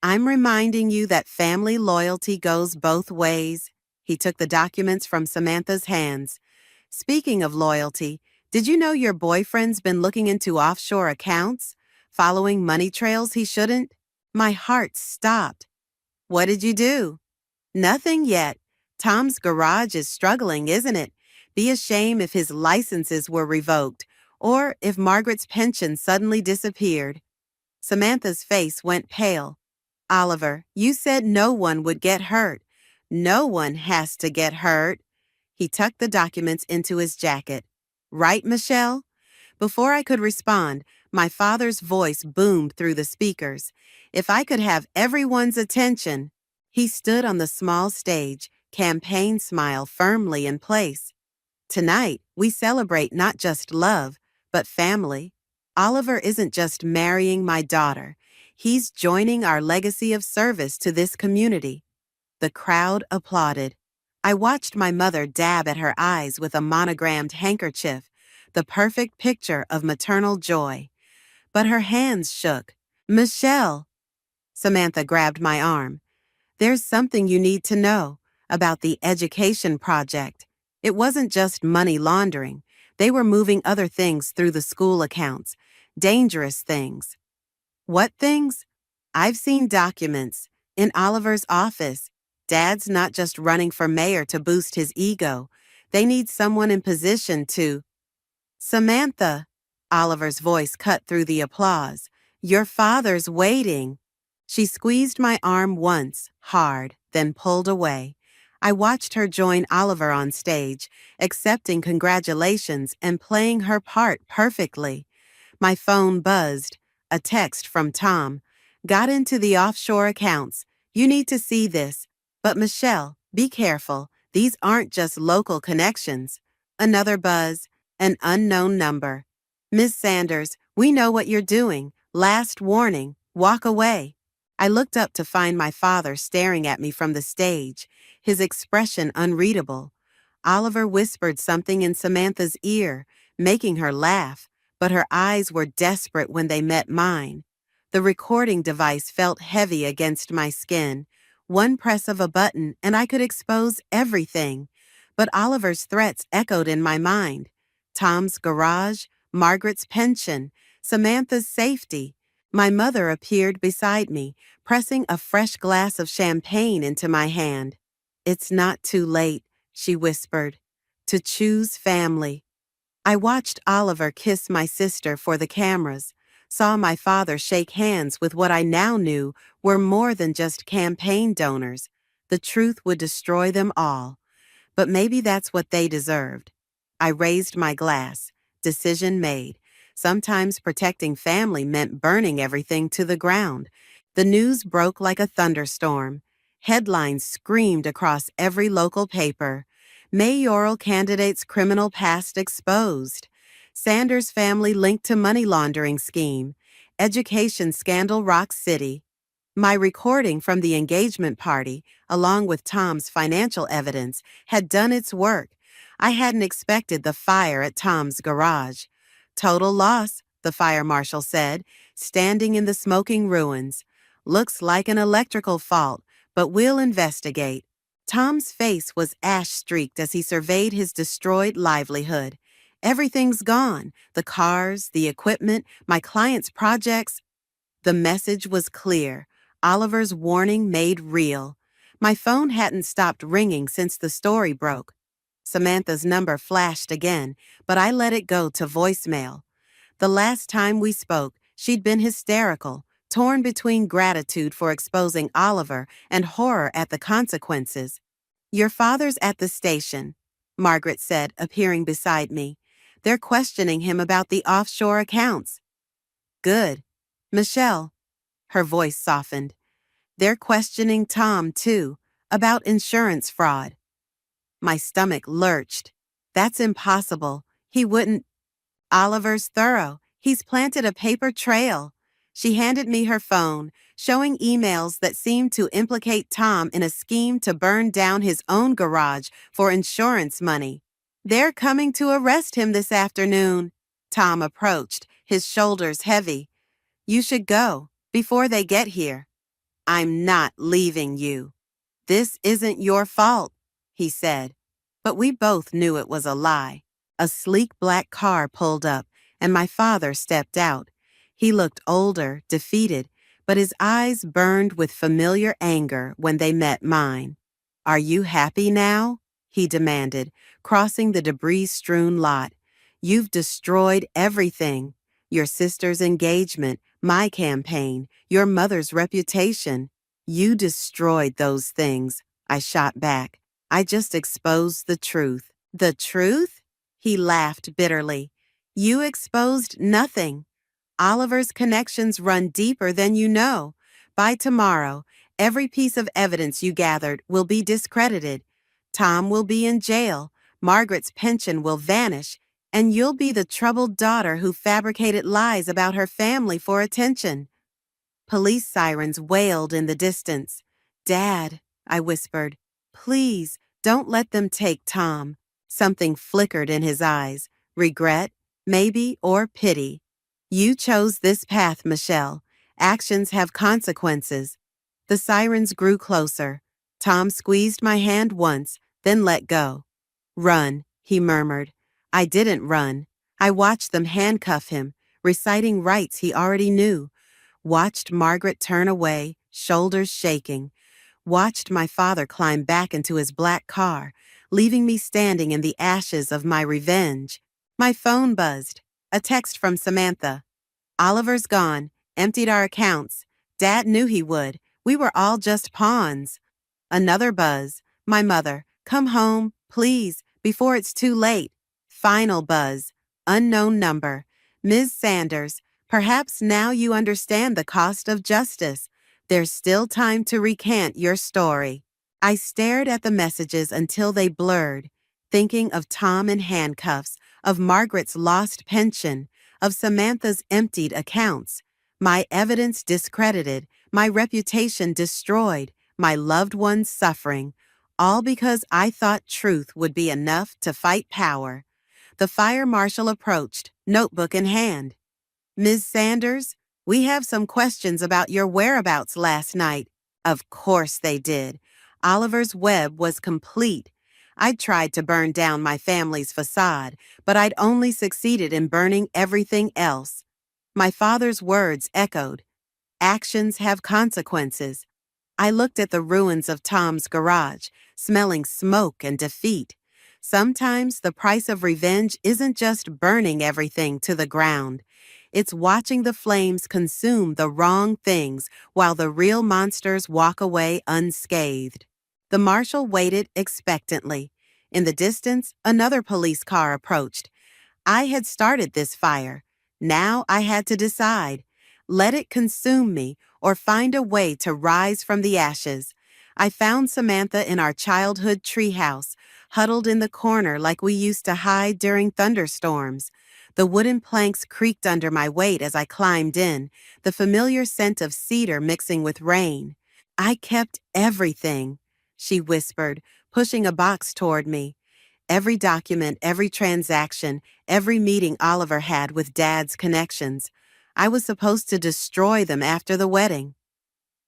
I'm reminding you that family loyalty goes both ways. He took the documents from Samantha's hands. Speaking of loyalty, did you know your boyfriend's been looking into offshore accounts, following money trails he shouldn't? My heart stopped. What did you do? Nothing yet. Tom's garage is struggling, isn't it? Be a shame if his licenses were revoked, or if Margaret's pension suddenly disappeared. Samantha's face went pale. Oliver, you said no one would get hurt. No one has to get hurt. He tucked the documents into his jacket. Right, Michelle? Before I could respond, my father's voice boomed through the speakers. If I could have everyone's attention— He stood on the small stage, campaign smile firmly in place. Tonight, we celebrate not just love, but family. Oliver isn't just marrying my daughter. He's joining our legacy of service to this community. The crowd applauded. I watched my mother dab at her eyes with a monogrammed handkerchief, the perfect picture of maternal joy. But her hands shook. Michelle! Samantha grabbed my arm. There's something you need to know about the education project. It wasn't just money laundering. They were moving other things through the school accounts. Dangerous things. What things? I've seen documents. In Oliver's office. Dad's not just running for mayor to boost his ego. They need someone in position to— Samantha, Oliver's voice cut through the applause. Your father's waiting. She squeezed my arm once, hard, then pulled away. I watched her join Oliver on stage, accepting congratulations and playing her part perfectly. My phone buzzed. A text from Tom. Got into the offshore accounts. You need to see this. But Michelle, be careful. These aren't just local connections. Another buzz. An unknown number. Miss Sanders, we know what you're doing. Last warning. Walk away. I looked up to find my father staring at me from the stage, his expression unreadable. Oliver whispered something in Samantha's ear, making her laugh, but her eyes were desperate when they met mine. The recording device felt heavy against my skin. One press of a button and I could expose everything. But Oliver's threats echoed in my mind. Tom's garage, Margaret's pension, Samantha's safety. My mother appeared beside me, pressing a fresh glass of champagne into my hand. "It's not too late," she whispered, "to choose family." I watched Oliver kiss my sister for the cameras, saw my father shake hands with what I now knew were more than just campaign donors. The truth would destroy them all. But maybe that's what they deserved. I raised my glass. Decision made. Sometimes protecting family meant burning everything to the ground. The news broke like a thunderstorm. Headlines screamed across every local paper. Mayoral candidate's criminal past exposed. Sanders family linked to money laundering scheme. Education scandal rocks city. My recording from the engagement party, along with Tom's financial evidence, had done its work. I hadn't expected the fire at Tom's garage. "Total loss," the fire marshal said, standing in the smoking ruins. "Looks like an electrical fault, but we'll investigate." Tom's face was ash-streaked as he surveyed his destroyed livelihood. "Everything's gone. The cars, the equipment, my clients' projects." The message was clear. Oliver's warning made real. My phone hadn't stopped ringing since the story broke. Samantha's number flashed again, but I let it go to voicemail. The last time we spoke, she'd been hysterical, torn between gratitude for exposing Oliver and horror at the consequences. "Your father's at the station," Margaret said, appearing beside me. "They're questioning him about the offshore accounts." "Good. Michelle," her voice softened. "They're questioning Tom, too, about insurance fraud." My stomach lurched. "That's impossible. He wouldn't." "Oliver's thorough. He's planted a paper trail." She handed me her phone, showing emails that seemed to implicate Tom in a scheme to burn down his own garage for insurance money. "They're coming to arrest him this afternoon." Tom approached, his shoulders heavy. "You should go, before they get here." "I'm not leaving you." "This isn't your fault," he said. But we both knew it was a lie. A sleek black car pulled up, and my father stepped out. He looked older, defeated, but his eyes burned with familiar anger when they met mine. "Are you happy now?" he demanded, crossing the debris-strewn lot. "You've destroyed everything. Your sister's engagement, my campaign, your mother's reputation. You destroyed those things," I shot back. "I just exposed the truth." "The truth?" He laughed bitterly. "You exposed nothing. Oliver's connections run deeper than you know. By tomorrow, every piece of evidence you gathered will be discredited. Tom will be in jail, Margaret's pension will vanish, and you'll be the troubled daughter who fabricated lies about her family for attention." Police sirens wailed in the distance. "Dad," I whispered, "please, don't let them take Tom." Something flickered in his eyes. Regret, maybe, or pity. "You chose this path, Michelle. Actions have consequences." The sirens grew closer. Tom squeezed my hand once, then let go. "Run," he murmured. I didn't run. I watched them handcuff him, reciting rights he already knew. Watched Margaret turn away, shoulders shaking. Watched my father climb back into his black car, leaving me standing in the ashes of my revenge. My phone buzzed. A text from Samantha. "Oliver's gone. Emptied our accounts. Dad knew he would. We were all just pawns." Another buzz. My mother. "Come home, please, before it's too late." Final buzz. Unknown number. "Ms. Sanders, perhaps now you understand the cost of justice. There's still time to recant your story." I stared at the messages until they blurred, thinking of Tom in handcuffs, of Margaret's lost pension, of Samantha's emptied accounts. My evidence discredited, my reputation destroyed, my loved ones suffering, all because I thought truth would be enough to fight power. The fire marshal approached, notebook in hand. "Ms. Sanders, we have some questions about your whereabouts last night." Of course they did. Oliver's web was complete. I'd tried to burn down my family's facade, but I'd only succeeded in burning everything else. My father's words echoed. Actions have consequences. I looked at the ruins of Tom's garage, smelling smoke and defeat. Sometimes the price of revenge isn't just burning everything to the ground. It's watching the flames consume the wrong things while the real monsters walk away unscathed. The marshal waited expectantly. In the distance, another police car approached. I had started this fire. Now I had to decide. Let it consume me or find a way to rise from the ashes. I found Samantha in our childhood treehouse, huddled in the corner like we used to hide during thunderstorms. The wooden planks creaked under my weight as I climbed in, the familiar scent of cedar mixing with rain. "I kept everything," she whispered, pushing a box toward me. Every document, every transaction, every meeting Oliver had with Dad's connections. I was supposed to destroy them after the wedding.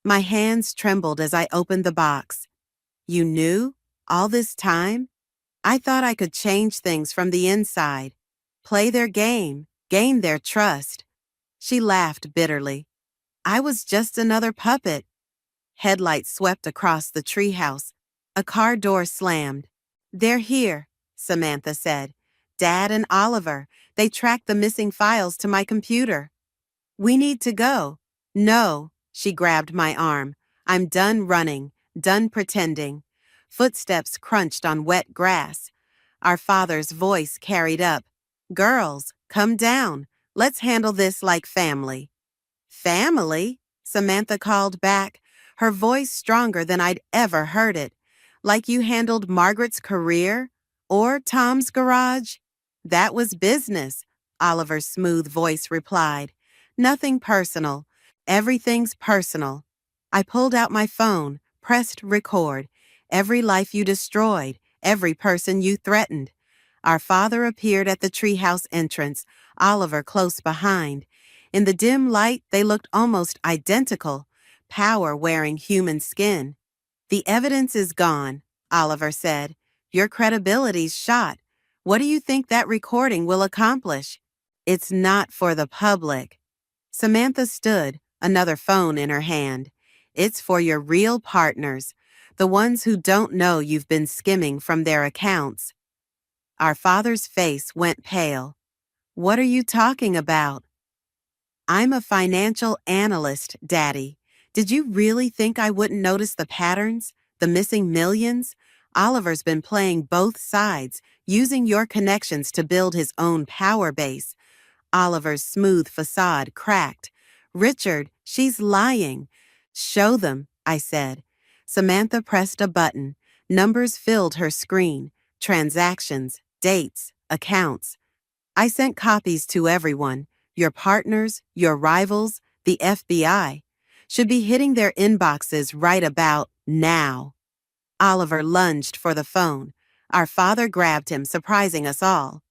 My hands trembled as I opened the box. "You knew? All this time? I thought I could change things from the inside. Play their game, gain their trust." She laughed bitterly. "I was just another puppet." Headlights swept across the treehouse. A car door slammed. "They're here," Samantha said. "Dad and Oliver. They tracked the missing files to my computer." "We need to go." "No," she grabbed my arm. "I'm done running, done pretending." Footsteps crunched on wet grass. Our father's voice carried up. "Girls, come down. Let's handle this like family." "Family?" Samantha called back, her voice stronger than I'd ever heard it. "Like you handled Margaret's career? Or Tom's garage?" "That was business," Oliver's smooth voice replied. "Nothing personal. Everything's personal." I pulled out my phone, pressed record. Every life you destroyed, every person you threatened. Our father appeared at the treehouse entrance, Oliver close behind. In the dim light, they looked almost identical, power wearing human skin. "The evidence is gone," Oliver said. "Your credibility's shot. What do you think that recording will accomplish?" "It's not for the public." Samantha stood, another phone in her hand. "It's for your real partners, the ones who don't know you've been skimming from their accounts." Our father's face went pale. "What are you talking about?" "I'm a financial analyst, Daddy. Did you really think I wouldn't notice the patterns, the missing millions? Oliver's been playing both sides, using your connections to build his own power base." Oliver's smooth facade cracked. "Richard, she's lying." "Show them," I said. Samantha pressed a button. Numbers filled her screen. Transactions, dates, accounts. I sent copies to everyone. Your partners, your rivals, the FBI. Should be hitting their inboxes right about now. Oliver lunged for the phone. Our father grabbed him, surprising us all.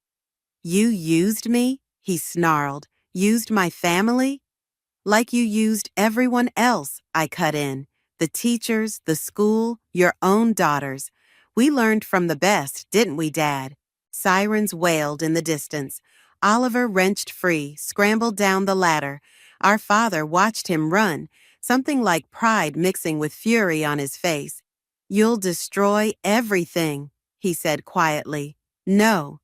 "You used me?" he snarled. "Used my family?" "Like you used everyone else," I cut in. "The teachers, the school, your own daughters. We learned from the best, didn't we, Dad?" Sirens wailed in the distance. Oliver wrenched free, scrambled down the ladder. Our father watched him run, something like pride mixing with fury on his face. "You'll destroy everything," he said quietly. "No."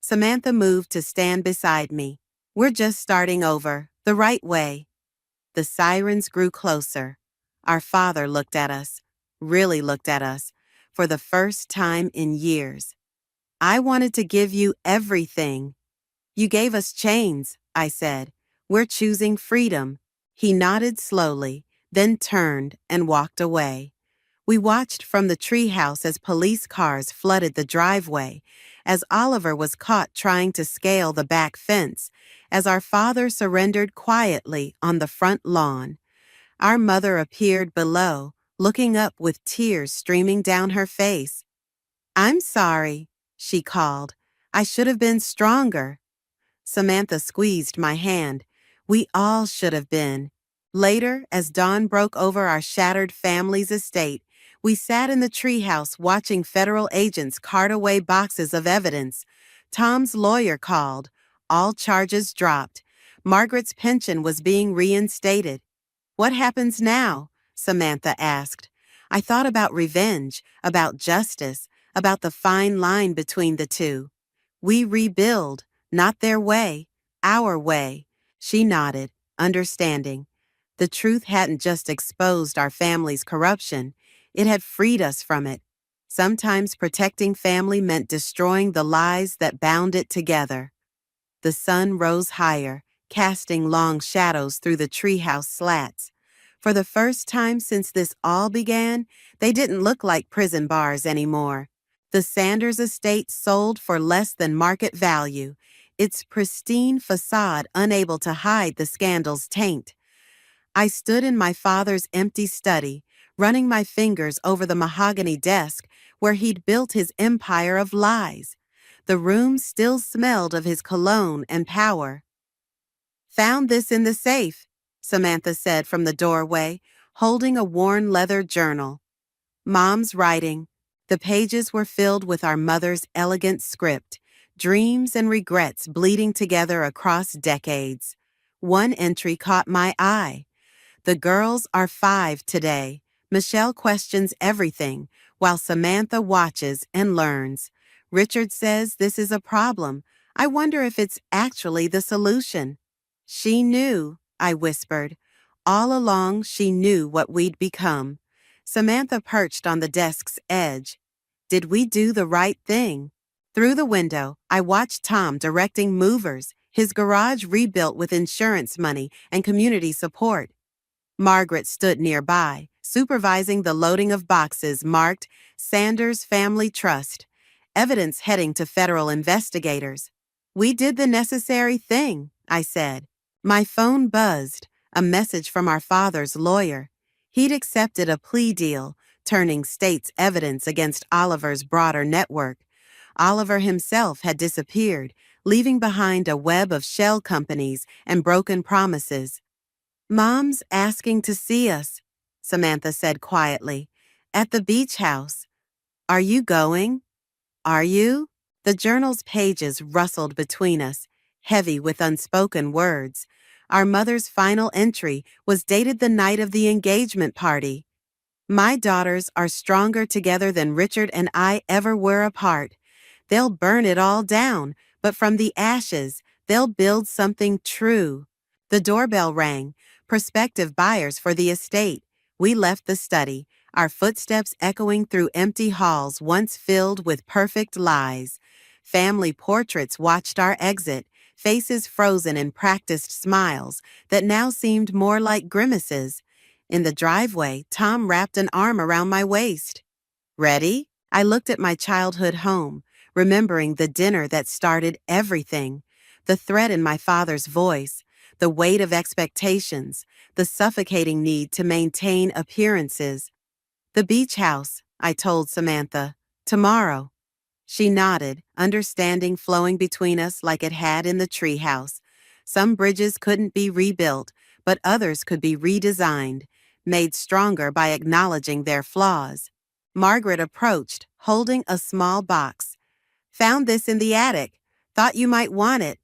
Samantha moved to stand beside me. "We're just starting over, the right way." The sirens grew closer. Our father looked at us, really looked at us, for the first time in years. "I wanted to give you everything." "You gave us chains," I said. "We're choosing freedom." He nodded slowly, then turned and walked away. We watched from the treehouse as police cars flooded the driveway, as Oliver was caught trying to scale the back fence, as our father surrendered quietly on the front lawn. Our mother appeared below, looking up with tears streaming down her face. "I'm sorry," she called. I should have been stronger. Samantha squeezed my hand. We all should have been. Later, as dawn broke over our shattered family's estate, we sat in the treehouse watching federal agents cart away boxes of evidence. Tom's lawyer called. All charges dropped. Margaret's pension was being reinstated. What happens now? Samantha asked. I thought about revenge, about justice, about the fine line between the two. We rebuild, not their way, our way. She nodded, understanding. The truth hadn't just exposed our family's corruption, it had freed us from it. Sometimes protecting family meant destroying the lies that bound it together. The sun rose higher, casting long shadows through the treehouse slats. For the first time since this all began, they didn't look like prison bars anymore. The Sanders estate sold for less than market value, its pristine facade unable to hide the scandal's taint. I stood in my father's empty study, running my fingers over the mahogany desk where he'd built his empire of lies. The room still smelled of his cologne and power. Found this in the safe, Samantha said from the doorway, holding a worn leather journal. Mom's writing. The pages were filled with our mother's elegant script, dreams and regrets bleeding together across decades. One entry caught my eye. The girls are 5 today. Michelle questions everything, while Samantha watches and learns. Richard says this is a problem. I wonder if it's actually the solution. She knew, I whispered. All along, she knew what we'd become. Samantha perched on the desk's edge. Did we do the right thing? Through the window, I watched Tom directing movers, his garage rebuilt with insurance money and community support. Margaret stood nearby, supervising the loading of boxes marked Sanders Family Trust, evidence heading to federal investigators. We did the necessary thing, I said. My phone buzzed, a message from our father's lawyer. He'd accepted a plea deal, turning state's evidence against Oliver's broader network. Oliver himself had disappeared, leaving behind a web of shell companies and broken promises. Mom's asking to see us, Samantha said quietly, at the beach house. Are you going? Are you? The journal's pages rustled between us, heavy with unspoken words. Our mother's final entry was dated the night of the engagement party. My daughters are stronger together than Richard and I ever were apart. They'll burn it all down, but from the ashes, they'll build something true. The doorbell rang. Prospective buyers for the estate. We left the study, our footsteps echoing through empty halls once filled with perfect lies. Family portraits watched our exit, faces frozen in practiced smiles that now seemed more like grimaces. In the driveway, Tom wrapped an arm around my waist. Ready? I looked at my childhood home, remembering the dinner that started everything, the threat in my father's voice, the weight of expectations, the suffocating need to maintain appearances. The beach house, I told Samantha. Tomorrow. She nodded, understanding flowing between us like it had in the treehouse. Some bridges couldn't be rebuilt, but others could be redesigned, made stronger by acknowledging their flaws. Margaret approached, holding a small box. Found this in the attic. Thought you might want it.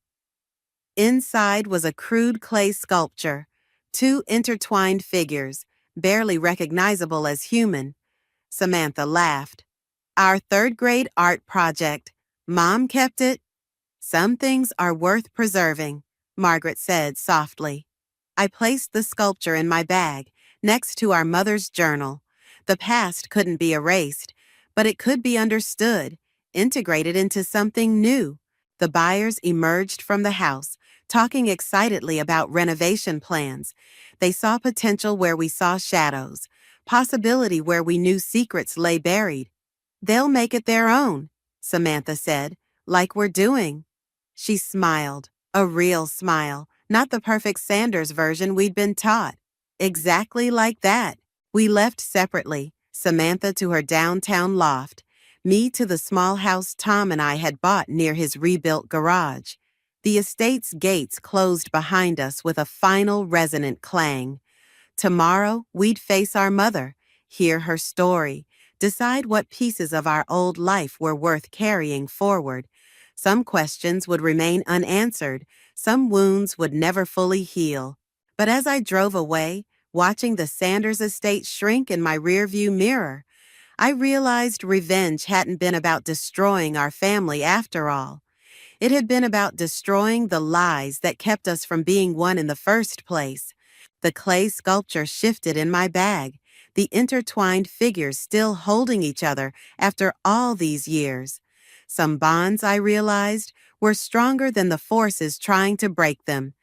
Inside was a crude clay sculpture, 2 intertwined figures, barely recognizable as human. Samantha laughed. Our 3rd-grade art project. Mom kept it. Some things are worth preserving, Margaret said softly. I placed the sculpture in my bag, next to our mother's journal. The past couldn't be erased, but it could be understood, integrated into something new. The buyers emerged from the house, talking excitedly about renovation plans. They saw potential where we saw shadows, possibility where we knew secrets lay buried. They'll make it their own, Samantha said, like we're doing. She smiled, a real smile, not the perfect Sanders version we'd been taught. Exactly like that. We left separately, Samantha to her downtown loft, me to the small house Tom and I had bought near his rebuilt garage. The estate's gates closed behind us with a final resonant clang. Tomorrow, we'd face our mother, hear her story, decide what pieces of our old life were worth carrying forward. Some questions would remain unanswered, some wounds would never fully heal. But as I drove away, watching the Sanders estate shrink in my rearview mirror, I realized revenge hadn't been about destroying our family after all. It had been about destroying the lies that kept us from being one in the first place. The clay sculpture shifted in my bag, the intertwined figures still holding each other after all these years. Some bonds, I realized, were stronger than the forces trying to break them.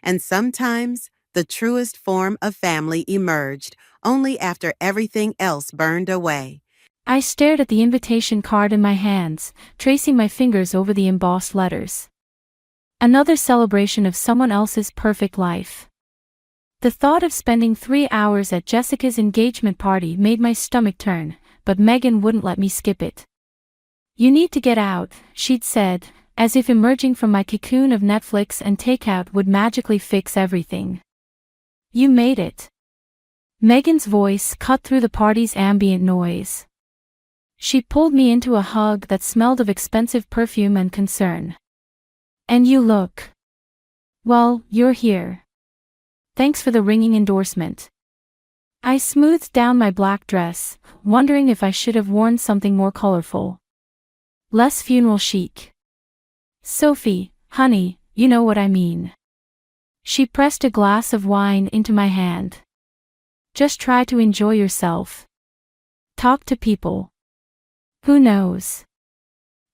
And sometimes, the truest form of family emerged only after everything else burned away. I stared at the invitation card in my hands, tracing my fingers over the embossed letters. Another celebration of someone else's perfect life. The thought of spending 3 hours at Jessica's engagement party made my stomach turn, but Megan wouldn't let me skip it. "You need to get out," she'd said, as if emerging from my cocoon of Netflix and takeout would magically fix everything. "You made it." Megan's voice cut through the party's ambient noise. She pulled me into a hug that smelled of expensive perfume and concern. "And you look... well, you're here. Thanks for the ringing endorsement." I smoothed down my black dress, wondering if I should have worn something more colorful. Less funeral chic. "Sophie, honey, you know what I mean." She pressed a glass of wine into my hand. "Just try to enjoy yourself. Talk to people. Who knows?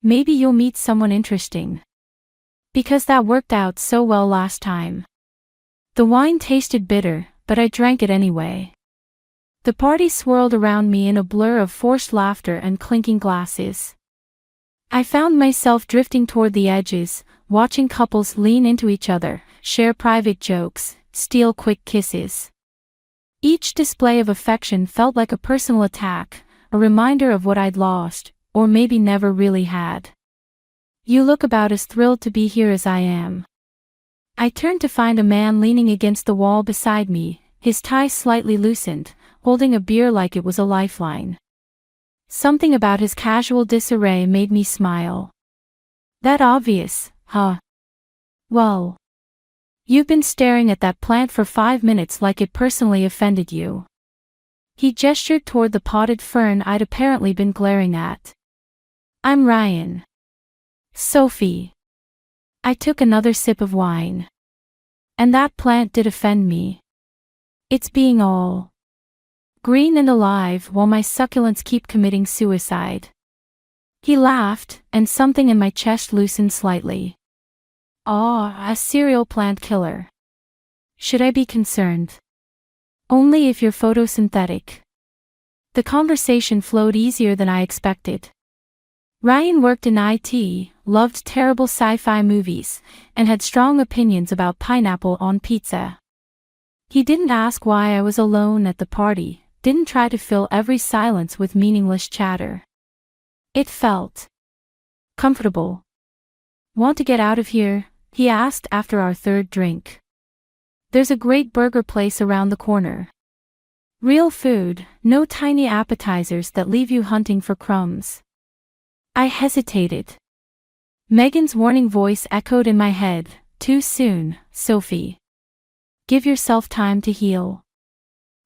Maybe you'll meet someone interesting. Because that worked out so well last time." The wine tasted bitter, but I drank it anyway. The party swirled around me in a blur of forced laughter and clinking glasses. I found myself drifting toward the edges, watching couples lean into each other, share private jokes, steal quick kisses. Each display of affection felt like a personal attack, a reminder of what I'd lost, or maybe never really had. "You look about as thrilled to be here as I am." I turned to find a man leaning against the wall beside me, his tie slightly loosened, holding a beer like it was a lifeline. Something about his casual disarray made me smile. "That obvious, huh? Well, you've been staring at that plant for 5 minutes like it personally offended you." He gestured toward the potted fern I'd apparently been glaring at. "I'm Ryan." "Sophie." I took another sip of wine. "And that plant did offend me. It's being all green and alive while my succulents keep committing suicide." He laughed, and something in my chest loosened slightly. "Aw, a serial plant killer. Should I be concerned?" "Only if you're photosynthetic." The conversation flowed easier than I expected. Ryan worked in IT, loved terrible sci-fi movies, and had strong opinions about pineapple on pizza. He didn't ask why I was alone at the party, didn't try to fill every silence with meaningless chatter. It felt comfortable. "Want to get out of here?" he asked after our third drink. "There's a great burger place around the corner. Real food, no tiny appetizers that leave you hunting for crumbs." I hesitated. Megan's warning voice echoed in my head, "Too soon, Sophie. Give yourself time to heal."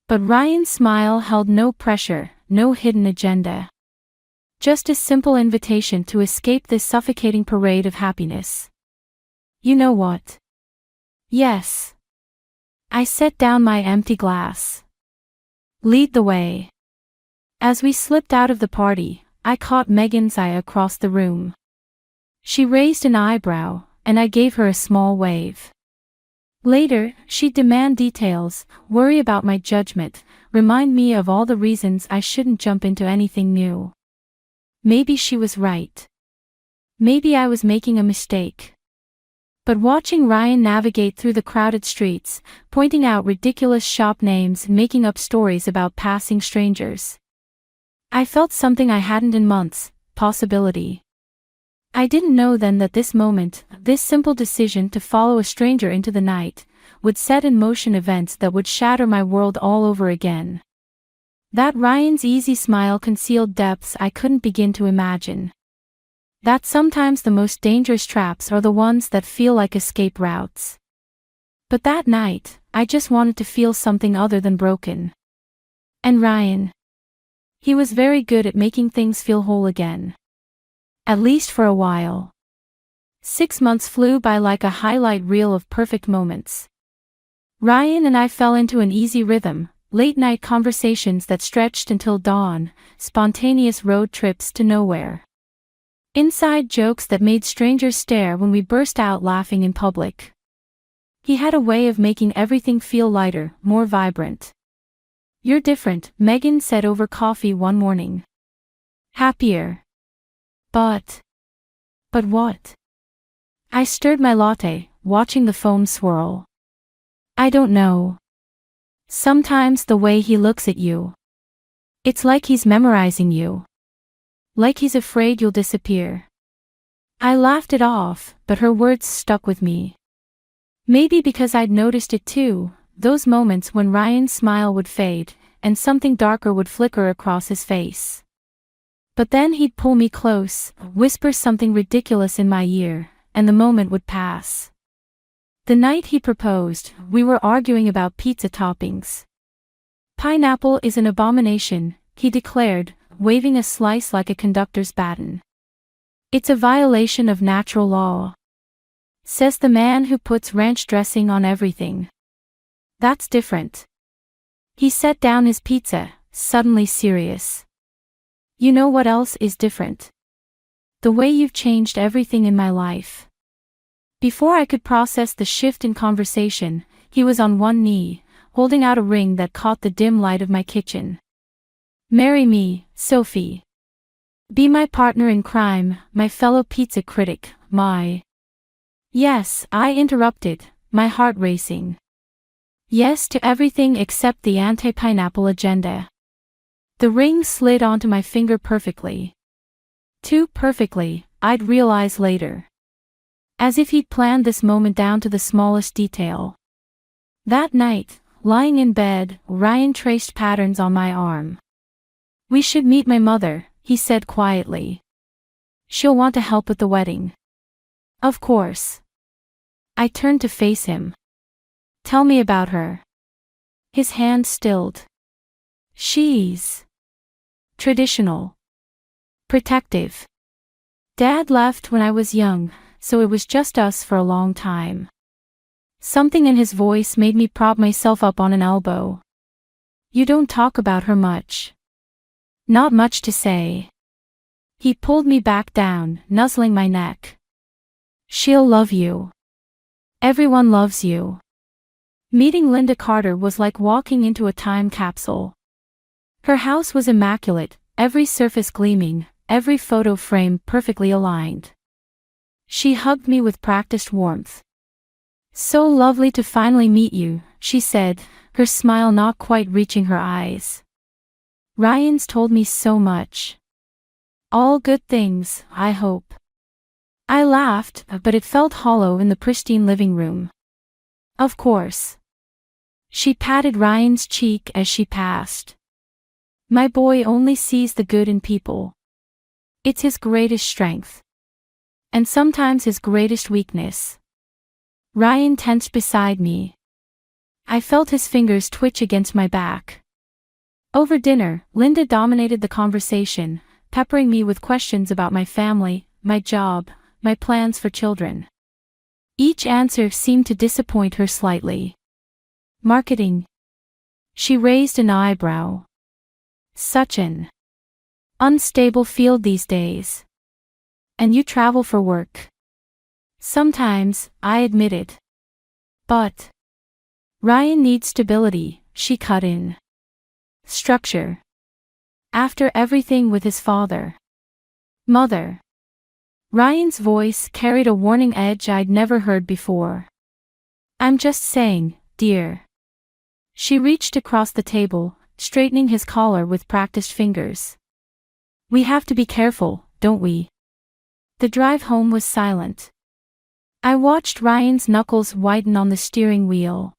But Ryan's smile held no pressure, no hidden agenda. Just a simple invitation to escape this suffocating parade of happiness. "You know what?" "Yes." I set down my empty glass. "Lead the way." As we slipped out of the party, I caught Megan's eye across the room. She raised an eyebrow, and I gave her a small wave. Later, she'd demand details, worry about my judgment, remind me of all the reasons I shouldn't jump into anything new. Maybe she was right. Maybe I was making a mistake. But watching Ryan navigate through the crowded streets, pointing out ridiculous shop names and making up stories about passing strangers, I felt something I hadn't in months, possibility. I didn't know then that this moment, this simple decision to follow a stranger into the night, would set in motion events that would shatter my world all over again. That Ryan's easy smile concealed depths I couldn't begin to imagine. That sometimes the most dangerous traps are the ones that feel like escape routes. But that night, I just wanted to feel something other than broken. And Ryan. He was very good at making things feel whole again. At least for a while. 6 months flew by like a highlight reel of perfect moments. Ryan and I fell into an easy rhythm, late-night conversations that stretched until dawn, spontaneous road trips to nowhere. Inside jokes that made strangers stare when we burst out laughing in public. He had a way of making everything feel lighter, more vibrant. "You're different," Megan said over coffee one morning. "Happier." But what? I stirred my latte, watching the foam swirl. "I don't know. Sometimes the way he looks at you. It's like he's memorizing you. Like he's afraid you'll disappear." I laughed it off, but her words stuck with me. Maybe because I'd noticed it too, those moments when Ryan's smile would fade, and something darker would flicker across his face. But then he'd pull me close, whisper something ridiculous in my ear, and the moment would pass. The night he proposed, we were arguing about pizza toppings. "Pineapple is an abomination," he declared, waving a slice like a conductor's baton. "It's a violation of natural law. Says the man who puts ranch dressing on everything." "That's different." He set down his pizza, suddenly serious. "You know what else is different? The way you've changed everything in my life." Before I could process the shift in conversation, he was on one knee, holding out a ring that caught the dim light of my kitchen. "Marry me, Sophie. Be my partner in crime, my fellow pizza critic, my—" "Yes," I interrupted, my heart racing. "Yes to everything except the anti-pineapple agenda." The ring slid onto my finger perfectly. Too perfectly, I'd realize later. As if he'd planned this moment down to the smallest detail. That night, lying in bed, Ryan traced patterns on my arm. "We should meet my mother," he said quietly. "She'll want to help with the wedding." "Of course." I turned to face him. "Tell me about her." His hand stilled. "She's traditional. Protective. Dad left when I was young, so it was just us for a long time." Something in his voice made me prop myself up on an elbow. "You don't talk about her much." "Not much to say." He pulled me back down, nuzzling my neck. "She'll love you. Everyone loves you." Meeting Linda Carter was like walking into a time capsule. Her house was immaculate, every surface gleaming, every photo frame perfectly aligned. She hugged me with practiced warmth. "So lovely to finally meet you," she said, her smile not quite reaching her eyes. "Ryan's told me so much. All good things, I hope." I laughed, but it felt hollow in the pristine living room. "Of course." She patted Ryan's cheek as she passed. "My boy only sees the good in people. It's his greatest strength. And sometimes his greatest weakness." Ryan tensed beside me. I felt his fingers twitch against my back. Over dinner, Linda dominated the conversation, peppering me with questions about my family, my job, my plans for children. Each answer seemed to disappoint her slightly. "Marketing." She raised an eyebrow. "Such an unstable field these days. And you travel for work." "Sometimes," I admitted. "But Ryan needs stability," she cut in. "Structure. After everything with his father. Mother." Ryan's voice carried a warning edge I'd never heard before. "I'm just saying, dear." She reached across the table, straightening his collar with practiced fingers. "We have to be careful, don't we? The drive home was silent. I watched Ryan's knuckles whiten on the steering wheel.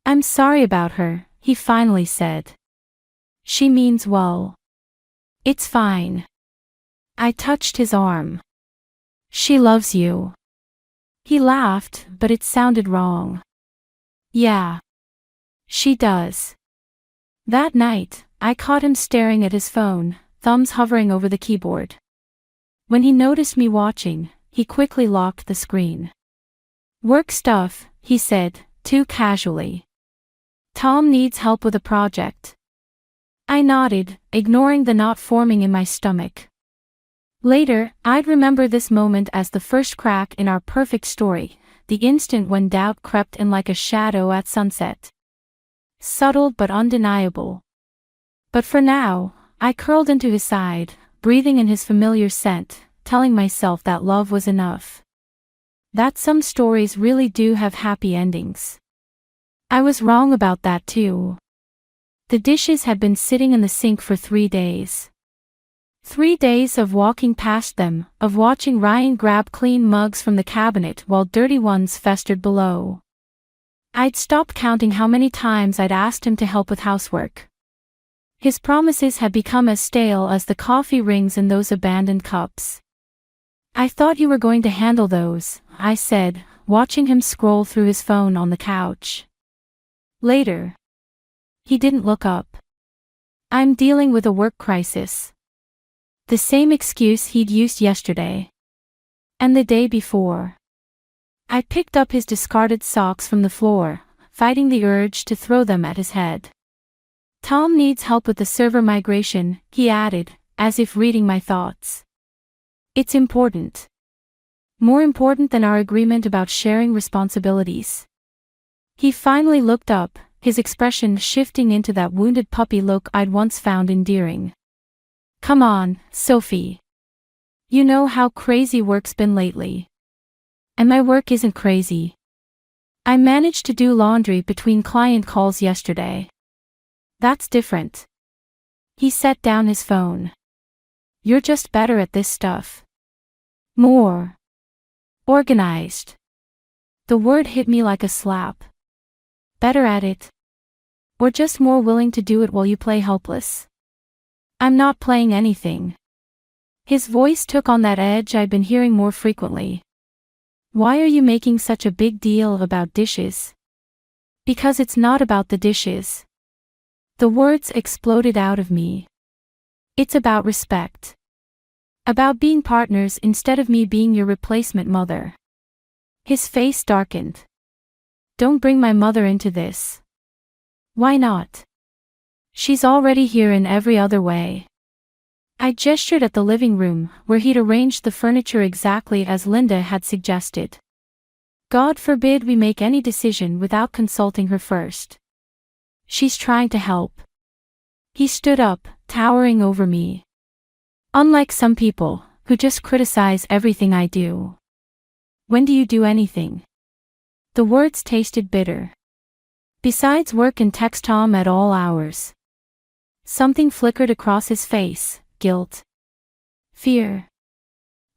I'm sorry about her, he finally said. She means well. It's fine. I touched his arm. She loves you. He laughed, but it sounded wrong. Yeah. She does. That night, I caught him staring at his phone, thumbs hovering over the keyboard. When he noticed me watching, he quickly locked the screen. Work stuff, he said, too casually. Tom needs help with a project. I nodded, ignoring the knot forming in my stomach. Later, I'd remember this moment as the first crack in our perfect story, the instant when doubt crept in like a shadow at sunset. Subtle but undeniable. But for now, I curled into his side, breathing in his familiar scent, telling myself that love was enough. That some stories really do have happy endings. I was wrong about that too. The dishes had been sitting in the sink for 3 days. 3 days of walking past them, of watching Ryan grab clean mugs from the cabinet while dirty ones festered below. I'd stopped counting how many times I'd asked him to help with housework. His promises had become as stale as the coffee rings in those abandoned cups. I thought you were going to handle those, I said, watching him scroll through his phone on the couch. Later. He didn't look up. I'm dealing with a work crisis. The same excuse he'd used yesterday. And the day before. I picked up his discarded socks from the floor, fighting the urge to throw them at his head. Tom needs help with the server migration, he added, as if reading my thoughts. It's important. More important than our agreement about sharing responsibilities. He finally looked up, his expression shifting into that wounded puppy look I'd once found endearing. Come on, Sophie. You know how crazy work's been lately. And my work isn't crazy. I managed to do laundry between client calls yesterday. That's different. He set down his phone. You're just better at this stuff. More organized. The word hit me like a slap. Better at it? Or just more willing to do it while you play helpless? I'm not playing anything. His voice took on that edge I'd been hearing more frequently. Why are you making such a big deal about dishes? Because it's not about the dishes. The words exploded out of me. It's about respect. About being partners instead of me being your replacement mother. His face darkened. Don't bring my mother into this. Why not? She's already here in every other way. I gestured at the living room, where he'd arranged the furniture exactly as Linda had suggested. God forbid we make any decision without consulting her first. She's trying to help. He stood up, towering over me. Unlike some people, who just criticize everything I do. When do you do anything? The words tasted bitter. Besides work and text Tom at all hours. Something flickered across his face, guilt. Fear.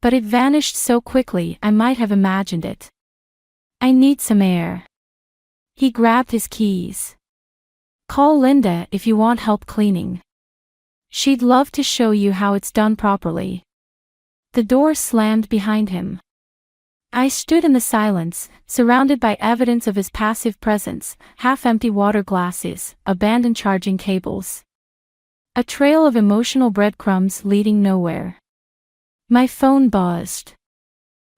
But it vanished so quickly I might have imagined it. I need some air. He grabbed his keys. Call Linda if you want help cleaning. She'd love to show you how it's done properly. The door slammed behind him. I stood in the silence, surrounded by evidence of his passive presence, half-empty water glasses, abandoned charging cables. A trail of emotional breadcrumbs leading nowhere. My phone buzzed.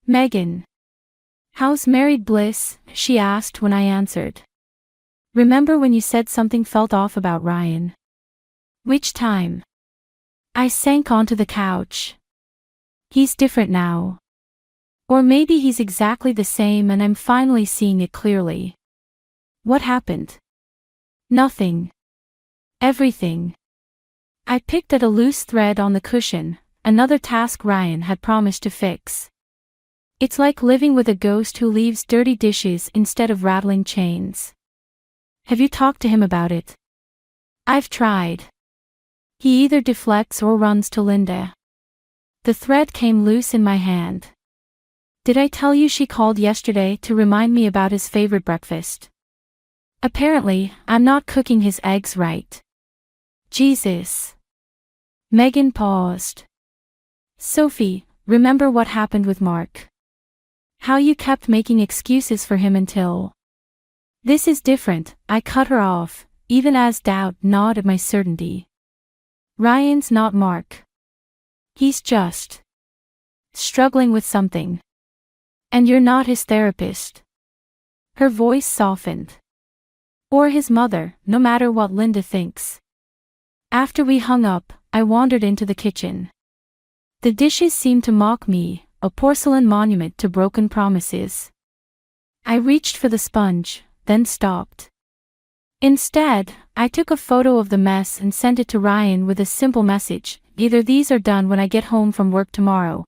Megan. How's married bliss? She asked when I answered. Remember when you said something felt off about Ryan? Which time? I sank onto the couch. He's different now. Or maybe he's exactly the same and I'm finally seeing it clearly. What happened? Nothing. Everything. I picked at a loose thread on the cushion, another task Ryan had promised to fix. It's like living with a ghost who leaves dirty dishes instead of rattling chains. Have you talked to him about it? I've tried. He either deflects or runs to Linda. The thread came loose in my hand. Did I tell you she called yesterday to remind me about his favorite breakfast? Apparently, I'm not cooking his eggs right. Jesus. Megan paused. Sophie, remember what happened with Mark? How you kept making excuses for him until... This is different, I cut her off, even as doubt gnawed at my certainty. Ryan's not Mark. He's just... struggling with something. And you're not his therapist. Her voice softened. Or his mother, no matter what Linda thinks. After we hung up, I wandered into the kitchen. The dishes seemed to mock me, a porcelain monument to broken promises. I reached for the sponge, then stopped. Instead, I took a photo of the mess and sent it to Ryan with a simple message: either these are done when I get home from work tomorrow,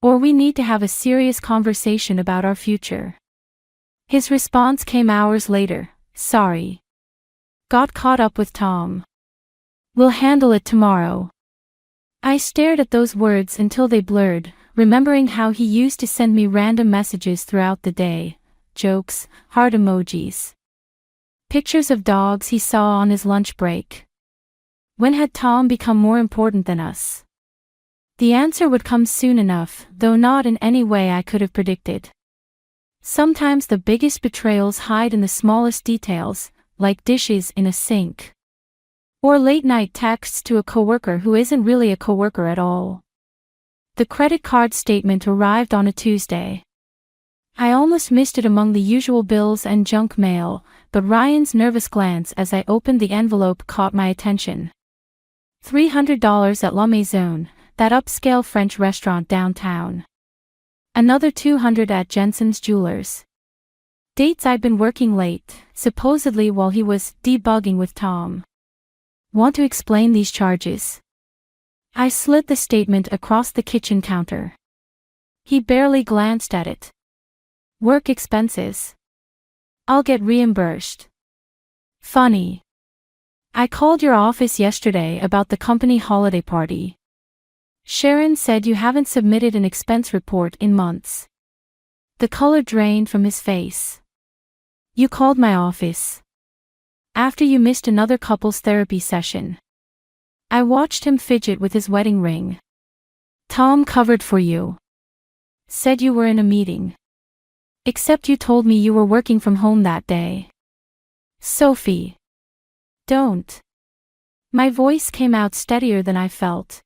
or we need to have a serious conversation about our future. His response came hours later: sorry. Got caught up with Tom. We'll handle it tomorrow. I stared at those words until they blurred, remembering how he used to send me random messages throughout the day, jokes, heart emojis. Pictures of dogs he saw on his lunch break. When had Tom become more important than us? The answer would come soon enough, though not in any way I could have predicted. Sometimes the biggest betrayals hide in the smallest details, like dishes in a sink. Or late-night texts to a coworker who isn't really a coworker at all. The credit card statement arrived on a Tuesday. I almost missed it among the usual bills and junk mail, but Ryan's nervous glance as I opened the envelope caught my attention. $300 at La Maison, that upscale French restaurant downtown. Another $200 at Jensen's Jewelers. Dates I'd been working late, supposedly while he was debugging with Tom. Want to explain these charges? I slid the statement across the kitchen counter. He barely glanced at it. Work expenses. I'll get reimbursed. Funny. I called your office yesterday about the company holiday party. Sharon said you haven't submitted an expense report in months. The color drained from his face. You called my office. After you missed another couples therapy session. I watched him fidget with his wedding ring. Tom covered for you. Said you were in a meeting. Except you told me you were working from home that day. Sophie. Don't. My voice came out steadier than I felt.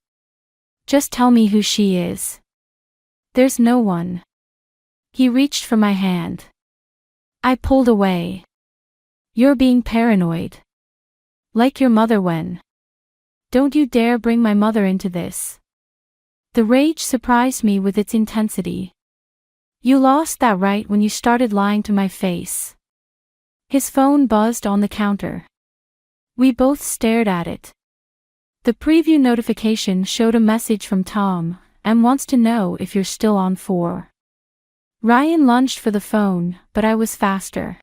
Just tell me who she is. There's no one. He reached for my hand. I pulled away. You're being paranoid. Like your mother when. Don't you dare bring my mother into this. The rage surprised me with its intensity. You lost that right when you started lying to my face. His phone buzzed on the counter. We both stared at it. The preview notification showed a message from Tom, and wants to know if you're still on for. Ryan lunged for the phone, but I was faster.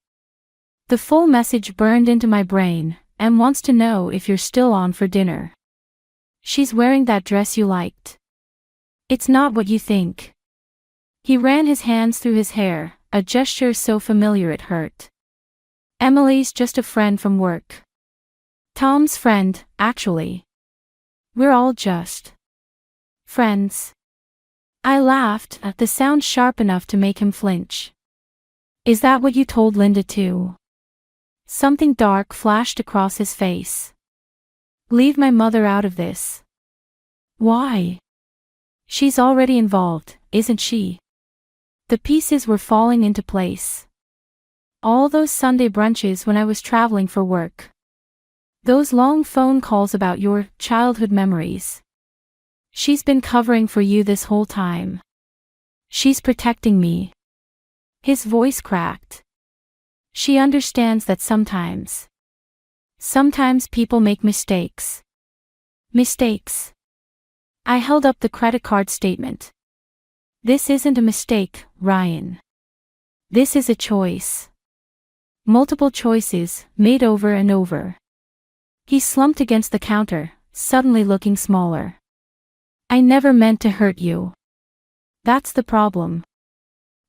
The full message burned into my brain, and wants to know if you're still on for dinner. She's wearing that dress you liked. It's not what you think. He ran his hands through his hair, a gesture so familiar it hurt. Emily's just a friend from work. Tom's friend, actually. We're all just friends. I laughed at the sound sharp enough to make him flinch. Is that what you told Linda too? Something dark flashed across his face. Leave my mother out of this. Why? She's already involved, isn't she? The pieces were falling into place. All those Sunday brunches when I was traveling for work. Those long phone calls about your childhood memories. She's been covering for you this whole time. She's protecting me. His voice cracked. She understands that sometimes people make mistakes. Mistakes. I held up the credit card statement. This isn't a mistake, Ryan. This is a choice. Multiple choices, made over and over. He slumped against the counter, suddenly looking smaller. I never meant to hurt you. That's the problem.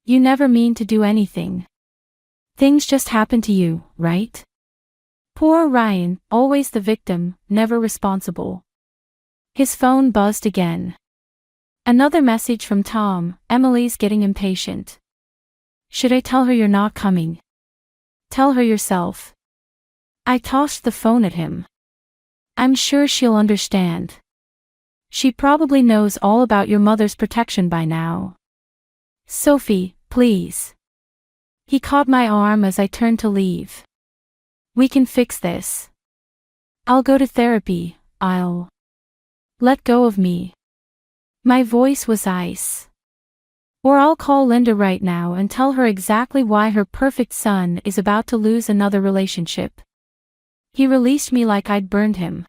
You never mean to do anything. Things just happen to you, right? Poor Ryan, always the victim, never responsible. His phone buzzed again. Another message from Tom. Emily's getting impatient. Should I tell her you're not coming? Tell her yourself. I tossed the phone at him. I'm sure she'll understand. She probably knows all about your mother's protection by now. Sophie, please. He caught my arm as I turned to leave. We can fix this. I'll go to therapy. I'll. Let go of me. My voice was ice. Or I'll call Linda right now and tell her exactly why her perfect son is about to lose another relationship. He released me like I'd burned him.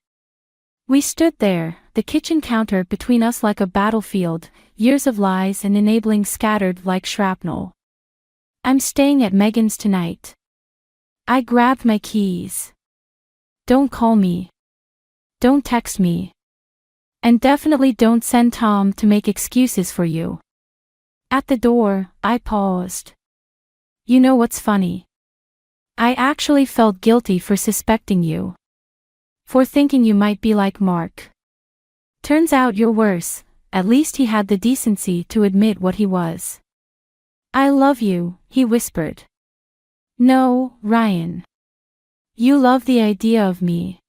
We stood there, the kitchen counter between us like a battlefield, years of lies and enabling scattered like shrapnel. I'm staying at Megan's tonight. I grabbed my keys. Don't call me. Don't text me. And definitely don't send Tom to make excuses for you. At the door, I paused. You know what's funny? I actually felt guilty for suspecting you. For thinking you might be like Mark. Turns out you're worse. At least he had the decency to admit what he was. I love you, he whispered. No, Ryan. You love the idea of me.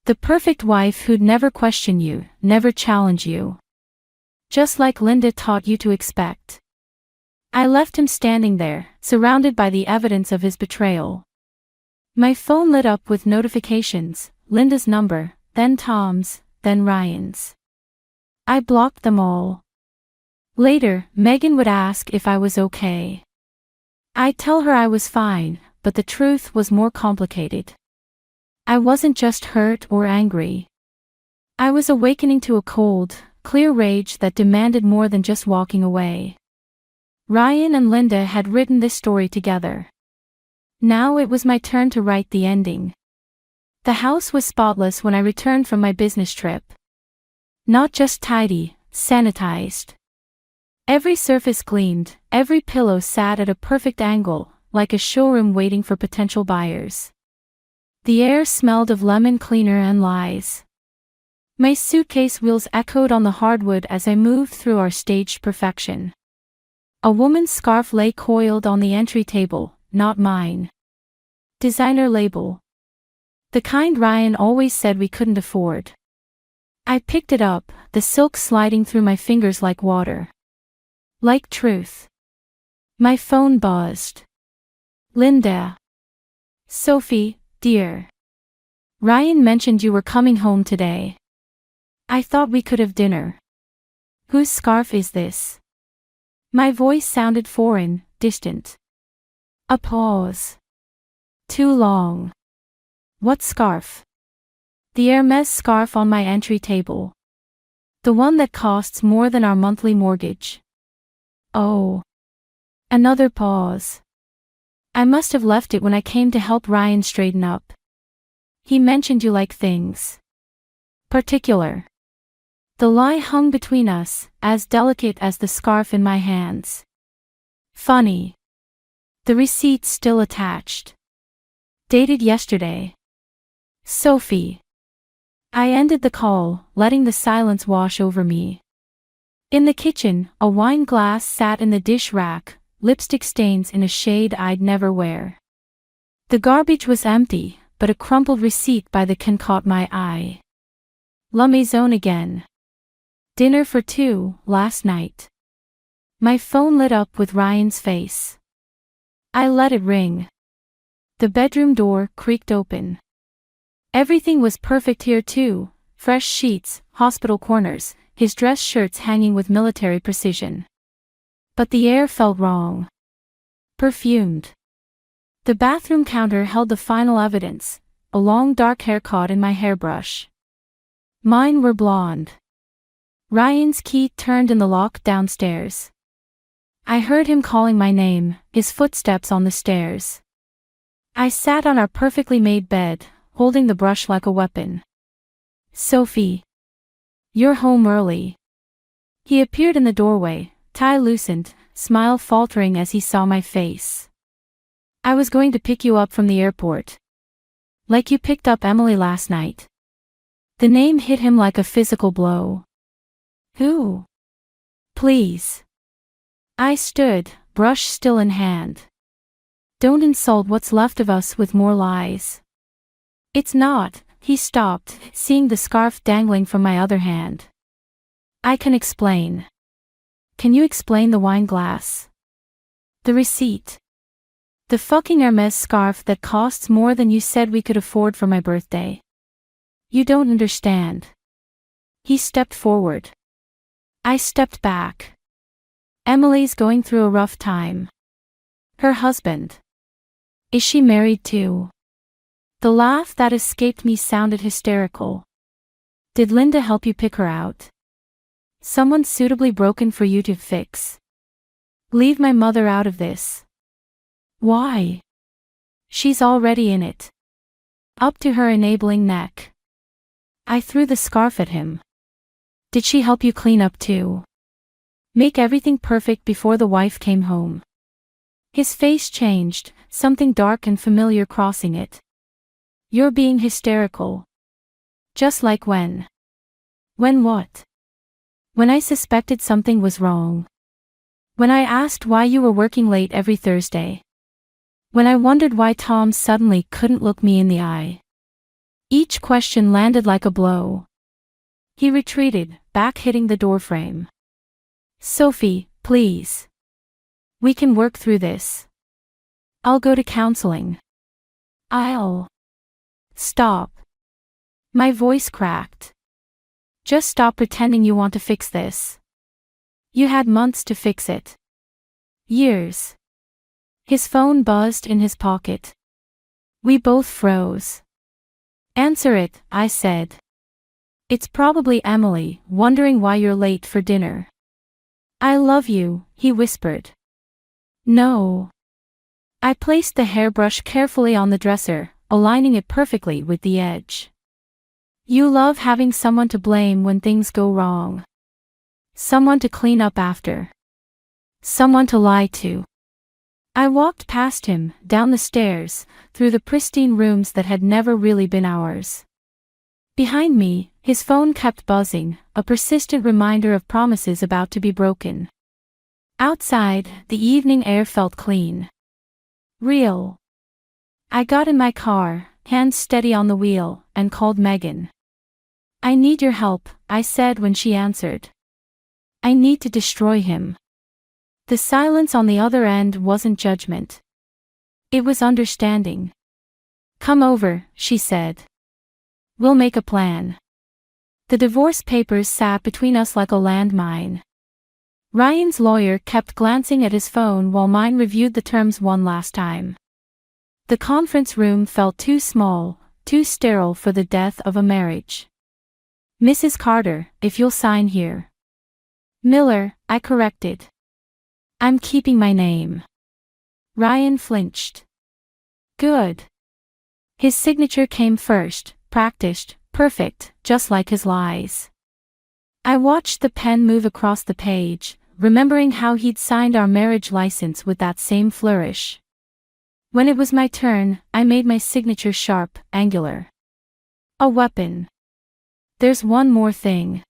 The perfect wife who'd never question you, never challenge you. Just like Linda taught you to expect. I left him standing there, surrounded by the evidence of his betrayal. My phone lit up with notifications, Linda's number, then Tom's, then Ryan's. I blocked them all. Later, Megan would ask if I was okay. I'd tell her I was fine, but the truth was more complicated. I wasn't just hurt or angry. I was awakening to a cold, clear rage that demanded more than just walking away. Ryan and Linda had written this story together. Now it was my turn to write the ending. The house was spotless when I returned from my business trip. Not just tidy, sanitized. Every surface gleamed, every pillow sat at a perfect angle, like a showroom waiting for potential buyers. The air smelled of lemon cleaner and lies. My suitcase wheels echoed on the hardwood as I moved through our staged perfection. A woman's scarf lay coiled on the entry table, not mine. Designer label. The kind Ryan always said we couldn't afford. I picked it up, the silk sliding through my fingers like water. Like truth. My phone buzzed. Linda. Sophie, dear. Ryan mentioned you were coming home today. I thought we could have dinner. Whose scarf is this? My voice sounded foreign, distant. A pause. Too long. What scarf? The Hermes scarf on my entry table. The one that costs more than our monthly mortgage. Oh. Another pause. I must have left it when I came to help Ryan straighten up. He mentioned you like things. Particular. The lie hung between us, as delicate as the scarf in my hands. Funny. The receipt still attached. Dated yesterday. Sophie. I ended the call, letting the silence wash over me. In the kitchen, a wine glass sat in the dish rack, lipstick stains in a shade I'd never wear. The garbage was empty, but a crumpled receipt by the can caught my eye. La Maison again. Dinner for two, last night. My phone lit up with Ryan's face. I let it ring. The bedroom door creaked open. Everything was perfect here too, fresh sheets, hospital corners, his dress shirts hanging with military precision. But the air felt wrong. Perfumed. The bathroom counter held the final evidence, a long dark hair caught in my hairbrush. Mine were blonde. Ryan's key turned in the lock downstairs. I heard him calling my name, his footsteps on the stairs. I sat on our perfectly made bed, holding the brush like a weapon. Sophie. You're home early. He appeared in the doorway, tie loosened, smile faltering as he saw my face. I was going to pick you up from the airport. Like you picked up Emily last night. The name hit him like a physical blow. Who? Please. I stood, brush still in hand. Don't insult what's left of us with more lies. It's not. He stopped, seeing the scarf dangling from my other hand. I can explain. Can you explain the wine glass? The receipt. The fucking Hermes scarf that costs more than you said we could afford for my birthday. You don't understand. He stepped forward. I stepped back. Emily's going through a rough time. Her husband. Is she married too? The laugh that escaped me sounded hysterical. Did Linda help you pick her out? Someone suitably broken for you to fix. Leave my mother out of this. Why? She's already in it. Up to her enabling neck. I threw the scarf at him. Did she help you clean up too? Make everything perfect before the wife came home. His face changed, something dark and familiar crossing it. You're being hysterical. Just like when. When what? When I suspected something was wrong. When I asked why you were working late every Thursday. When I wondered why Tom suddenly couldn't look me in the eye. Each question landed like a blow. He retreated, back hitting the doorframe. Sophie, please. We can work through this. I'll go to counseling. I'll. Stop. My voice cracked. Just stop pretending you want to fix this. You had months to fix it. Years. His phone buzzed in his pocket. We both froze. Answer it, I said. It's probably Emily, wondering why you're late for dinner. I love you, he whispered. No. I placed the hairbrush carefully on the dresser, aligning it perfectly with the edge. You love having someone to blame when things go wrong. Someone to clean up after. Someone to lie to. I walked past him, down the stairs, through the pristine rooms that had never really been ours. Behind me, his phone kept buzzing, a persistent reminder of promises about to be broken. Outside, the evening air felt clean. Real. I got in my car, hands steady on the wheel, and called Megan. I need your help, I said when she answered. I need to destroy him. The silence on the other end wasn't judgment. It was understanding. Come over, she said. We'll make a plan. The divorce papers sat between us like a landmine. Ryan's lawyer kept glancing at his phone while mine reviewed the terms one last time. The conference room felt too small, too sterile for the death of a marriage. Mrs. Carter, if you'll sign here. Miller, I corrected. I'm keeping my name. Ryan flinched. Good. His signature came first, practiced, perfect, just like his lies. I watched the pen move across the page, remembering how he'd signed our marriage license with that same flourish. When it was my turn, I made my signature sharp, angular. A weapon. There's one more thing.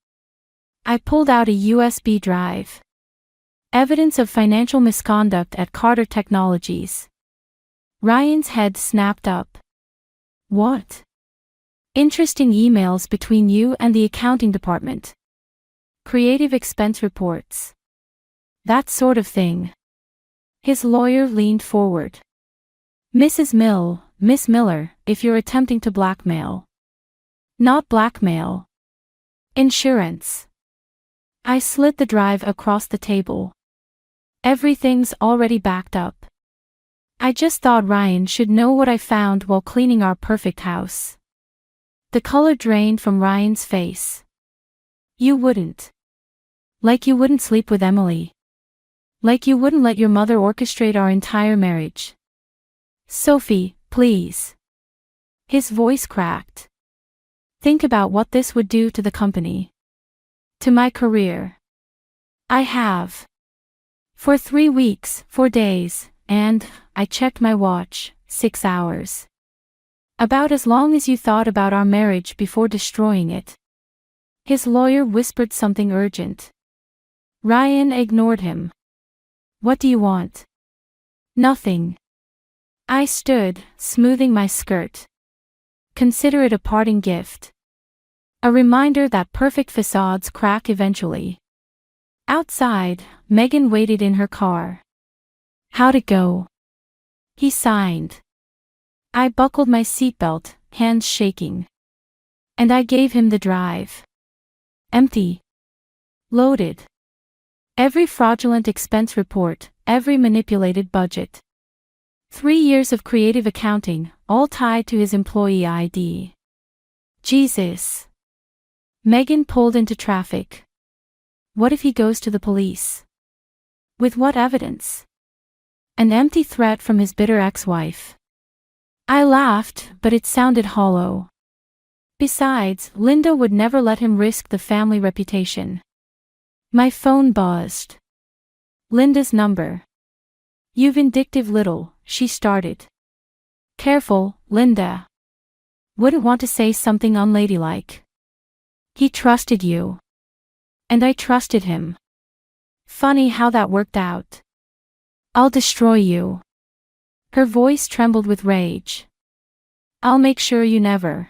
I pulled out a USB drive. Evidence of financial misconduct at Carter Technologies. Ryan's head snapped up. What? Interesting emails between you and the accounting department. Creative expense reports. That sort of thing. His lawyer leaned forward. Miss Miller, if you're attempting to blackmail. Not blackmail. Insurance. I slid the drive across the table. Everything's already backed up. I just thought Ryan should know what I found while cleaning our perfect house. The color drained from Ryan's face. You wouldn't. Like you wouldn't sleep with Emily. Like you wouldn't let your mother orchestrate our entire marriage. Sophie, please. His voice cracked. Think about what this would do to the company. To my career. I have. For 3 weeks, 4 days, and, I checked my watch, 6 hours. About as long as you thought about our marriage before destroying it. His lawyer whispered something urgent. Ryan ignored him. What do you want? Nothing. I stood, smoothing my skirt. Consider it a parting gift. A reminder that perfect facades crack eventually. Outside, Megan waited in her car. How'd it go? He signed. I buckled my seatbelt, hands shaking. And I gave him the drive. Empty. Loaded. Every fraudulent expense report, every manipulated budget. 3 years of creative accounting, all tied to his employee ID. Jesus. Megan pulled into traffic. What if he goes to the police? With what evidence? An empty threat from his bitter ex-wife. I laughed, but it sounded hollow. Besides, Linda would never let him risk the family reputation. My phone buzzed. Linda's number. You vindictive little, she started. Careful, Linda. Wouldn't want to say something unladylike. He trusted you. And I trusted him. Funny how that worked out. I'll destroy you. Her voice trembled with rage. I'll make sure you never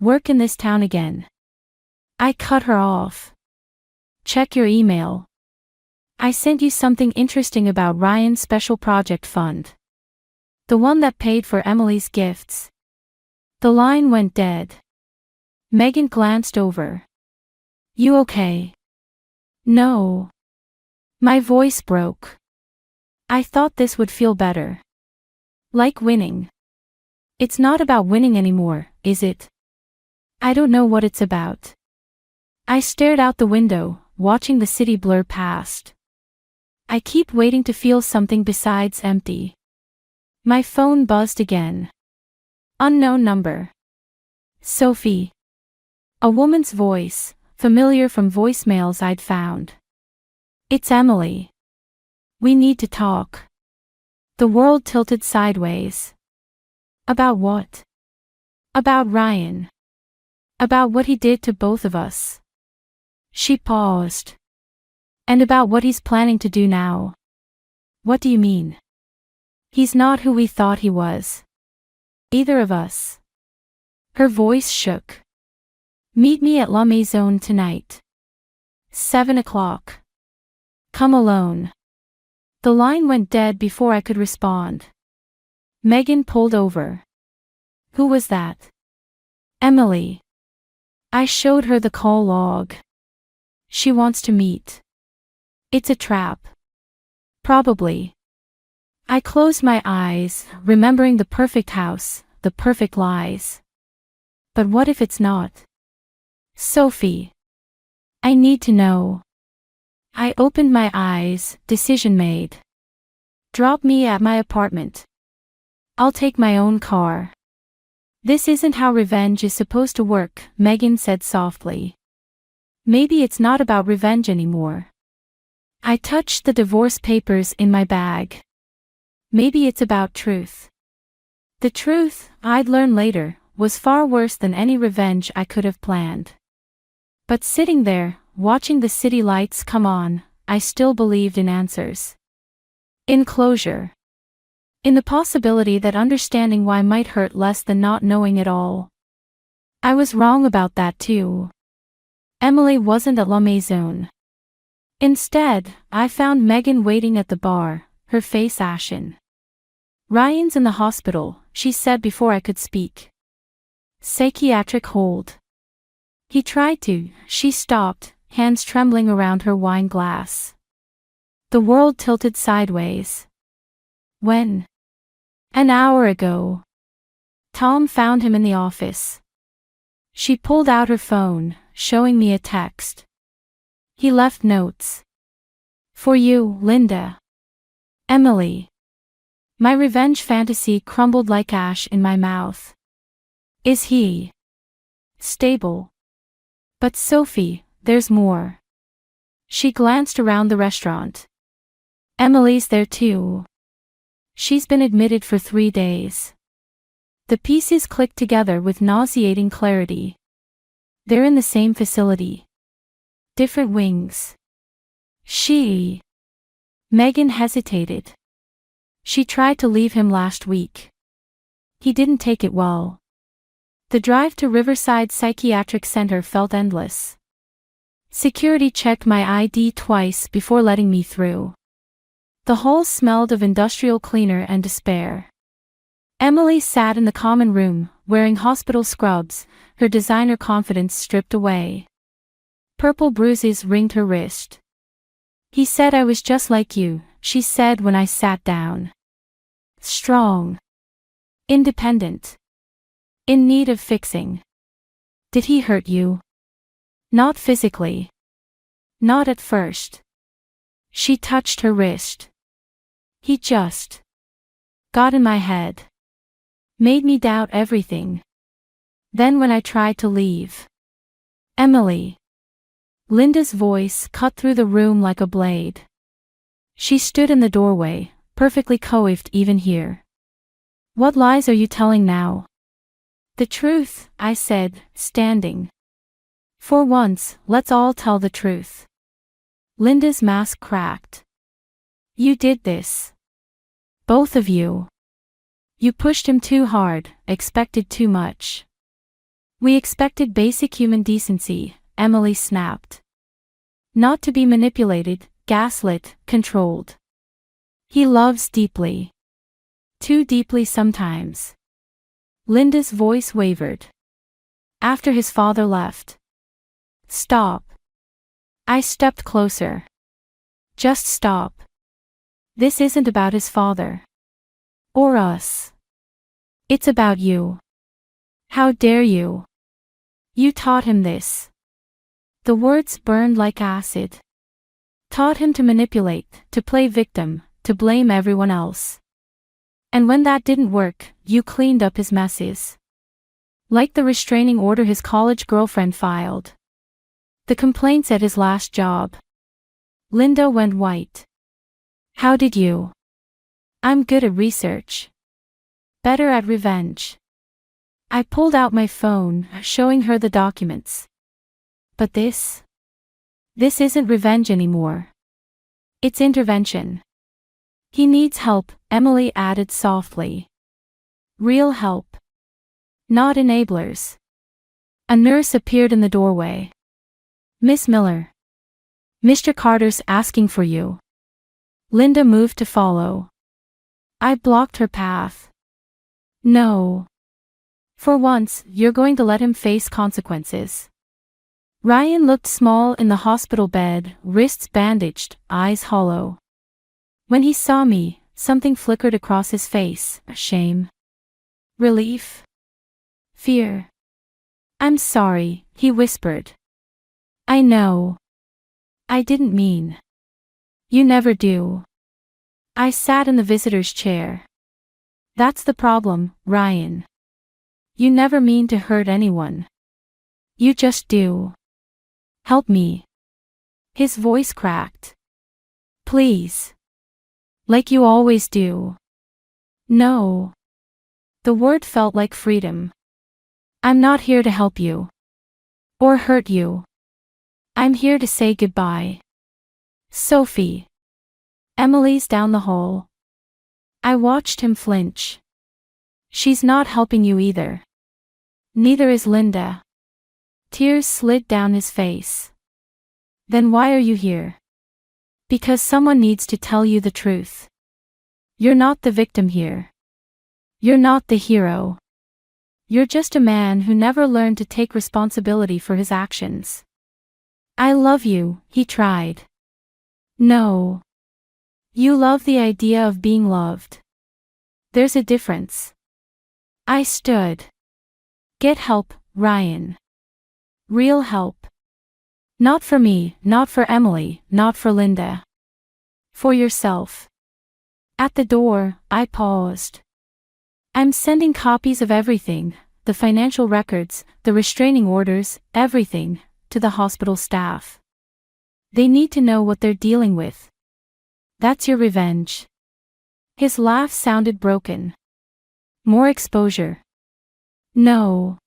work in this town again. I cut her off. Check your email. I sent you something interesting about Ryan's special project fund. The one that paid for Emily's gifts. The line went dead. Megan glanced over. You okay? No. My voice broke. I thought this would feel better. Like winning. It's not about winning anymore, is it? I don't know what it's about. I stared out the window, watching the city blur past. I keep waiting to feel something besides empty. My phone buzzed again. Unknown number. Sophie. A woman's voice, familiar from voicemails I'd found. It's Emily. We need to talk. The world tilted sideways. About what? About Ryan. About what he did to both of us. She paused. And about what he's planning to do now. What do you mean? He's not who we thought he was. Either of us. Her voice shook. Meet me at La Maison tonight. 7 o'clock. Come alone. The line went dead before I could respond. Megan pulled over. Who was that? Emily. I showed her the call log. She wants to meet. It's a trap. Probably. I closed my eyes, remembering the perfect house, the perfect lies. But what if it's not? Sophie. I need to know. I opened my eyes, decision made. Drop me at my apartment. I'll take my own car. This isn't how revenge is supposed to work, Megan said softly. Maybe it's not about revenge anymore. I touched the divorce papers in my bag. Maybe it's about truth. The truth, I'd learn later, was far worse than any revenge I could have planned. But sitting there, watching the city lights come on, I still believed in answers. In closure. In the possibility that understanding why might hurt less than not knowing it all. I was wrong about that too. Emily wasn't at La Maison. Instead, I found Megan waiting at the bar, her face ashen. Ryan's in the hospital, she said before I could speak. Psychiatric hold. He tried to, she stopped, hands trembling around her wine glass. The world tilted sideways. When? An hour ago. Tom found him in the office. She pulled out her phone, showing me a text. He left notes. For you, Linda. Emily. My revenge fantasy crumbled like ash in my mouth. Is he stable? But Sophie, there's more. She glanced around the restaurant. Emily's there too. She's been admitted for 3 days. The pieces clicked together with nauseating clarity. They're in the same facility. Different wings. Megan hesitated. She tried to leave him last week. He didn't take it well. The drive to Riverside Psychiatric Center felt endless. Security checked my ID twice before letting me through. The hall smelled of industrial cleaner and despair. Emily sat in the common room, wearing hospital scrubs, her designer confidence stripped away. Purple bruises ringed her wrist. He said I was just like you, she said when I sat down. Strong. Independent. In need of fixing. Did he hurt you? Not physically. Not at first. She touched her wrist. He just got in my head. Made me doubt everything. Then when I tried to leave. Emily. Linda's voice cut through the room like a blade. She stood in the doorway, perfectly coiffed even here. What lies are you telling now? The truth, I said, standing. For once, let's all tell the truth. Linda's mask cracked. You did this. Both of you. You pushed him too hard, expected too much. We expected basic human decency, Emily snapped. Not to be manipulated, gaslit, controlled. He loves deeply. Too deeply sometimes. Linda's voice wavered. After his father left. Stop. I stepped closer. Just stop. This isn't about his father. Or us. It's about you. How dare you? You taught him this. The words burned like acid. Taught him to manipulate, to play victim, to blame everyone else. And when that didn't work, you cleaned up his messes. Like the restraining order his college girlfriend filed. The complaints at his last job. Linda went white. How did you? I'm good at research. Better at revenge. I pulled out my phone, showing her the documents. But this isn't revenge anymore. It's intervention. He needs help, Emily added softly. Real help. Not enablers. A nurse appeared in the doorway. Miss Miller. Mr. Carter's asking for you. Linda moved to follow. I blocked her path. No. For once, you're going to let him face consequences. Ryan looked small in the hospital bed, wrists bandaged, eyes hollow. When he saw me, something flickered across his face, shame. Relief. Fear. I'm sorry, he whispered. I know. I didn't mean. You never do. I sat in the visitor's chair. That's the problem, Ryan. You never mean to hurt anyone. You just do. Help me. His voice cracked. Please. Like you always do. No. The word felt like freedom. I'm not here to help you. Or hurt you. I'm here to say goodbye. Sophie. Emily's down the hall. I watched him flinch. She's not helping you either. Neither is Linda. Tears slid down his face. Then why are you here? Because someone needs to tell you the truth. You're not the victim here. You're not the hero. You're just a man who never learned to take responsibility for his actions. I love you, he tried. No. You love the idea of being loved. There's a difference. I stood. Get help, Ryan. Real help. Not for me, not for Emily, not for Linda. For yourself. At the door, I paused. I'm sending copies of everything, the financial records, the restraining orders, everything, to the hospital staff. They need to know what they're dealing with. That's your revenge. His laugh sounded broken. More exposure. No.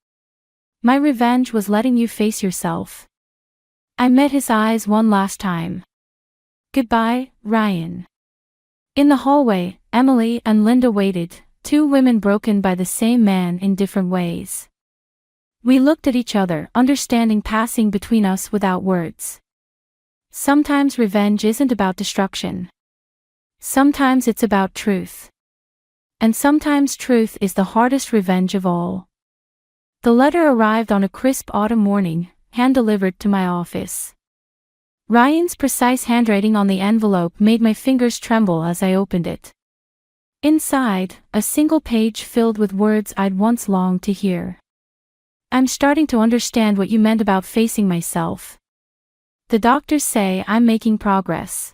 My revenge was letting you face yourself. I met his eyes one last time. Goodbye, Ryan. In the hallway, Emily and Linda waited, two women broken by the same man in different ways. We looked at each other, understanding passing between us without words. Sometimes revenge isn't about destruction. Sometimes it's about truth. And sometimes truth is the hardest revenge of all. The letter arrived on a crisp autumn morning, hand-delivered to my office. Ryan's precise handwriting on the envelope made my fingers tremble as I opened it. Inside, a single page filled with words I'd once longed to hear. I'm starting to understand what you meant about facing myself. The doctors say I'm making progress.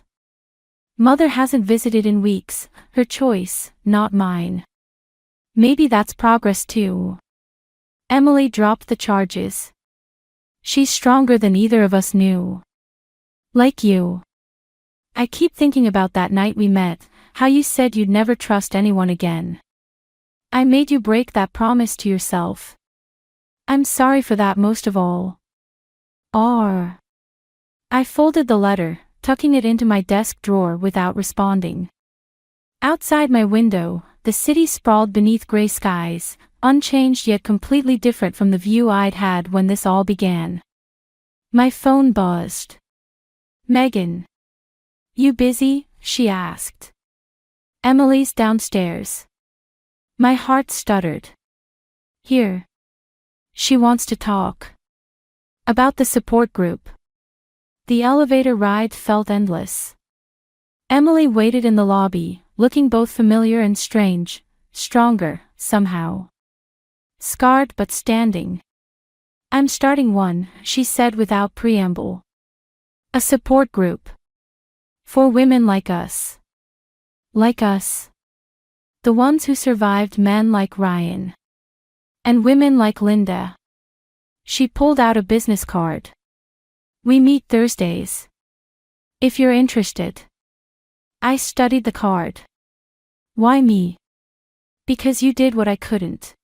Mother hasn't visited in weeks, her choice, not mine. Maybe that's progress too. Emily dropped the charges. She's stronger than either of us knew. Like you. I keep thinking about that night we met, how you said you'd never trust anyone again. I made you break that promise to yourself. I'm sorry for that most of all. I folded the letter, tucking it into my desk drawer without responding. Outside my window, the city sprawled beneath gray skies, unchanged yet completely different from the view I'd had when this all began. My phone buzzed. Megan. You busy? She asked. Emily's downstairs. My heart stuttered. Here. She wants to talk. About the support group. The elevator ride felt endless. Emily waited in the lobby, looking both familiar and strange, stronger, somehow. Scarred but standing. I'm starting one, she said without preamble. A support group. For women like us. Like us. The ones who survived men like Ryan. And women like Linda. She pulled out a business card. We meet Thursdays. If you're interested. I studied the card. Why me? Because you did what I couldn't.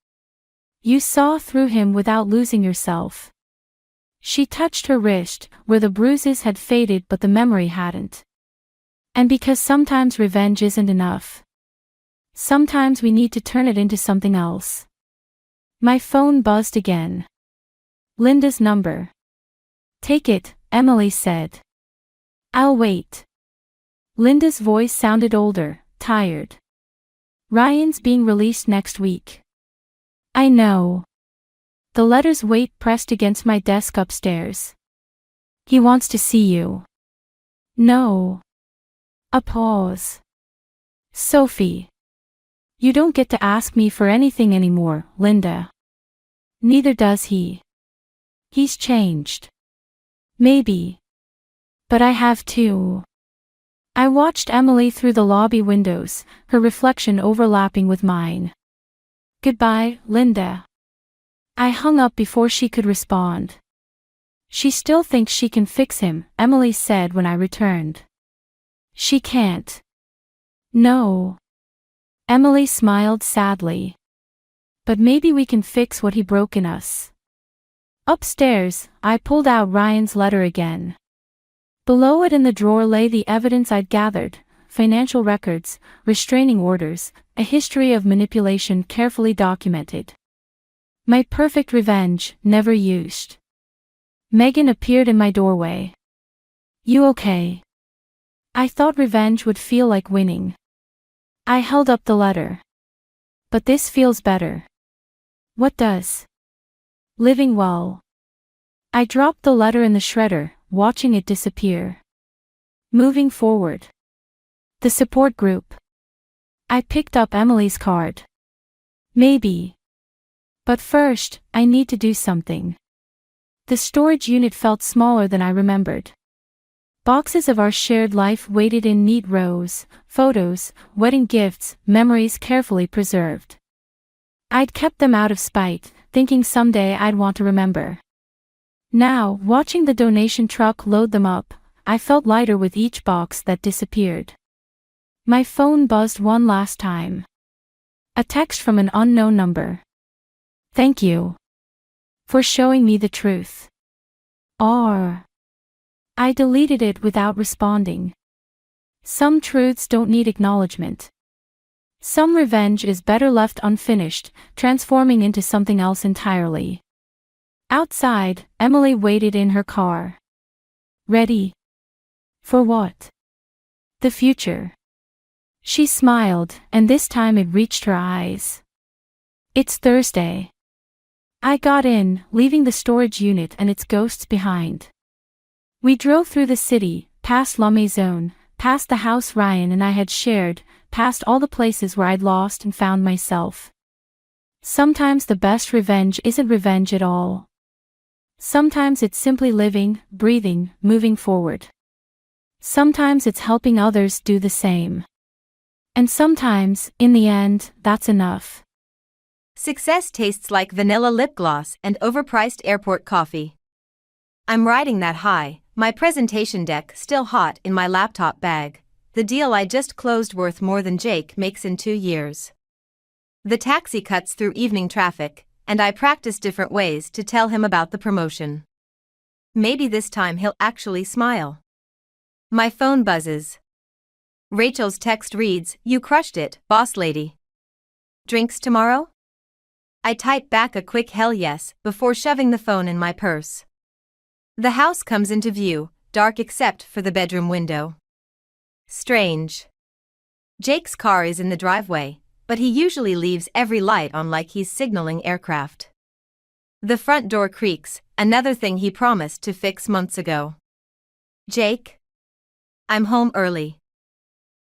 You saw through him without losing yourself. She touched her wrist, where the bruises had faded but the memory hadn't. And because sometimes revenge isn't enough. Sometimes we need to turn it into something else. My phone buzzed again. Linda's number. Take it, Emily said. I'll wait. Linda's voice sounded older, tired. Ryan's being released next week. I know. The letter's weight pressed against my desk upstairs. He wants to see you. No. A pause. Sophie. You don't get to ask me for anything anymore, Linda. Neither does he. He's changed. Maybe. But I have too. I watched Emily through the lobby windows, her reflection overlapping with mine. Goodbye, Linda. I hung up before she could respond. She still thinks she can fix him, Emily said when I returned. She can't. No. Emily smiled sadly. But maybe we can fix what he broke in us. Upstairs, I pulled out Ryan's letter again. Below it in the drawer lay the evidence I'd gathered, financial records, restraining orders, a history of manipulation carefully documented. My perfect revenge, never used. Megan appeared in my doorway. You okay? I thought revenge would feel like winning. I held up the letter. But this feels better. What does? Living well. I dropped the letter in the shredder, watching it disappear. Moving forward. The support group. I picked up Emily's card. Maybe. But first, I need to do something. The storage unit felt smaller than I remembered. Boxes of our shared life waited in neat rows, photos, wedding gifts, memories carefully preserved. I'd kept them out of spite, thinking someday I'd want to remember. Now, watching the donation truck load them up, I felt lighter with each box that disappeared. My phone buzzed one last time. A text from an unknown number. Thank you for showing me the truth. Or I deleted it without responding. Some truths don't need acknowledgement. Some revenge is better left unfinished, transforming into something else entirely. Outside, Emily waited in her car. Ready? For what? The future. She smiled, and this time it reached her eyes. It's Thursday. I got in, leaving the storage unit and its ghosts behind. We drove through the city, past La Maison, past the house Ryan and I had shared, past all the places where I'd lost and found myself. Sometimes the best revenge isn't revenge at all. Sometimes it's simply living, breathing, moving forward. Sometimes it's helping others do the same. And sometimes, in the end, that's enough. Success tastes like vanilla lip gloss and overpriced airport coffee. I'm riding that high, my presentation deck still hot in my laptop bag, the deal I just closed worth more than Jake makes in 2 years. The taxi cuts through evening traffic, and I practice different ways to tell him about the promotion. Maybe this time he'll actually smile. My phone buzzes. Rachel's text reads, "You crushed it, boss lady. Drinks tomorrow?" I type back a quick hell yes before shoving the phone in my purse. The house comes into view, dark except for the bedroom window. Strange. Jake's car is in the driveway, but he usually leaves every light on like he's signaling aircraft. The front door creaks, another thing he promised to fix months ago. Jake? I'm home early.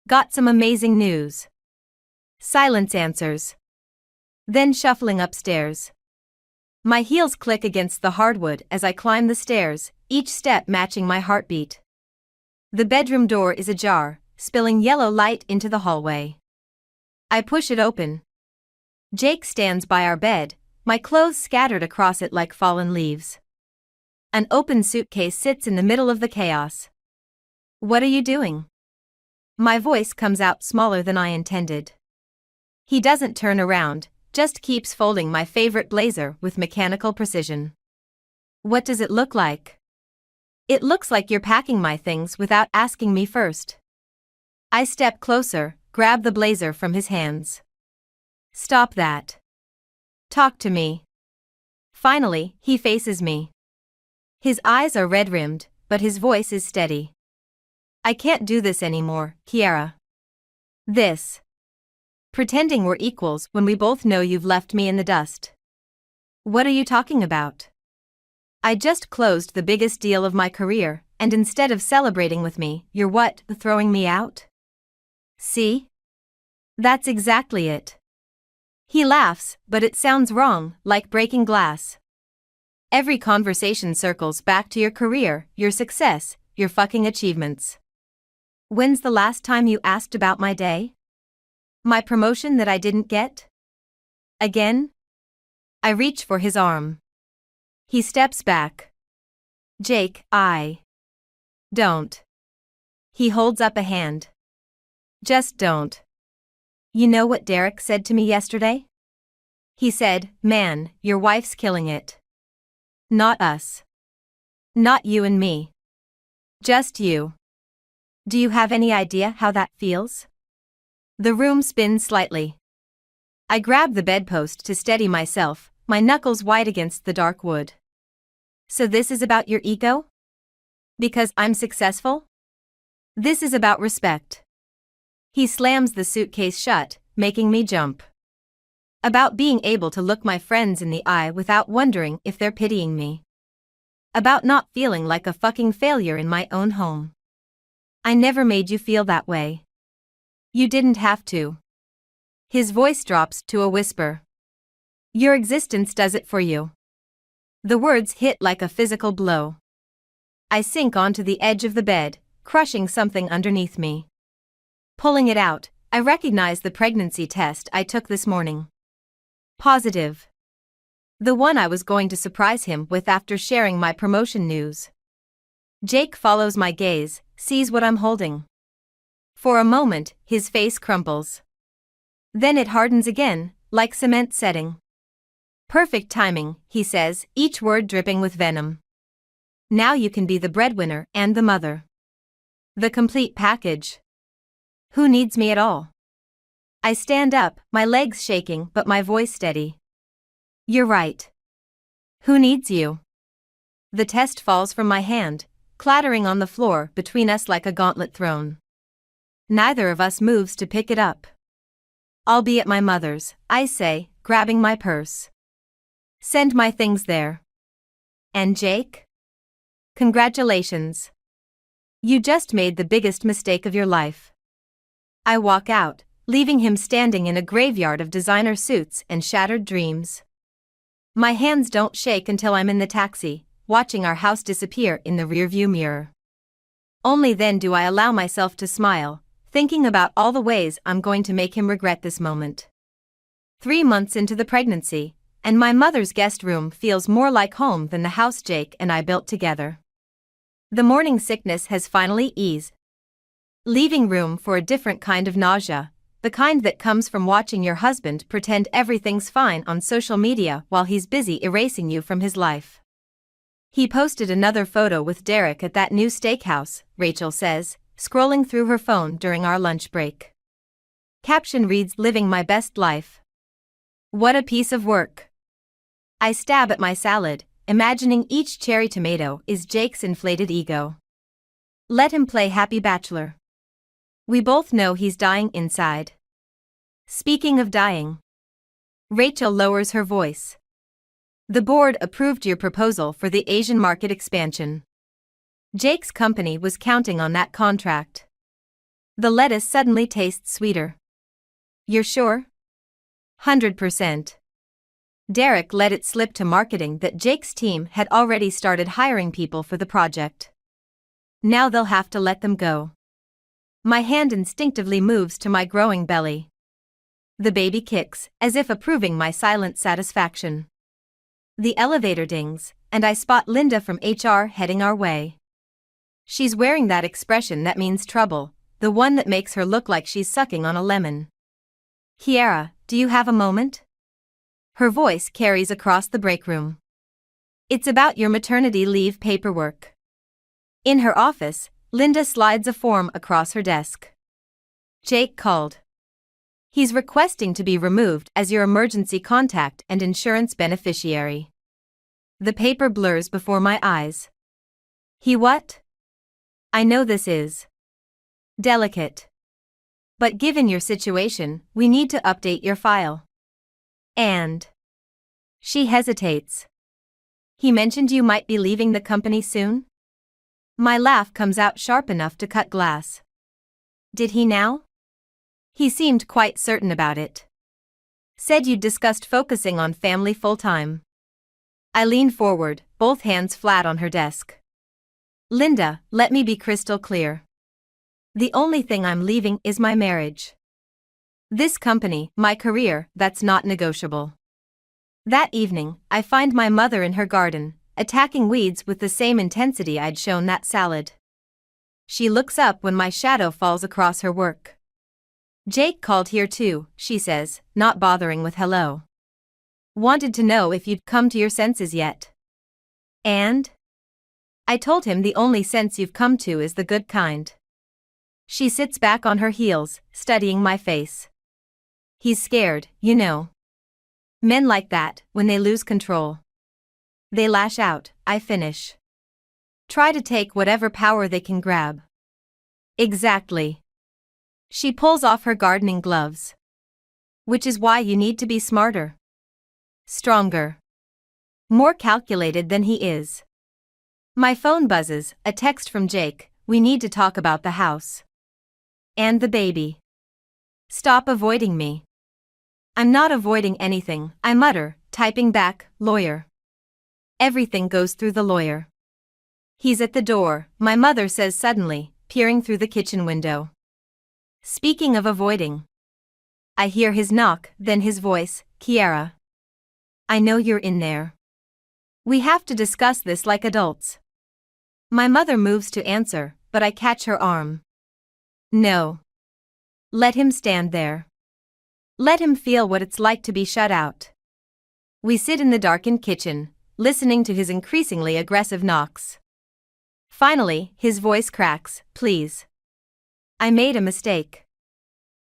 Got some amazing news. Silence answers. Then shuffling upstairs. My heels click against the hardwood as I climb the stairs, each step matching my heartbeat. The bedroom door is ajar, spilling yellow light into the hallway. I push it open. Jake stands by our bed, my clothes scattered across it like fallen leaves. An open suitcase sits in the middle of the chaos. What are you doing? My voice comes out smaller than I intended. He doesn't turn around, just keeps folding my favorite blazer with mechanical precision. What does it look like? It looks like you're packing my things without asking me first. I step closer, grab the blazer from his hands. Stop that. Talk to me. Finally, he faces me. His eyes are red-rimmed, but his voice is steady. I can't do this anymore, Kiara. This. Pretending we're equals when we both know you've left me in the dust. What are you talking about? I just closed the biggest deal of my career, and instead of celebrating with me, you're what, throwing me out? See? That's exactly it. He laughs, but it sounds wrong, like breaking glass. Every conversation circles back to your career, your success, your fucking achievements. When's the last time you asked about my day? My promotion that I didn't get? Again? I reach for his arm. He steps back. Jake, I don't. He holds up a hand. Just don't. You know what Derek said to me yesterday? He said, "Man, your wife's killing it. Not us. Not you and me. Just you." Do you have any idea how that feels? The room spins slightly. I grab the bedpost to steady myself, my knuckles white against the dark wood. So this is about your ego? Because I'm successful? This is about respect. He slams the suitcase shut, making me jump. About being able to look my friends in the eye without wondering if they're pitying me. About not feeling like a fucking failure in my own home. I never made you feel that way. You didn't have to. His voice drops to a whisper. Your existence does it for you. The words hit like a physical blow. I sink onto the edge of the bed, crushing something underneath me. Pulling it out, I recognize the pregnancy test I took this morning. Positive. The one I was going to surprise him with after sharing my promotion news. Jake follows my gaze, sees what I'm holding. For a moment, his face crumples. Then it hardens again, like cement setting. Perfect timing, he says, each word dripping with venom. Now you can be the breadwinner and the mother. The complete package. Who needs me at all? I stand up, my legs shaking but my voice steady. You're right. Who needs you? The test falls from my hand, clattering on the floor between us like a gauntlet thrown. Neither of us moves to pick it up. I'll be at my mother's, I say, grabbing my purse. Send my things there. And Jake? Congratulations. You just made the biggest mistake of your life. I walk out, leaving him standing in a graveyard of designer suits and shattered dreams. My hands don't shake until I'm in the taxi, watching our house disappear in the rearview mirror. Only then do I allow myself to smile, thinking about all the ways I'm going to make him regret this moment. 3 months into the pregnancy, and my mother's guest room feels more like home than the house Jake and I built together. The morning sickness has finally eased, leaving room for a different kind of nausea, the kind that comes from watching your husband pretend everything's fine on social media while he's busy erasing you from his life. He posted another photo with Derek at that new steakhouse, Rachel says, scrolling through her phone during our lunch break. Caption reads, "Living my best life." What a piece of work. I stab at my salad, imagining each cherry tomato is Jake's inflated ego. Let him play happy bachelor. We both know he's dying inside. Speaking of dying. Rachel lowers her voice. The board approved your proposal for the Asian market expansion. Jake's company was counting on that contract. The lettuce suddenly tastes sweeter. You're sure? 100%. Derek let it slip to marketing that Jake's team had already started hiring people for the project. Now they'll have to let them go. My hand instinctively moves to my growing belly. The baby kicks, as if approving my silent satisfaction. The elevator dings, and I spot Linda from HR heading our way. She's wearing that expression that means trouble, the one that makes her look like she's sucking on a lemon. Kiara, do you have a moment? Her voice carries across the break room. It's about your maternity leave paperwork. In her office, Linda slides a form across her desk. Jake called. He's requesting to be removed as your emergency contact and insurance beneficiary. The paper blurs before my eyes. He what? I know this is delicate. But given your situation, we need to update your file. And she hesitates. He mentioned you might be leaving the company soon? My laugh comes out sharp enough to cut glass. Did he now? He seemed quite certain about it. Said you'd discussed focusing on family full-time. I leaned forward, both hands flat on her desk. Linda, let me be crystal clear. The only thing I'm leaving is my marriage. This company, my career, that's not negotiable. That evening, I find my mother in her garden, attacking weeds with the same intensity I'd shown that salad. She looks up when my shadow falls across her work. Jake called here too, she says, not bothering with hello. Wanted to know if you'd come to your senses yet. And? I told him the only sense you've come to is the good kind. She sits back on her heels, studying my face. He's scared, you know. Men like that, when they lose control. They lash out, I finish. Try to take whatever power they can grab. Exactly. She pulls off her gardening gloves. Which is why you need to be smarter. Stronger. More calculated than he is. My phone buzzes, a text from Jake, we need to talk about the house. And the baby. Stop avoiding me. I'm not avoiding anything, I mutter, typing back, lawyer. Everything goes through the lawyer. He's at the door, my mother says suddenly, peering through the kitchen window. Speaking of avoiding. I hear his knock, then his voice, Kiara. I know you're in there. We have to discuss this like adults. My mother moves to answer, but I catch her arm. No. Let him stand there. Let him feel what it's like to be shut out. We sit in the darkened kitchen, listening to his increasingly aggressive knocks. Finally, his voice cracks, please. I made a mistake.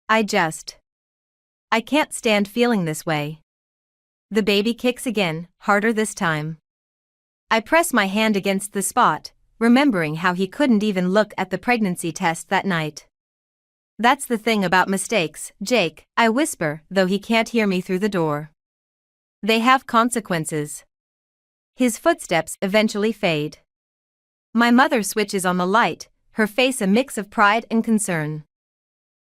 I can't stand feeling this way. The baby kicks again, harder this time. I press my hand against the spot, remembering how he couldn't even look at the pregnancy test that night. That's the thing about mistakes, Jake, I whisper, though he can't hear me through the door. They have consequences. His footsteps eventually fade. My mother switches on the light, her face a mix of pride and concern.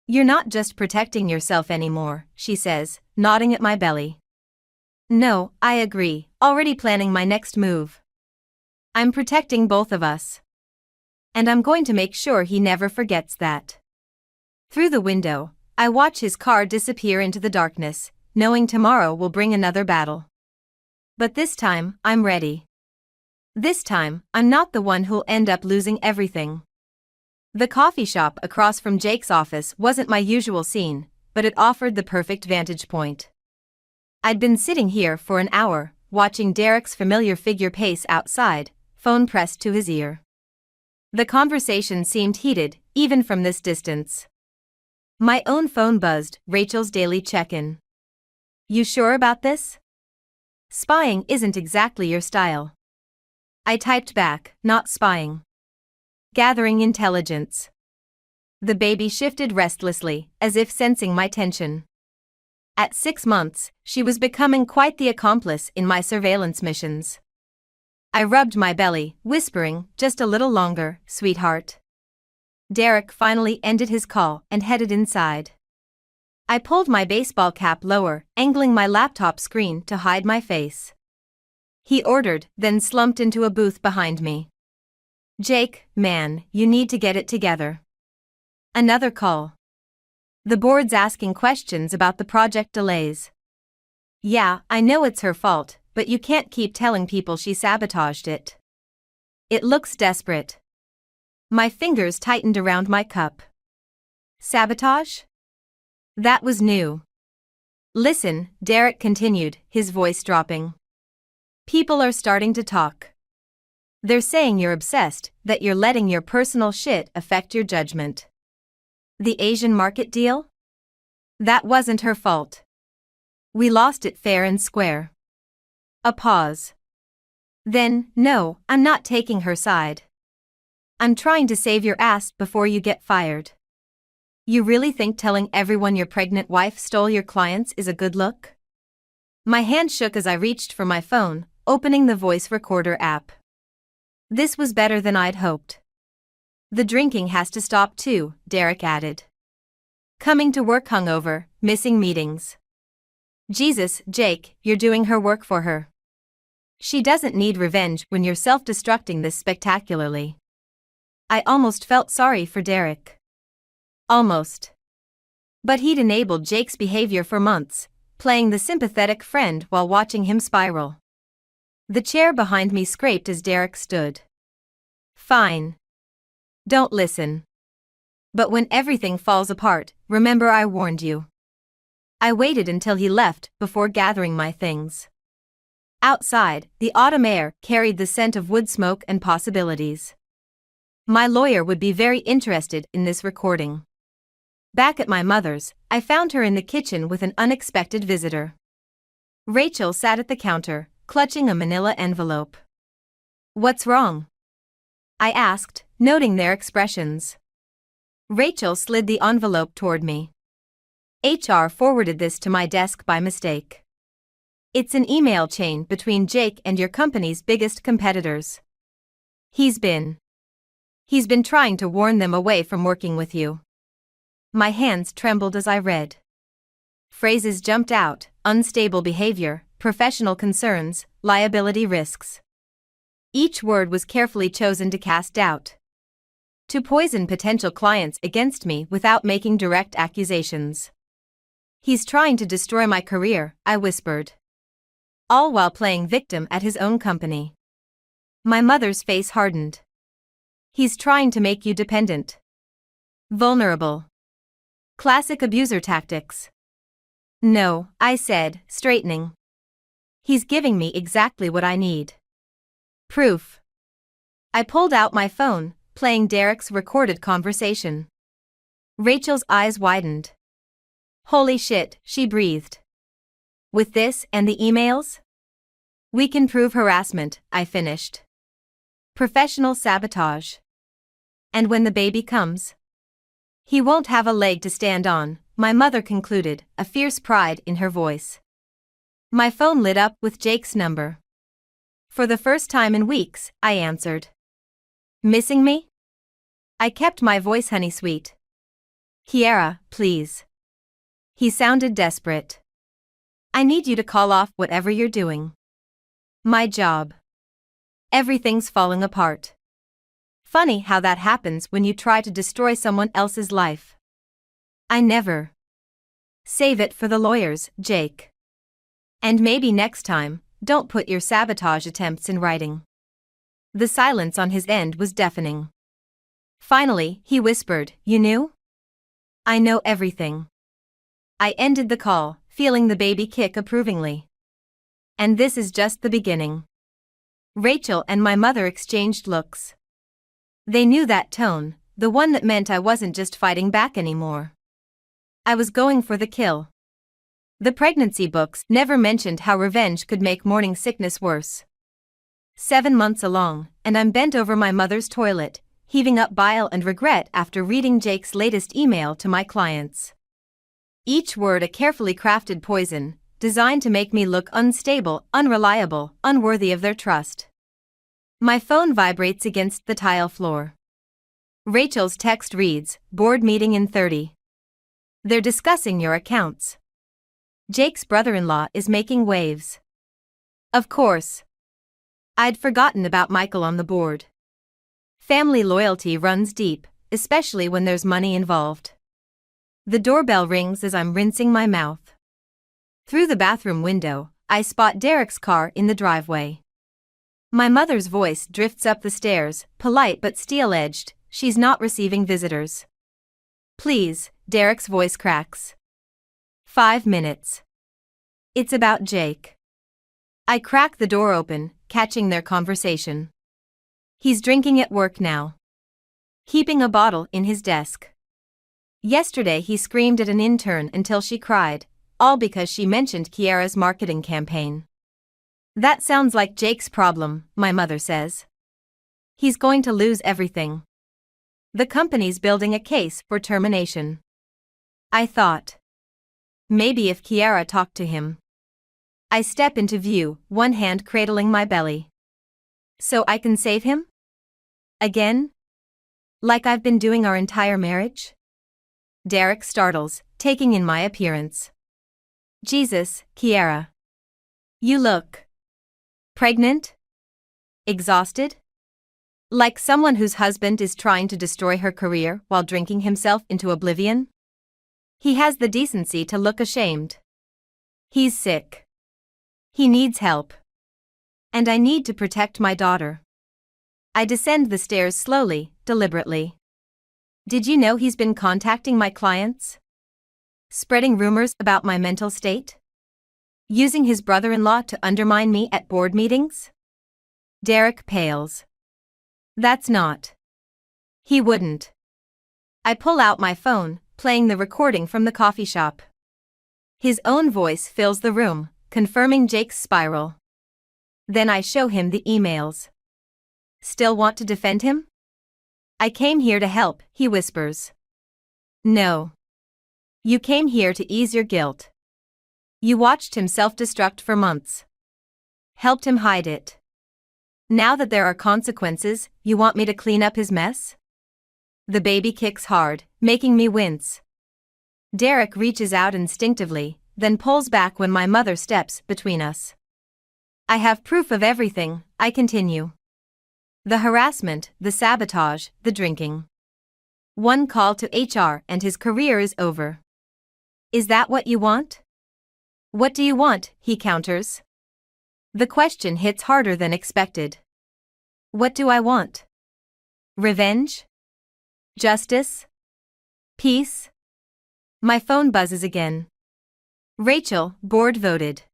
You're not just protecting yourself anymore, she says, nodding at my belly. No, I agree, already planning my next move. I'm protecting both of us. And I'm going to make sure he never forgets that. Through the window, I watch his car disappear into the darkness, knowing tomorrow will bring another battle. But this time, I'm ready. This time, I'm not the one who'll end up losing everything. The coffee shop across from Jake's office wasn't my usual scene, but it offered the perfect vantage point. I'd been sitting here for an hour, watching Derek's familiar figure pace outside, phone pressed to his ear. The conversation seemed heated, even from this distance. My own phone buzzed, Rachel's daily check-in. You sure about this? Spying isn't exactly your style. I typed back, not spying. Gathering intelligence. The baby shifted restlessly, as if sensing my tension. At 6 months, she was becoming quite the accomplice in my surveillance missions. I rubbed my belly, whispering, just a little longer, sweetheart. Derek finally ended his call and headed inside. I pulled my baseball cap lower, angling my laptop screen to hide my face. He ordered, then slumped into a booth behind me. Jake, man, you need to get it together. Another call. The board's asking questions about the project delays. Yeah, I know it's her fault, but you can't keep telling people she sabotaged it. It looks desperate. My fingers tightened around my cup. Sabotage? That was new. Listen, Derek continued, his voice dropping. People are starting to talk. They're saying you're obsessed, that you're letting your personal shit affect your judgment. The Asian market deal? That wasn't her fault. We lost it fair and square. A pause. Then, no, I'm not taking her side. I'm trying to save your ass before you get fired. You really think telling everyone your pregnant wife stole your clients is a good look? My hand shook as I reached for my phone, opening the voice recorder app. This was better than I'd hoped. The drinking has to stop too, Derek added. Coming to work hungover, missing meetings. Jesus, Jake, you're doing her work for her. She doesn't need revenge when you're self-destructing this spectacularly. I almost felt sorry for Derek. Almost. But he'd enabled Jake's behavior for months, playing the sympathetic friend while watching him spiral. The chair behind me scraped as Derek stood. Fine. Don't listen. But when everything falls apart, remember I warned you. I waited until he left before gathering my things. Outside, the autumn air carried the scent of wood smoke and possibilities. My lawyer would be very interested in this recording. Back at my mother's, I found her in the kitchen with an unexpected visitor. Rachel sat at the counter, clutching a manila envelope. What's wrong? I asked, noting their expressions. Rachel slid the envelope toward me. HR forwarded this to my desk by mistake. It's an email chain between Jake and your company's biggest competitors. He's been trying to warn them away from working with you. My hands trembled as I read. Phrases jumped out: unstable behavior, professional concerns, liability risks. Each word was carefully chosen to cast doubt. To poison potential clients against me without making direct accusations. He's trying to destroy my career, I whispered. all while playing victim at his own company. My mother's face hardened. He's trying to make you dependent. Vulnerable. Classic abuser tactics. No, I said, straightening. He's giving me exactly what I need. Proof. I pulled out my phone, playing Derek's recorded conversation. Rachel's eyes widened. Holy shit, she breathed. With this and the emails? We can prove harassment, I finished. Professional sabotage. And when the baby comes? He won't have a leg to stand on, my mother concluded, a fierce pride in her voice. My phone lit up with Jake's number. For the first time in weeks, I answered. Missing me? I kept my voice honey sweet. Kiara, please. He sounded desperate. I need you to call off whatever you're doing. My job. Everything's falling apart. Funny how that happens when you try to destroy someone else's life. I never. Save it for the lawyers, Jake. And maybe next time, don't put your sabotage attempts in writing. The silence on his end was deafening. Finally, he whispered, You knew? I know everything. I ended the call, feeling the baby kick approvingly. And this is just the beginning. Rachel and my mother exchanged looks. They knew that tone, the one that meant I wasn't just fighting back anymore. I was going for the kill. The pregnancy books never mentioned how revenge could make morning sickness worse. 7 months along, and I'm bent over my mother's toilet, heaving up bile and regret after reading Jake's latest email to my clients. Each word a carefully crafted poison, designed to make me look unstable, unreliable, unworthy of their trust. My phone vibrates against the tile floor. Rachel's text reads, Board meeting in 30. They're discussing your accounts. Jake's brother-in-law is making waves. Of course. I'd forgotten about Michael on the board. Family loyalty runs deep, especially when there's money involved. The doorbell rings as I'm rinsing my mouth. Through the bathroom window, I spot Derek's car in the driveway. My mother's voice drifts up the stairs, polite but steel-edged, she's not receiving visitors. Please, Derek's voice cracks. 5 minutes. It's about Jake. I crack the door open, catching their conversation. He's drinking at work now. Keeping a bottle in his desk. Yesterday he screamed at an intern until she cried, all because she mentioned Kiara's marketing campaign. That sounds like Jake's problem, my mother says. He's going to lose everything. The company's building a case for termination. I thought. Maybe if Kiara talked to him. I step into view, one hand cradling my belly. So I can save him? Again? Like I've been doing our entire marriage? Derek startles, taking in my appearance. Jesus, Kiara. You look. Pregnant? Exhausted? Like someone whose husband is trying to destroy her career while drinking himself into oblivion? He has the decency to look ashamed. He's sick. He needs help. And I need to protect my daughter. I descend the stairs slowly, deliberately. Did you know he's been contacting my clients? Spreading rumors about my mental state? Using his brother-in-law to undermine me at board meetings? Derek pales. That's not. He wouldn't. I pull out my phone, playing the recording from the coffee shop. His own voice fills the room, confirming Jake's spiral. Then I show him the emails. Still want to defend him? I came here to help, he whispers. No. You came here to ease your guilt. You watched him self-destruct for months. Helped him hide it. Now that there are consequences, you want me to clean up his mess? The baby kicks hard, making me wince. Derek reaches out instinctively, then pulls back when my mother steps between us. I have proof of everything, I continue. The harassment, the sabotage, the drinking. One call to HR and his career is over. Is that what you want? What do you want? He counters. The question hits harder than expected. What do I want? Revenge? Justice? Peace? My phone buzzes again. Rachel, board voted.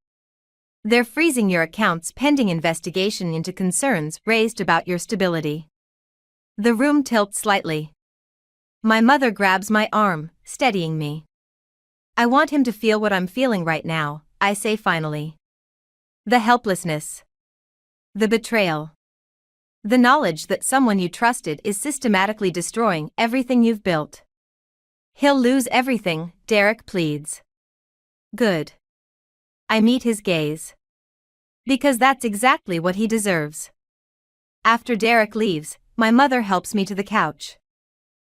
They're freezing your accounts pending investigation into concerns raised about your stability. The room tilts slightly. My mother grabs my arm, steadying me. I want him to feel what I'm feeling right now, I say finally. The helplessness. The betrayal. The knowledge that someone you trusted is systematically destroying everything you've built. He'll lose everything, Derek pleads. Good. I meet his gaze. Because that's exactly what he deserves. After Derek leaves, my mother helps me to the couch.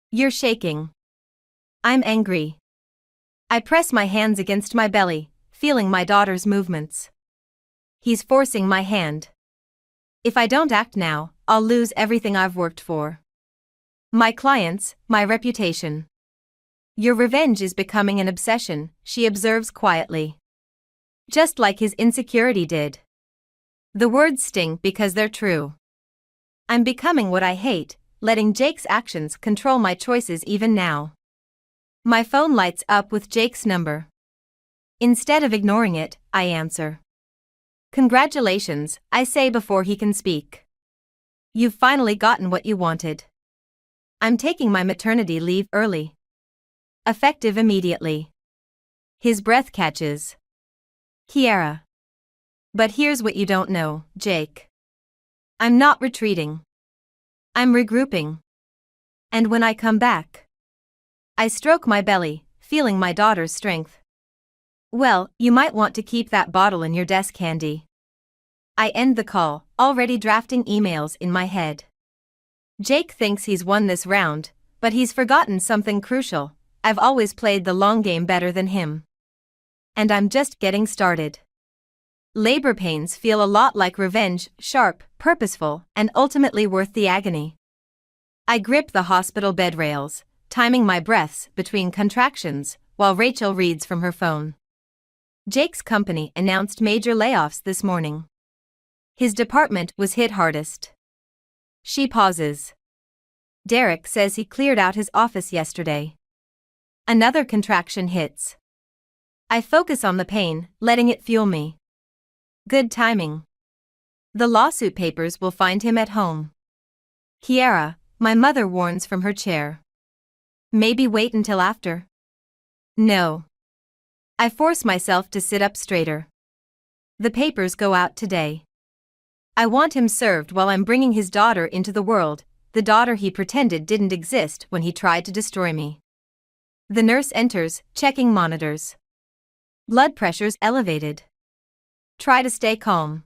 You're shaking. I'm angry. I press my hands against my belly, feeling my daughter's movements. He's forcing my hand. If I don't act now, I'll lose everything I've worked for. My clients, my reputation. Your revenge is becoming an obsession, she observes quietly. Just like his insecurity did. The words sting because they're true. I'm becoming what I hate, letting Jake's actions control my choices even now. My phone lights up with Jake's number. Instead of ignoring it, I answer. Congratulations, I say before he can speak. You've finally gotten what you wanted. I'm taking my maternity leave early. Effective immediately. His breath catches. Kiara. But here's what you don't know, Jake. I'm not retreating. I'm regrouping. And when I come back, I stroke my belly, feeling my daughter's strength. Well, you might want to keep that bottle in your desk handy. I end the call, already drafting emails in my head. Jake thinks he's won this round, but he's forgotten something crucial. I've always played the long game better than him. And I'm just getting started. Labor pains feel a lot like revenge, sharp, purposeful, and ultimately worth the agony. I grip the hospital bed rails, timing my breaths between contractions, while Rachel reads from her phone. Jake's company announced major layoffs this morning. His department was hit hardest. She pauses. Derek says he cleared out his office yesterday. Another contraction hits. I focus on the pain, letting it fuel me. Good timing. The lawsuit papers will find him at home. Kiara, my mother warns from her chair. Maybe wait until after. No. I force myself to sit up straighter. The papers go out today. I want him served while I'm bringing his daughter into the world, the daughter he pretended didn't exist when he tried to destroy me. The nurse enters, checking monitors. Blood pressure's elevated. Try to stay calm.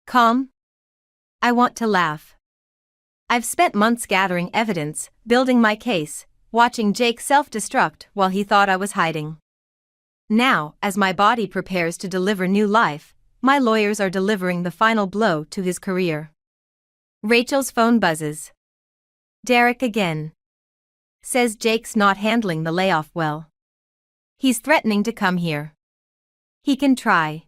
Calm? I want to laugh. I've spent months gathering evidence, building my case, watching Jake self-destruct while he thought I was hiding. Now, as my body prepares to deliver new life, my lawyers are delivering the final blow to his career. Rachel's phone buzzes. Derek again. Says Jake's not handling the layoff well. He's threatening to come here. He can try.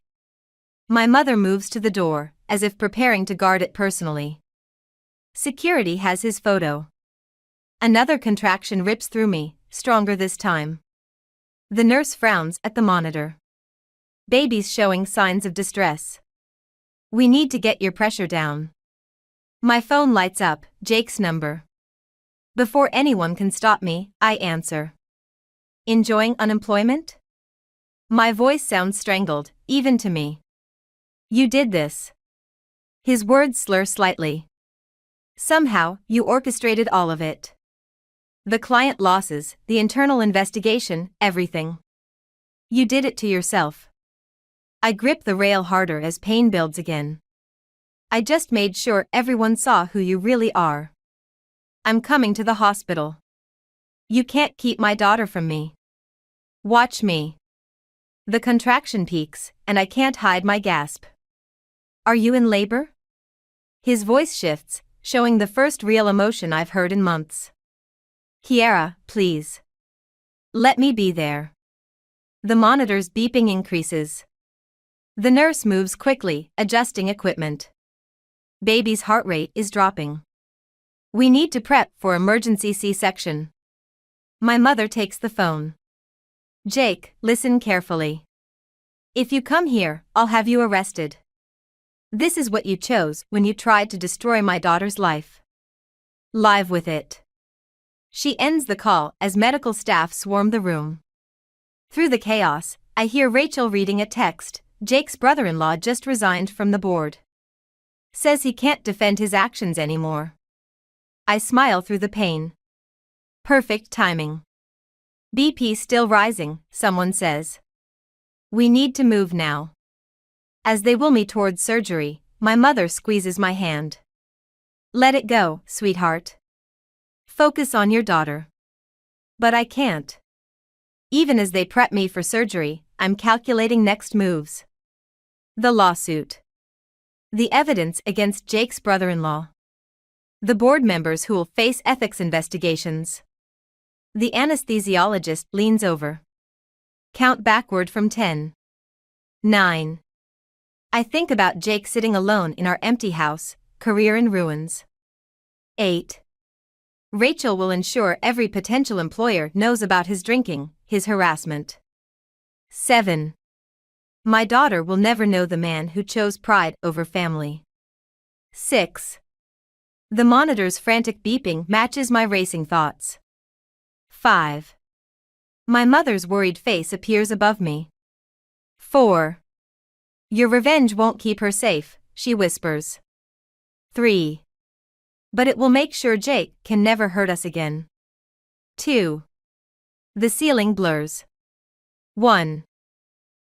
My mother moves to the door, as if preparing to guard it personally. Security has his photo. Another contraction rips through me, stronger this time. The nurse frowns at the monitor. Baby's showing signs of distress. We need to get your pressure down. My phone lights up, Jake's number. Before anyone can stop me, I answer. Enjoying unemployment? My voice sounds strangled, even to me. You did this. His words slur slightly. Somehow, you orchestrated all of it. The client losses, the internal investigation, everything. You did it to yourself. I grip the rail harder as pain builds again. I just made sure everyone saw who you really are. I'm coming to the hospital. You can't keep my daughter from me. Watch me. The contraction peaks, and I can't hide my gasp. Are you in labor? His voice shifts, showing the first real emotion I've heard in months. Kiara, please. Let me be there. The monitor's beeping increases. The nurse moves quickly, adjusting equipment. Baby's heart rate is dropping. We need to prep for emergency C-section. My mother takes the phone. Jake, listen carefully. If you come here, I'll have you arrested. This is what you chose when you tried to destroy my daughter's life. Live with it. She ends the call as medical staff swarm the room. Through the chaos, I hear Rachel reading a text. Jake's brother-in-law just resigned from the board. Says he can't defend his actions anymore. I smile through the pain. Perfect timing. BP still rising, someone says. We need to move now. As they wheel me towards surgery, my mother squeezes my hand. Let it go, sweetheart. Focus on your daughter. But I can't. Even as they prep me for surgery, I'm calculating next moves. The lawsuit. The evidence against Jake's brother-in-law. The board members who'll face ethics investigations. The anesthesiologist leans over. Count backward from 10. 9. I think about Jake sitting alone in our empty house, career in ruins. 8. Rachel will ensure every potential employer knows about his drinking, his harassment. 7. My daughter will never know the man who chose pride over family. 6. The monitor's frantic beeping matches my racing thoughts. 5. My mother's worried face appears above me. 4. Your revenge won't keep her safe, she whispers. 3. But it will make sure Jake can never hurt us again. 2. The ceiling blurs. 1.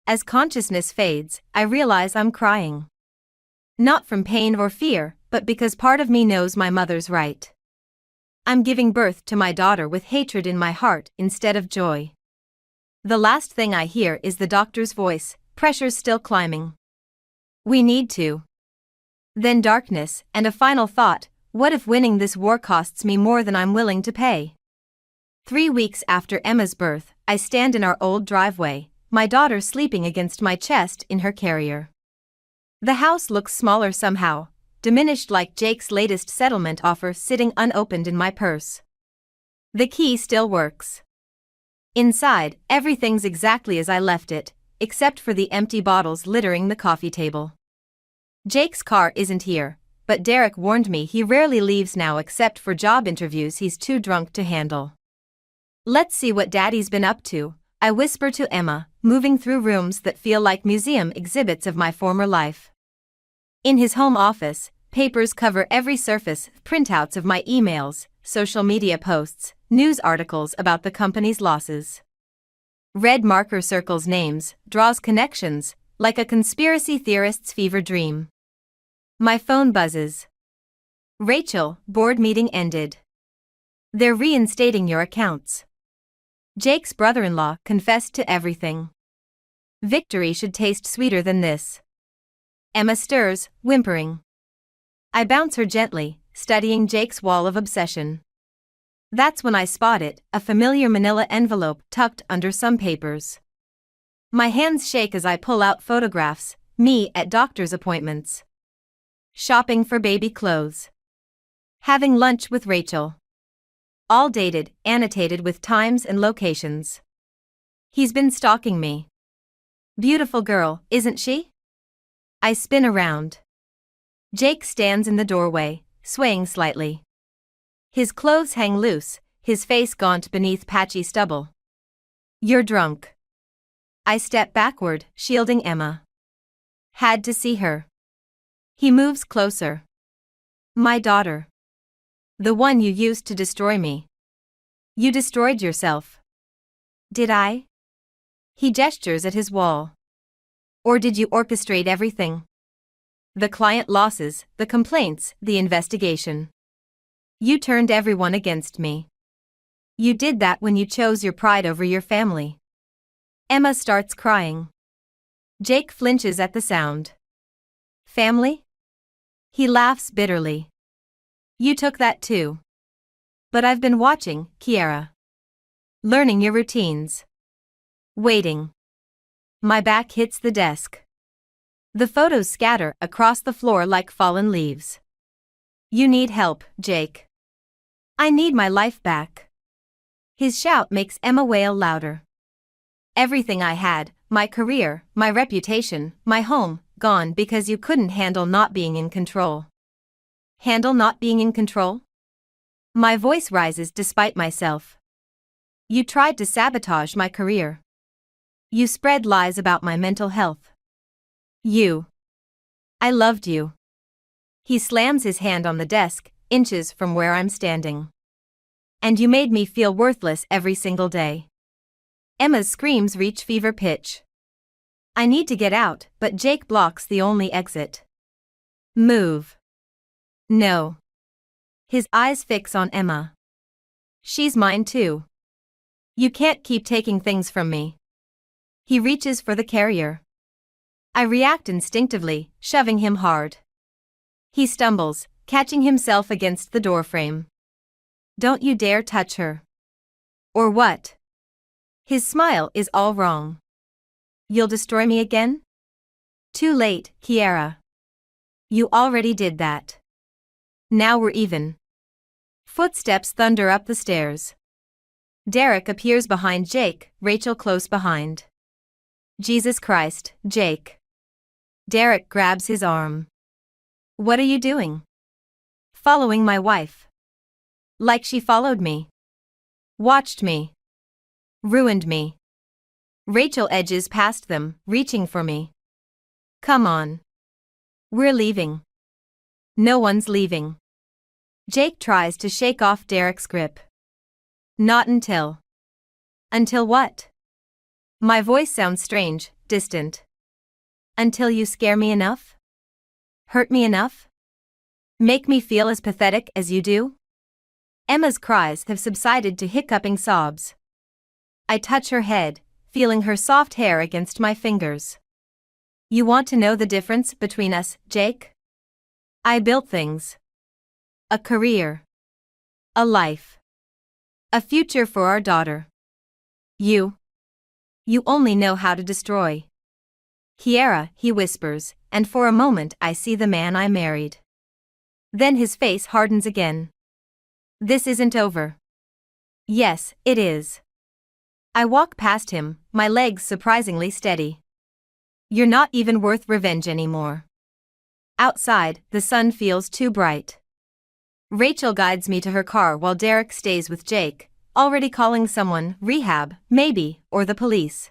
As consciousness fades, I realize I'm crying. Not from pain or fear, but because part of me knows my mother's right. I'm giving birth to my daughter with hatred in my heart instead of joy. The last thing I hear is the doctor's voice, pressure's still climbing. We need to. Then darkness, and a final thought, what if winning this war costs me more than I'm willing to pay? 3 weeks after Emma's birth, I stand in our old driveway, my daughter sleeping against my chest in her carrier. The house looks smaller somehow, diminished like Jake's latest settlement offer sitting unopened in my purse. The key still works. Inside, everything's exactly as I left it, except for the empty bottles littering the coffee table. Jake's car isn't here, but Derek warned me he rarely leaves now except for job interviews he's too drunk to handle. Let's see what Daddy's been up to, I whisper to Emma, moving through rooms that feel like museum exhibits of my former life. In his home office, papers cover every surface, printouts of my emails, social media posts, news articles about the company's losses. Red marker circles names, draws connections, like a conspiracy theorist's fever dream. My phone buzzes. Rachel, board meeting ended. They're reinstating your accounts. Jake's brother-in-law confessed to everything. Victory should taste sweeter than this. Emma stirs, whimpering. I bounce her gently, studying Jake's wall of obsession. That's when I spot it, a familiar manila envelope tucked under some papers. My hands shake as I pull out photographs, me at doctor's appointments. Shopping for baby clothes. Having lunch with Rachel. All dated, annotated with times and locations. He's been stalking me. Beautiful girl, isn't she? I spin around. Jake stands in the doorway, swaying slightly. His clothes hang loose, his face gaunt beneath patchy stubble. You're drunk. I step backward, shielding Emma. Had to see her. He moves closer. My daughter. The one you used to destroy me. You destroyed yourself. Did I? He gestures at his wall. Or did you orchestrate everything? The client losses, the complaints, the investigation. You turned everyone against me. You did that when you chose your pride over your family. Emma starts crying. Jake flinches at the sound. Family? He laughs bitterly. You took that too. But I've been watching, Kiara. Learning your routines. Waiting. My back hits the desk. The photos scatter across the floor like fallen leaves. You need help, Jake. I need my life back. His shout makes Emma wail louder. Everything I had, my career, my reputation, my home, gone because you couldn't handle not being in control. Handle not being in control? My voice rises despite myself. You tried to sabotage my career. You spread lies about my mental health. I loved you. He slams his hand on the desk, inches from where I'm standing. And you made me feel worthless every single day. Emma's screams reach fever pitch. I need to get out, but Jake blocks the only exit. Move. No. His eyes fix on Emma. She's mine too. You can't keep taking things from me. He reaches for the carrier. I react instinctively, shoving him hard. He stumbles, catching himself against the doorframe. Don't you dare touch her. Or what? His smile is all wrong. You'll destroy me again? Too late, Kiara. You already did that. Now we're even. Footsteps thunder up the stairs. Derek appears behind Jake, Rachel close behind. Jesus Christ, Jake. Derek grabs his arm. What are you doing? Following my wife. Like she followed me. Watched me. Ruined me. Rachel edges past them, reaching for me. Come on. We're leaving. No one's leaving. Jake tries to shake off Derek's grip. Not until. Until what? My voice sounds strange, distant. Until you scare me enough? Hurt me enough? Make me feel as pathetic as you do? Emma's cries have subsided to hiccuping sobs. I touch her head, feeling her soft hair against my fingers. You want to know the difference between us, Jake? I built things. A career. A life. A future for our daughter. You only know how to destroy. Kiara, he whispers, and for a moment I see the man I married. Then his face hardens again. This isn't over. Yes, it is. I walk past him, my legs surprisingly steady. You're not even worth revenge anymore. Outside, the sun feels too bright. Rachel guides me to her car while Derek stays with Jake, already calling someone, rehab, maybe, or the police.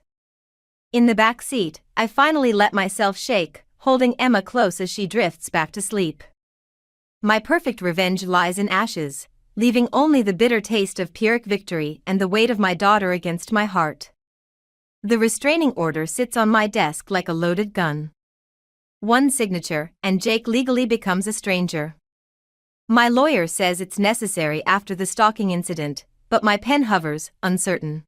In the back seat, I finally let myself shake, holding Emma close as she drifts back to sleep. My perfect revenge lies in ashes, leaving only the bitter taste of Pyrrhic victory and the weight of my daughter against my heart. The restraining order sits on my desk like a loaded gun. One signature, and Jake legally becomes a stranger. My lawyer says it's necessary after the stalking incident, but my pen hovers, uncertain.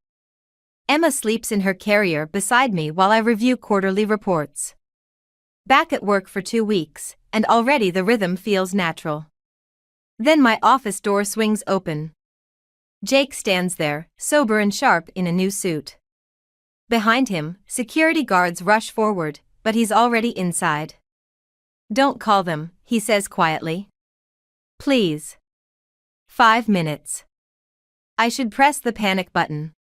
Emma sleeps in her carrier beside me while I review quarterly reports. Back at work for 2 weeks, and already the rhythm feels natural. Then my office door swings open. Jake stands there, sober and sharp in a new suit. Behind him, security guards rush forward, but he's already inside. Don't call them, he says quietly. Please. 5 minutes. I should press the panic button.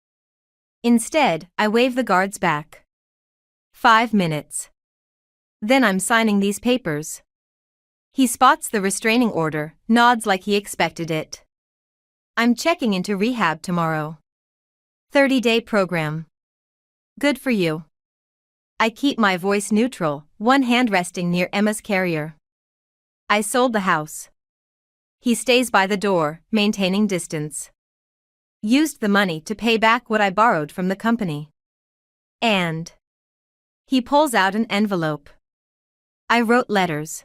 Instead, I wave the guards back. 5 minutes. Then I'm signing these papers. He spots the restraining order, nods like he expected it. I'm checking into rehab tomorrow. 30-day program. Good for you. I keep my voice neutral, one hand resting near Emma's carrier. I sold the house. He stays by the door, maintaining distance. Used the money to pay back what I borrowed from the company. And he pulls out an envelope. I wrote letters.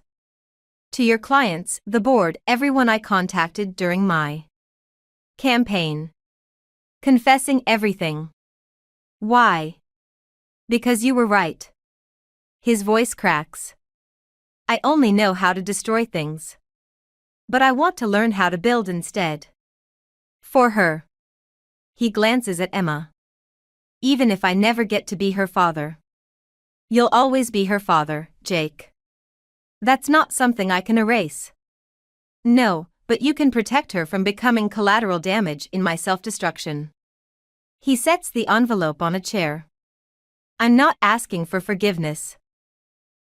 To your clients, the board, everyone I contacted during my campaign. Confessing everything. Why? Because you were right. His voice cracks. I only know how to destroy things. But I want to learn how to build instead. For her. He glances at Emma. Even if I never get to be her father. You'll always be her father, Jake. That's not something I can erase. No, but you can protect her from becoming collateral damage in my self-destruction. He sets the envelope on a chair. I'm not asking for forgiveness.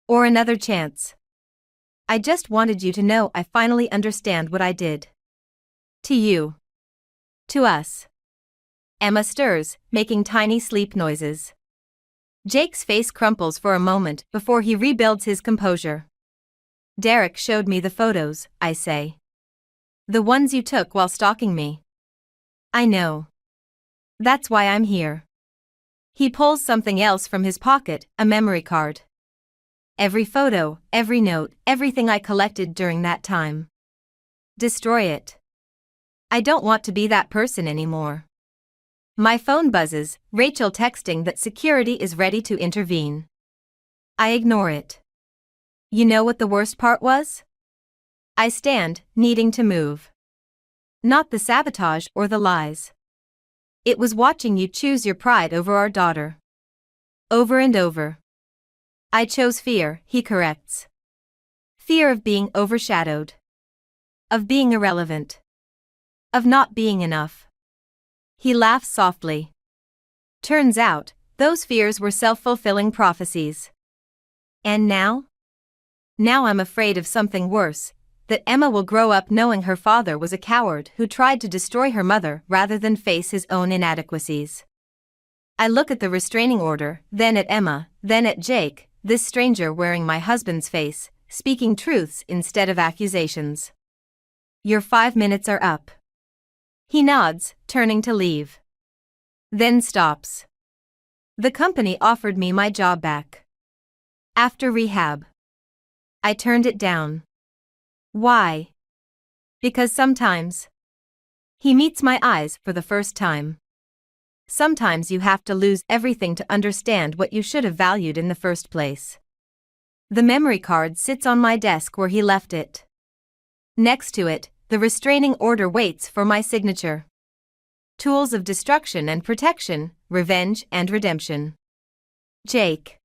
Or another chance. I just wanted you to know I finally understand what I did. To you. To us. Emma stirs, making tiny sleep noises. Jake's face crumples for a moment before he rebuilds his composure. Derek showed me the photos, I say. The ones you took while stalking me. I know. That's why I'm here. He pulls something else from his pocket, a memory card. Every photo, every note, everything I collected during that time. Destroy it. I don't want to be that person anymore. My phone buzzes, Rachel texting that security is ready to intervene. I ignore it. You know what the worst part was? I stand, needing to move. Not the sabotage or the lies. It was watching you choose your pride over our daughter. Over and over. I chose fear, he corrects. Fear of being overshadowed. Of being irrelevant. Of not being enough. He laughs softly. Turns out, those fears were self-fulfilling prophecies. And now? Now I'm afraid of something worse, that Emma will grow up knowing her father was a coward who tried to destroy her mother rather than face his own inadequacies. I look at the restraining order, then at Emma, then at Jake, this stranger wearing my husband's face, speaking truths instead of accusations. Your 5 minutes are up. He nods, turning to leave. Then stops. The company offered me my job back. After rehab. I turned it down. Why? Because sometimes. He meets my eyes for the first time. Sometimes you have to lose everything to understand what you should have valued in the first place. The memory card sits on my desk where he left it. Next to it, the restraining order waits for my signature. Tools of destruction and protection, revenge and redemption. Jake.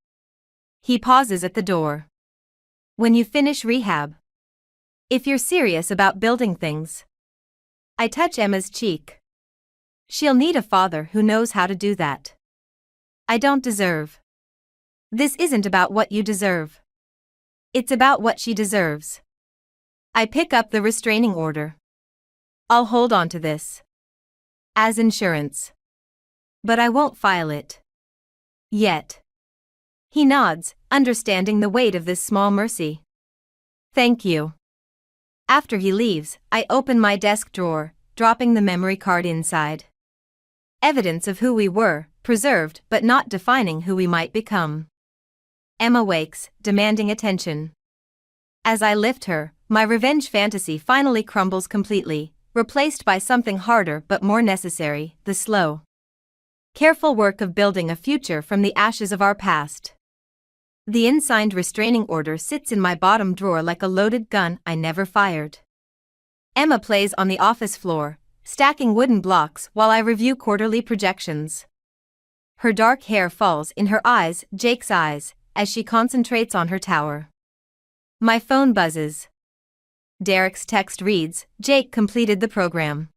He pauses at the door. When you finish rehab. If you're serious about building things. I touch Emma's cheek. She'll need a father who knows how to do that. I don't deserve. This isn't about what you deserve. It's about what she deserves. I pick up the restraining order. I'll hold on to this. As insurance. But I won't file it. Yet. He nods, understanding the weight of this small mercy. Thank you. After he leaves, I open my desk drawer, dropping the memory card inside. Evidence of who we were, preserved but not defining who we might become. Emma wakes, demanding attention. As I lift her, my revenge fantasy finally crumbles completely, replaced by something harder but more necessary, the slow, careful work of building a future from the ashes of our past. The unsigned restraining order sits in my bottom drawer like a loaded gun I never fired. Emma plays on the office floor, stacking wooden blocks while I review quarterly projections. Her dark hair falls in her eyes, Jake's eyes, as she concentrates on her tower. My phone buzzes. Derek's text reads, Jake completed the program.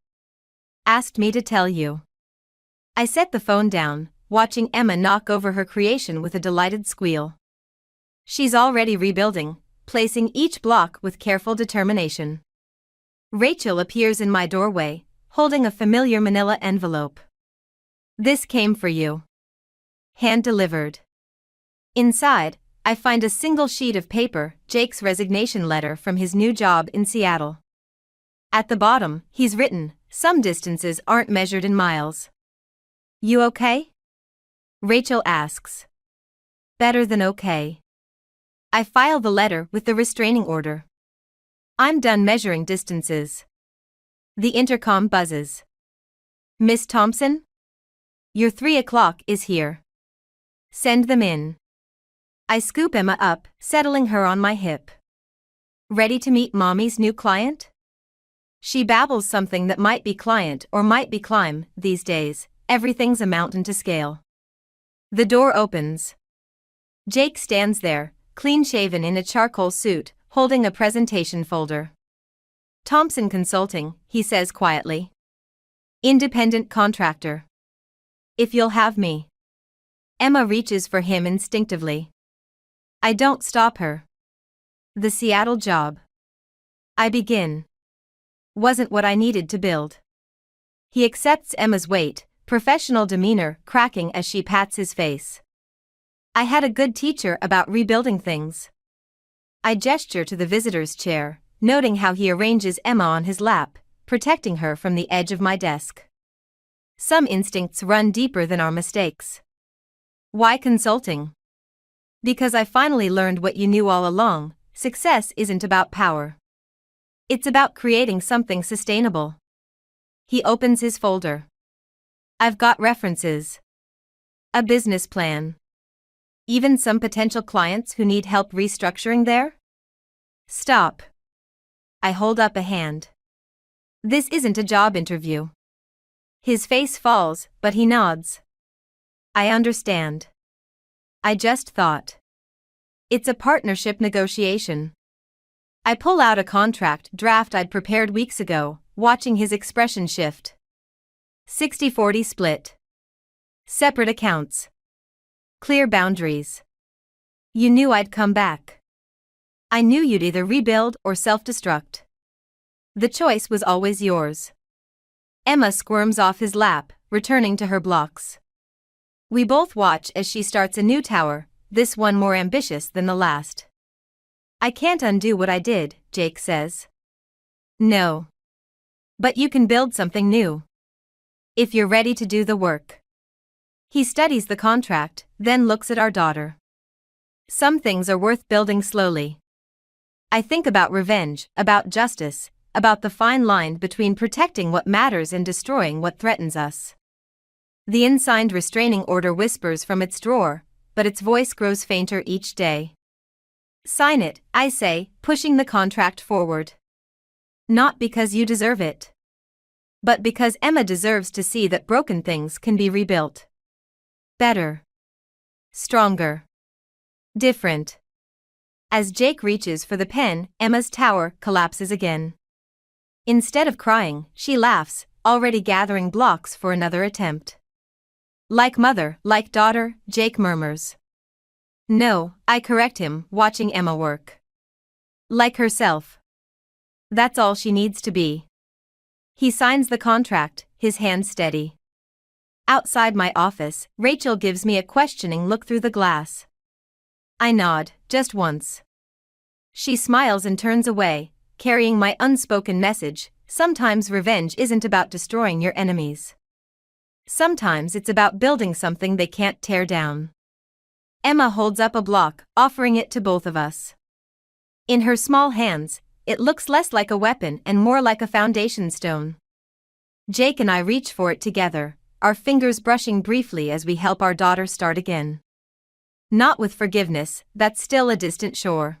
Asked me to tell you. I set the phone down, watching Emma knock over her creation with a delighted squeal. She's already rebuilding, placing each block with careful determination. Rachel appears in my doorway, holding a familiar manila envelope. This came for you. Hand-delivered. Inside, I find a single sheet of paper, Jake's resignation letter from his new job in Seattle. At the bottom, he's written, some distances aren't measured in miles. You okay? Rachel asks. Better than okay. I file the letter with the restraining order. I'm done measuring distances. The intercom buzzes. Miss Thompson? Your 3 o'clock is here. Send them in. I scoop Emma up, settling her on my hip. Ready to meet Mommy's new client? She babbles something that might be client or might be climb. These days, everything's a mountain to scale. The door opens. Jake stands there, clean-shaven in a charcoal suit, holding a presentation folder. Thompson Consulting, he says quietly. Independent contractor. If you'll have me. Emma reaches for him instinctively. I don't stop her. The Seattle job. I begin. Wasn't what I needed to build. He accepts Emma's weight, professional demeanor cracking as she pats his face. I had a good teacher about rebuilding things. I gesture to the visitor's chair, noting how he arranges Emma on his lap, protecting her from the edge of my desk. Some instincts run deeper than our mistakes. Why consulting? Because I finally learned what you knew all along: success isn't about power. It's about creating something sustainable. He opens his folder. I've got references. A business plan. Even some potential clients who need help restructuring there? Stop. I hold up a hand. This isn't a job interview. His face falls, but he nods. I understand. I just thought. It's a partnership negotiation. I pull out a contract draft I'd prepared weeks ago, watching his expression shift. 60-40 split. Separate accounts. Clear boundaries. You knew I'd come back. I knew you'd either rebuild or self-destruct. The choice was always yours. Emma squirms off his lap, returning to her blocks. We both watch as she starts a new tower, this one more ambitious than the last. I can't undo what I did, Jake says. No. But you can build something new. If you're ready to do the work. He studies the contract, then looks at our daughter. Some things are worth building slowly. I think about revenge, about justice, about the fine line between protecting what matters and destroying what threatens us. The unsigned restraining order whispers from its drawer, but its voice grows fainter each day. Sign it, I say, pushing the contract forward. Not because you deserve it. But because Emma deserves to see that broken things can be rebuilt. Better. Stronger. Different. As Jake reaches for the pen, Emma's tower collapses again. Instead of crying, she laughs, already gathering blocks for another attempt. Like mother, like daughter, Jake murmurs. No, I correct him, watching Emma work. Like herself. That's all she needs to be. He signs the contract, his hand steady. Outside my office, Rachel gives me a questioning look through the glass. I nod, just once. She smiles and turns away, carrying my unspoken message: sometimes revenge isn't about destroying your enemies. Sometimes it's about building something they can't tear down. Emma holds up a block, offering it to both of us. In her small hands, it looks less like a weapon and more like a foundation stone. Jake and I reach for it together, our fingers brushing briefly as we help our daughter start again. Not with forgiveness, that's still a distant shore.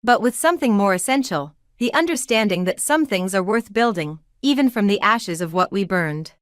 But with something more essential, the understanding that some things are worth building, even from the ashes of what we burned.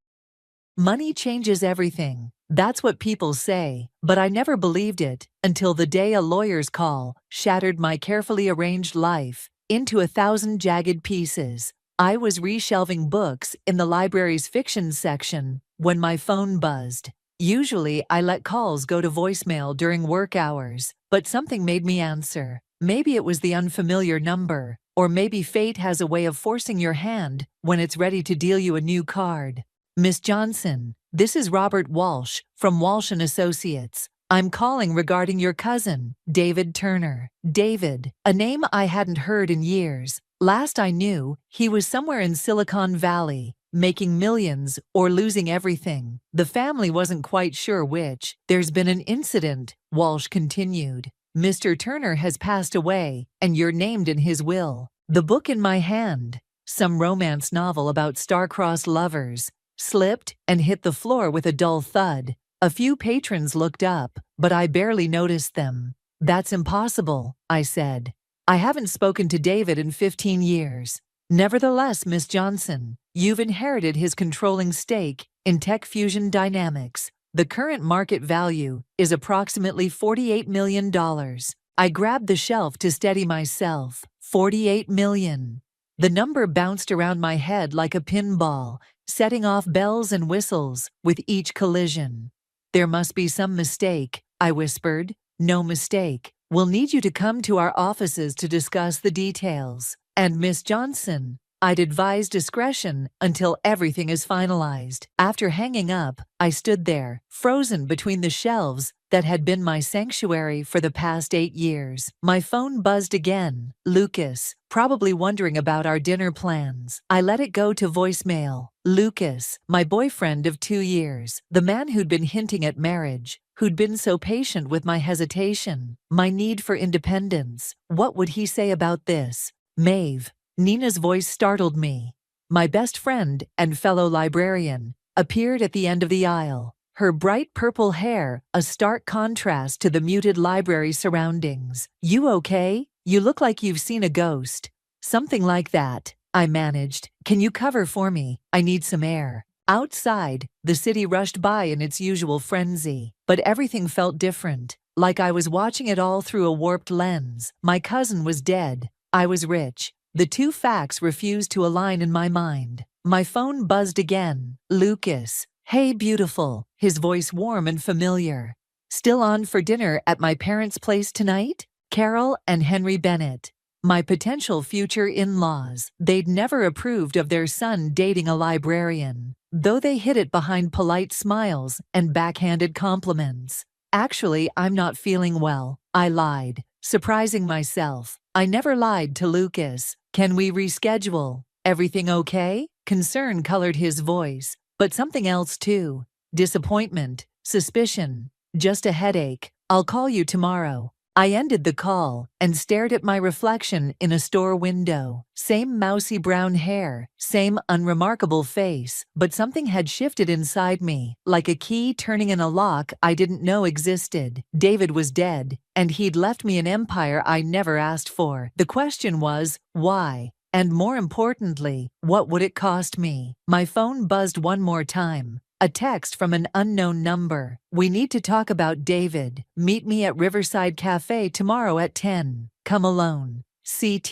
Money changes everything. That's what people say, but I never believed it until the day a lawyer's call shattered my carefully arranged life into 1,000 jagged pieces. I was reshelving books in the library's fiction section when my phone buzzed. Usually I let calls go to voicemail during work hours, but something made me answer. Maybe it was the unfamiliar number, or maybe fate has a way of forcing your hand when it's ready to deal you a new card. Miss Johnson, this is Robert Walsh from Walsh & Associates. I'm calling regarding your cousin, David Turner. David, a name I hadn't heard in years. Last I knew, he was somewhere in Silicon Valley, making millions or losing everything. The family wasn't quite sure which. There's been an incident, Walsh continued. Mr. Turner has passed away, and you're named in his will. The book in my hand, some romance novel about star-crossed lovers, slipped and hit the floor with a dull thud. A few patrons looked up, but I barely noticed them. That's impossible, I said. I haven't spoken to David in 15 years. Nevertheless, Miss Johnson, you've inherited his controlling stake in Tech Fusion Dynamics. The current market value is approximately $48 million. I grabbed the shelf to steady myself. 48 million. The number bounced around my head like a pinball, setting off bells and whistles with each collision. There must be some mistake, I whispered. No mistake. We'll need you to come to our offices to discuss the details. And Miss Johnson, I'd advise discretion until everything is finalized. After hanging up, I stood there, frozen between the shelves that had been my sanctuary for the past 8 years. My phone buzzed again. Lucas, probably wondering about our dinner plans. I let it go to voicemail. Lucas, my boyfriend of 2 years, the man who'd been hinting at marriage, who'd been so patient with my hesitation, my need for independence. What would he say about this? Maeve. Nina's voice startled me. My best friend and fellow librarian appeared at the end of the aisle, her bright purple hair a stark contrast to the muted library surroundings. You okay? You look like you've seen a ghost. Something like that, I managed. Can you cover for me? I need some air. Outside, the city rushed by in its usual frenzy, but everything felt different, like I was watching it all through a warped lens. My cousin was dead. I was rich. The two facts refused to align in my mind. My phone buzzed again. Lucas. Hey, beautiful. His voice warm and familiar. Still on for dinner at my parents' place tonight? Carol and Henry Bennett. My potential future in-laws. They'd never approved of their son dating a librarian, though they hid it behind polite smiles and backhanded compliments. Actually, I'm not feeling well, I lied, surprising myself. I never lied to Lucas. Can we reschedule? Everything okay? Concern colored his voice, but something else too. Disappointment, suspicion, just a headache. I'll call you tomorrow. I ended the call and stared at my reflection in a store window. Same mousy brown hair, same unremarkable face, but something had shifted inside me, like a key turning in a lock I didn't know existed. David was dead, and he'd left me an empire I never asked for. The question was, why? And more importantly, what would it cost me? My phone buzzed one more time. A text from an unknown number. We need to talk about David. Meet me at Riverside Cafe tomorrow at 10. Come alone. CT.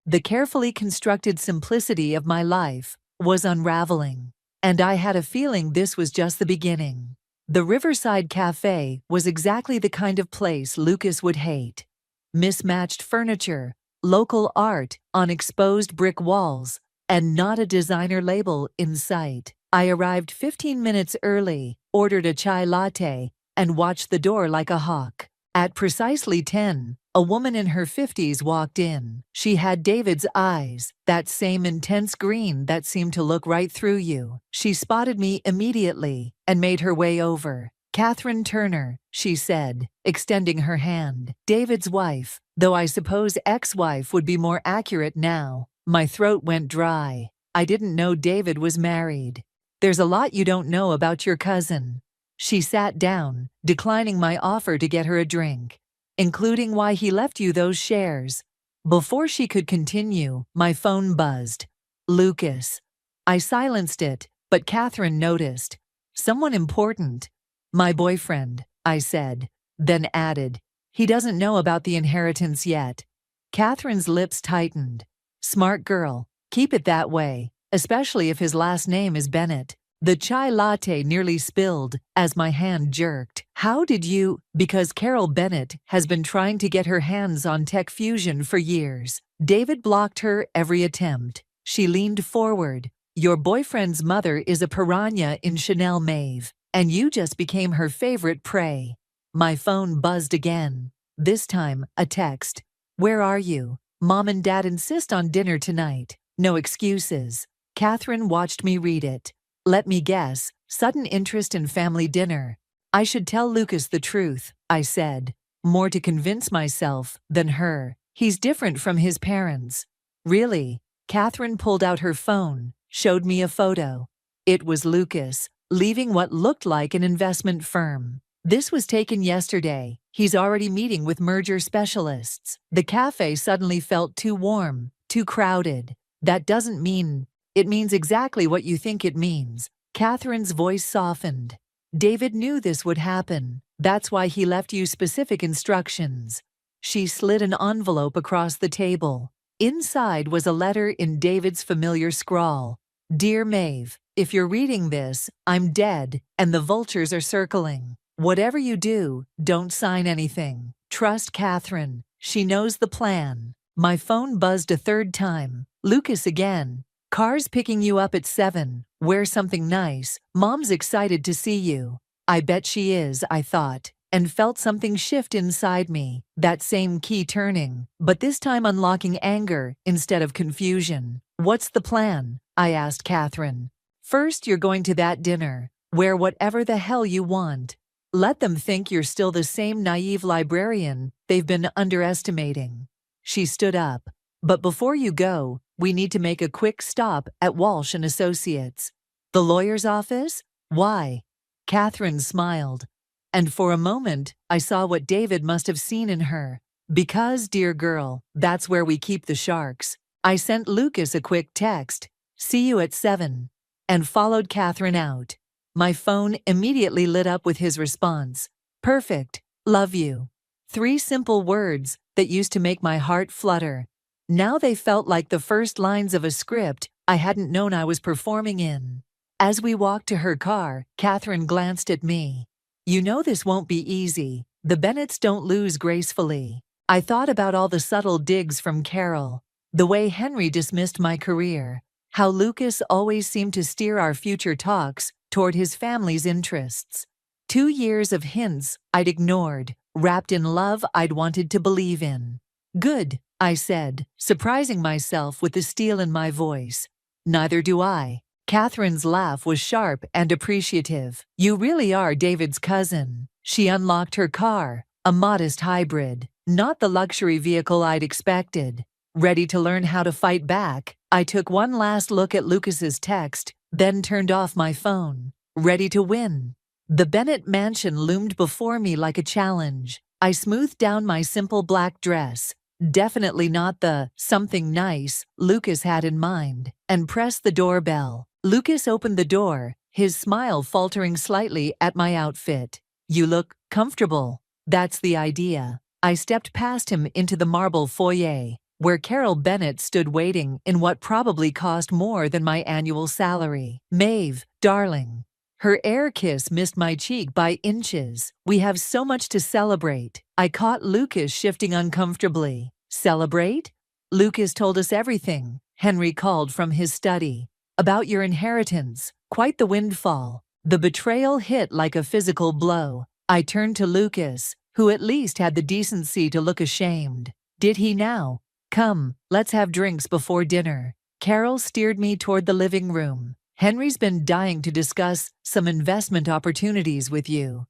The carefully constructed simplicity of my life was unraveling. And I had a feeling this was just the beginning. The Riverside Cafe was exactly the kind of place Lucas would hate. Mismatched furniture, local art on exposed brick walls, and not a designer label in sight. I arrived 15 minutes early, ordered a chai latte, and watched the door like a hawk. At precisely 10, a woman in her 50s walked in. She had David's eyes, that same intense green that seemed to look right through you. She spotted me immediately and made her way over. Catherine Turner, she said, extending her hand. David's wife, though I suppose ex-wife would be more accurate now. My throat went dry. I didn't know David was married. There's a lot you don't know about your cousin. She sat down, declining my offer to get her a drink, including why he left you those shares. Before she could continue, my phone buzzed. Lucas. I silenced it, but Catherine noticed. Someone important. My boyfriend, I said, then added, he doesn't know about the inheritance yet. Catherine's lips tightened. Smart girl, keep it that way. Especially if his last name is Bennett. The chai latte nearly spilled as my hand jerked. How did you? Because Carol Bennett has been trying to get her hands on Tech Fusion for years. David blocked her every attempt. She leaned forward. Your boyfriend's mother is a piranha in Chanel, Maeve, and you just became her favorite prey. My phone buzzed again. This time, a text. Where are you? Mom and Dad insist on dinner tonight. No excuses. Catherine watched me read it. Let me guess, sudden interest in family dinner. I should tell Lucas the truth, I said, more to convince myself than her. He's different from his parents. Really? Catherine pulled out her phone, showed me a photo. It was Lucas, leaving what looked like an investment firm. This was taken yesterday. He's already meeting with merger specialists. The cafe suddenly felt too warm, too crowded. That doesn't mean... It means exactly what you think it means. Catherine's voice softened. David knew this would happen. That's why he left you specific instructions. She slid an envelope across the table. Inside was a letter in David's familiar scrawl. Dear Maeve, if you're reading this, I'm dead, and the vultures are circling. Whatever you do, don't sign anything. Trust Catherine. She knows the plan. My phone buzzed a third time. Lucas again. Car's picking you up at 7. Wear something nice. Mom's excited to see you. I bet she is, I thought, and felt something shift inside me, that same key turning, but this time unlocking anger instead of confusion. What's the plan? I asked Catherine. First, you're going to that dinner. Wear whatever the hell you want. Let them think you're still the same naive librarian they've been underestimating. She stood up. But before you go, we need to make a quick stop at Walsh and Associates. The lawyer's office? Why? Catherine smiled. And for a moment, I saw what David must have seen in her. Because, dear girl, that's where we keep the sharks. I sent Lucas a quick text, see you at 7, and followed Catherine out. My phone immediately lit up with his response. Perfect. Love you. 3 simple words that used to make my heart flutter. Now they felt like the first lines of a script I hadn't known I was performing in. As we walked to her car, Catherine glanced at me. You know this won't be easy. The Bennetts don't lose gracefully. I thought about all the subtle digs from Carol, the way Henry dismissed my career, how Lucas always seemed to steer our future talks toward his family's interests. 2 years of hints I'd ignored, wrapped in love I'd wanted to believe in. Good, I said, surprising myself with the steel in my voice. Neither do I. Catherine's laugh was sharp and appreciative. You really are David's cousin. She unlocked her car, a modest hybrid, not the luxury vehicle I'd expected. Ready to learn how to fight back, I took one last look at Lucas's text, then turned off my phone. Ready to win. The Bennett mansion loomed before me like a challenge. I smoothed down my simple black dress, definitely not the something nice Lucas had in mind, and pressed the doorbell. Lucas opened the door, his smile faltering slightly at my outfit. You look comfortable. That's the idea. I stepped past him into the marble foyer, where Carol Bennett stood waiting in what probably cost more than my annual salary. Maeve, darling. Her air kiss missed my cheek by inches. We have so much to celebrate. I caught Lucas shifting uncomfortably. Celebrate? Lucas told us everything, Henry called from his study. About your inheritance. Quite the windfall. The betrayal hit like a physical blow. I turned to Lucas, who at least had the decency to look ashamed. Did he now? Come, let's have drinks before dinner. Carol steered me toward the living room. Henry's been dying to discuss some investment opportunities with you.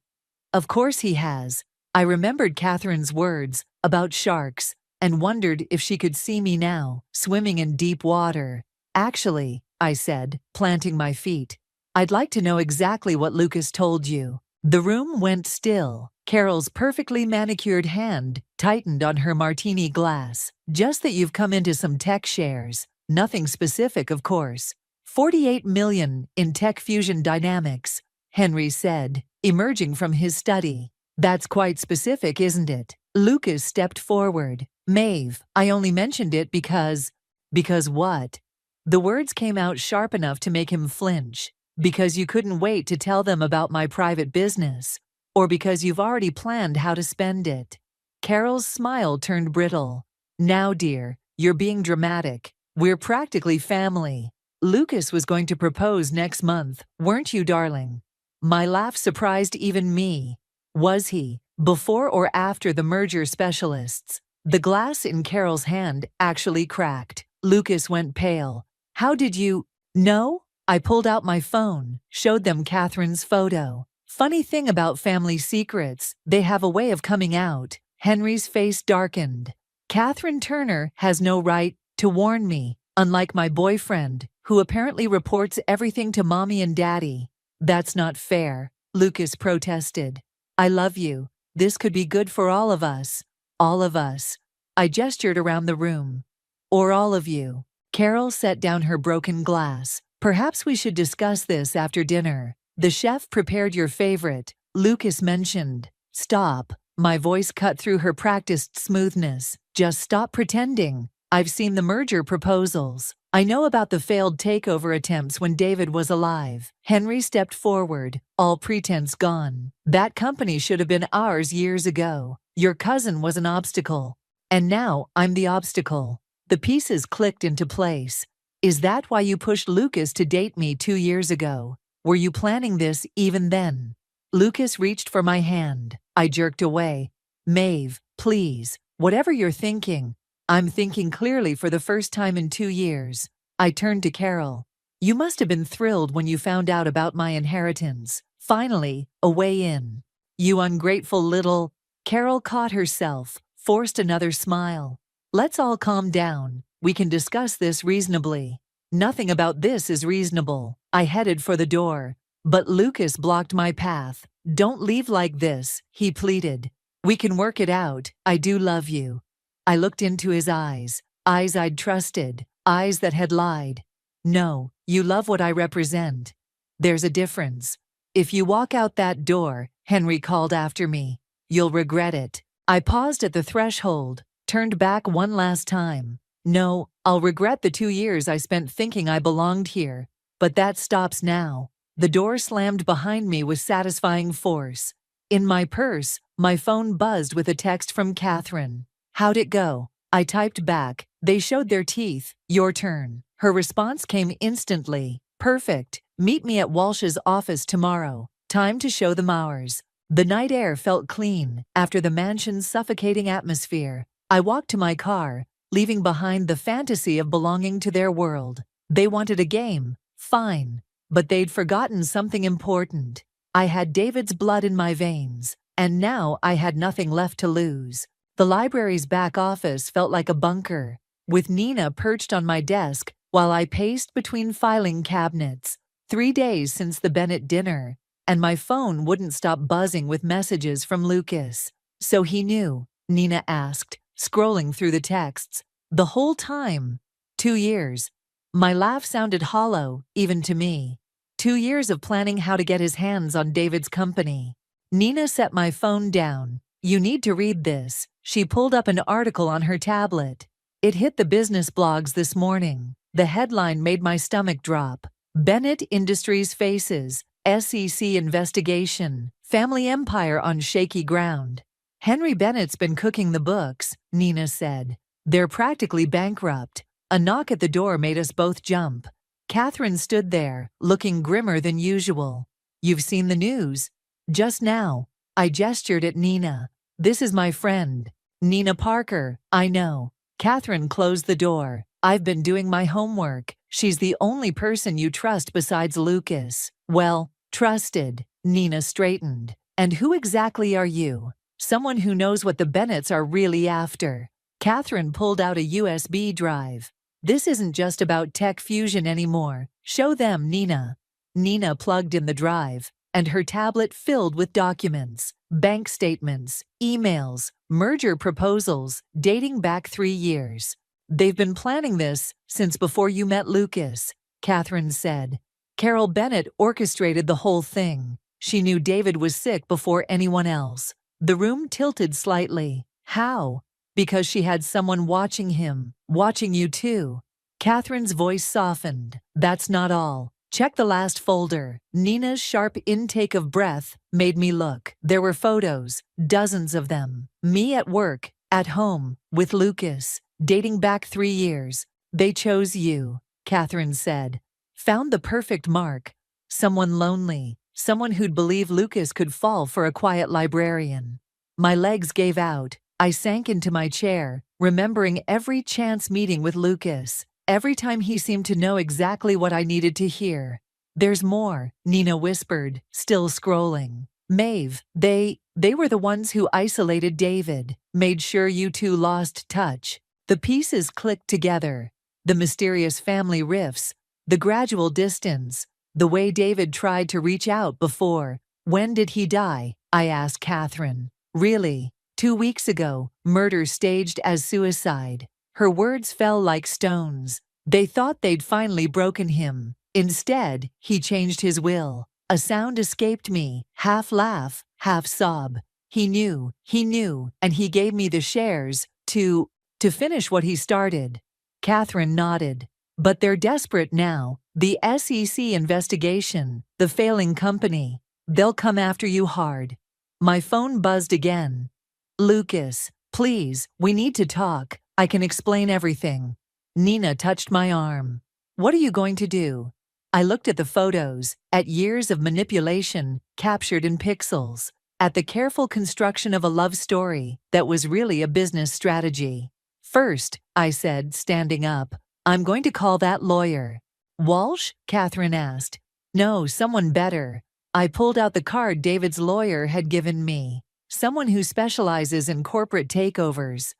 Of course he has. I remembered Catherine's words about sharks and wondered if she could see me now, swimming in deep water. Actually, I said, planting my feet, I'd like to know exactly what Lucas told you. The room went still. Carol's perfectly manicured hand tightened on her martini glass. Just that you've come into some tech shares. Nothing specific, of course. 48 million in Tech Fusion Dynamics, Henry said, emerging from his study. That's quite specific, isn't it? Lucas stepped forward. Maeve, I only mentioned it because... Because what? The words came out sharp enough to make him flinch. Because you couldn't wait to tell them about my private business. Or because you've already planned how to spend it. Carol's smile turned brittle. Now, dear, you're being dramatic. We're practically family. Lucas was going to propose next month, weren't you, darling? My laugh surprised even me. Was he? Before or after the merger specialists? The glass in Carol's hand actually cracked. Lucas went pale. How did you know? I pulled out my phone, showed them Catherine's photo. Funny thing about family secrets, they have a way of coming out. Henry's face darkened. Catherine Turner has no right to warn me, unlike my boyfriend, who apparently reports everything to mommy and daddy. That's not fair, Lucas protested. I love you. This could be good for all of us. All of us. I gestured around the room. Or all of you. Carol set down her broken glass. Perhaps we should discuss this after dinner. The chef prepared your favorite, Lucas mentioned. Stop. My voice cut through her practiced smoothness. Just stop pretending. I've seen the merger proposals. I know about the failed takeover attempts when David was alive. Henry stepped forward, all pretense gone. That company should have been ours years ago. Your cousin was an obstacle. And now I'm the obstacle. The pieces clicked into place. Is that why you pushed Lucas to date me 2 years ago? Were you planning this even then? Lucas reached for my hand. I jerked away. Maeve, please, whatever you're thinking, I'm thinking clearly for the first time in 2 years. I turned to Carol. You must have been thrilled when you found out about my inheritance. Finally, a way in. You ungrateful little... Carol caught herself, forced another smile. Let's all calm down. We can discuss this reasonably. Nothing about this is reasonable. I headed for the door, but Lucas blocked my path. Don't leave like this, he pleaded. We can work it out. I do love you. I looked into his eyes I'd trusted, eyes that had lied. No, you love what I represent. There's a difference. If you walk out that door, Henry called after me, you'll regret it. I paused at the threshold, turned back one last time. No, I'll regret the 2 years I spent thinking I belonged here. But that stops now. The door slammed behind me with satisfying force. In my purse, my phone buzzed with a text from Catherine. How'd it go? I typed back. They showed their teeth. Your turn. Her response came instantly. Perfect. Meet me at Walsh's office tomorrow. Time to show them ours. The night air felt clean after the mansion's suffocating atmosphere. I walked to my car, leaving behind the fantasy of belonging to their world. They wanted a game. Fine. But they'd forgotten something important. I had David's blood in my veins, and now I had nothing left to lose. The library's back office felt like a bunker, with Nina perched on my desk while I paced between filing cabinets. 3 days since the Bennett dinner, and my phone wouldn't stop buzzing with messages from Lucas. So he knew, Nina asked, scrolling through the texts. The whole time. 2 years. My laugh sounded hollow, even to me. 2 years of planning how to get his hands on David's company. Nina set my phone down. You need to read this. She pulled up an article on her tablet. It hit the business blogs this morning. The headline made my stomach drop. Bennett Industries faces SEC investigation. Family empire on shaky ground. Henry Bennett's been cooking the books, Nina said. They're practically bankrupt. A knock at the door made us both jump. Catherine stood there, looking grimmer than usual. You've seen the news? Just now. I gestured at Nina. This is my friend. Nina Parker, I know. Catherine closed the door. I've been doing my homework. She's the only person you trust besides Lucas. Well, trusted. Nina straightened. And who exactly are you? Someone who knows what the Bennetts are really after. Catherine pulled out a USB drive. This isn't just about tech fusion anymore. Show them, Nina. Nina plugged in the drive, and her tablet filled with documents, bank statements, emails, merger proposals dating back 3 years. They've been planning this since before you met Lucas, Catherine said. Carol Bennett orchestrated the whole thing. She knew David was sick before anyone else. The room tilted slightly. How? Because she had someone watching him, watching you too. Catherine's voice softened. That's not all. Check the last folder. Nina's sharp intake of breath made me look. There were photos, dozens of them. Me at work, at home, with Lucas, dating back 3 years. They chose you, Catherine said. Found the perfect mark. Someone lonely, someone who'd believe Lucas could fall for a quiet librarian. My legs gave out. I sank into my chair, remembering every chance meeting with Lucas. Every time he seemed to know exactly what I needed to hear. There's more, Nina whispered, still scrolling. Maeve, they were the ones who isolated David, made sure you two lost touch. The pieces clicked together. The mysterious family rifts, the gradual distance, the way David tried to reach out before. When did he die? I asked Catherine. Really? 2 weeks ago, murder staged as suicide. Her words fell like stones. They thought they'd finally broken him. Instead, he changed his will. A sound escaped me, half laugh, half sob. He knew, and he gave me the shares to finish what he started. Catherine nodded. But they're desperate now. The SEC investigation, the failing company. They'll come after you hard. My phone buzzed again. Lucas, please, we need to talk. I can explain everything. Nina touched my arm. What are you going to do? I looked at the photos, at years of manipulation captured in pixels, at the careful construction of a love story that was really a business strategy. First, I said, standing up, I'm going to call that lawyer. Walsh? Catherine asked. No, someone better. I pulled out the card David's lawyer had given me. Someone who specializes in corporate takeovers.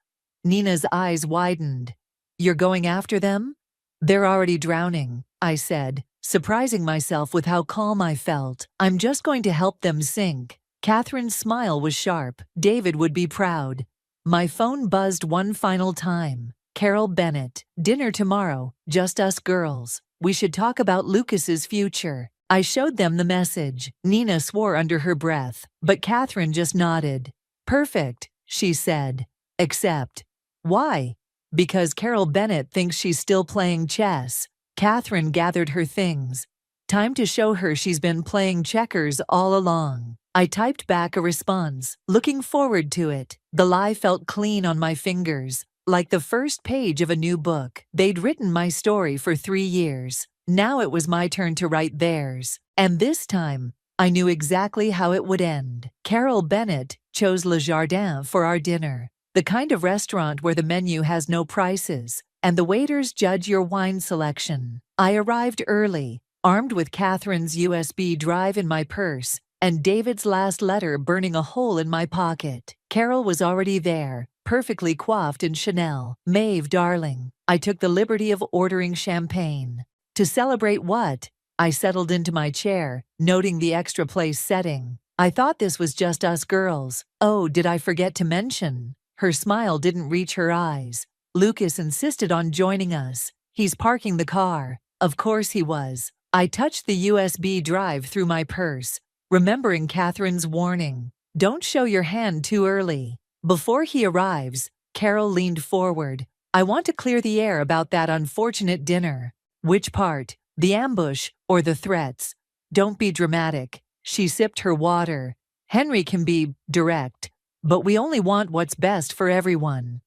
Nina's eyes widened. You're going after them? They're already drowning, I said, surprising myself with how calm I felt. I'm just going to help them sink. Catherine's smile was sharp. David would be proud. My phone buzzed one final time. Carol Bennett, dinner tomorrow, just us girls. We should talk about Lucas's future. I showed them the message. Nina swore under her breath, but Catherine just nodded. Perfect, she said. Except, why? Because Carol Bennett thinks she's still playing chess. Catherine gathered her things. Time to show her she's been playing checkers all along. I typed back a response, looking forward to it. The lie felt clean on my fingers, like the first page of a new book. They'd written my story for 3 years. Now it was my turn to write theirs. And this time, I knew exactly how it would end. Carol Bennett chose Le Jardin for our dinner, the kind of restaurant where the menu has no prices, and the waiters judge your wine selection. I arrived early, armed with Catherine's USB drive in my purse, and David's last letter burning a hole in my pocket. Carol was already there, perfectly coiffed in Chanel. Maeve, darling, I took the liberty of ordering champagne. To celebrate what? I settled into my chair, noting the extra place setting. I thought this was just us girls. Oh, did I forget to mention? Her smile didn't reach her eyes. Lucas insisted on joining us. He's parking the car. Of course he was. I touched the USB drive through my purse, remembering Catherine's warning. Don't show your hand too early. Before he arrives, Carol leaned forward. I want to clear the air about that unfortunate dinner. Which part? The ambush or the threats? Don't be dramatic. She sipped her water. Henry can be direct, but we only want what's best for everyone.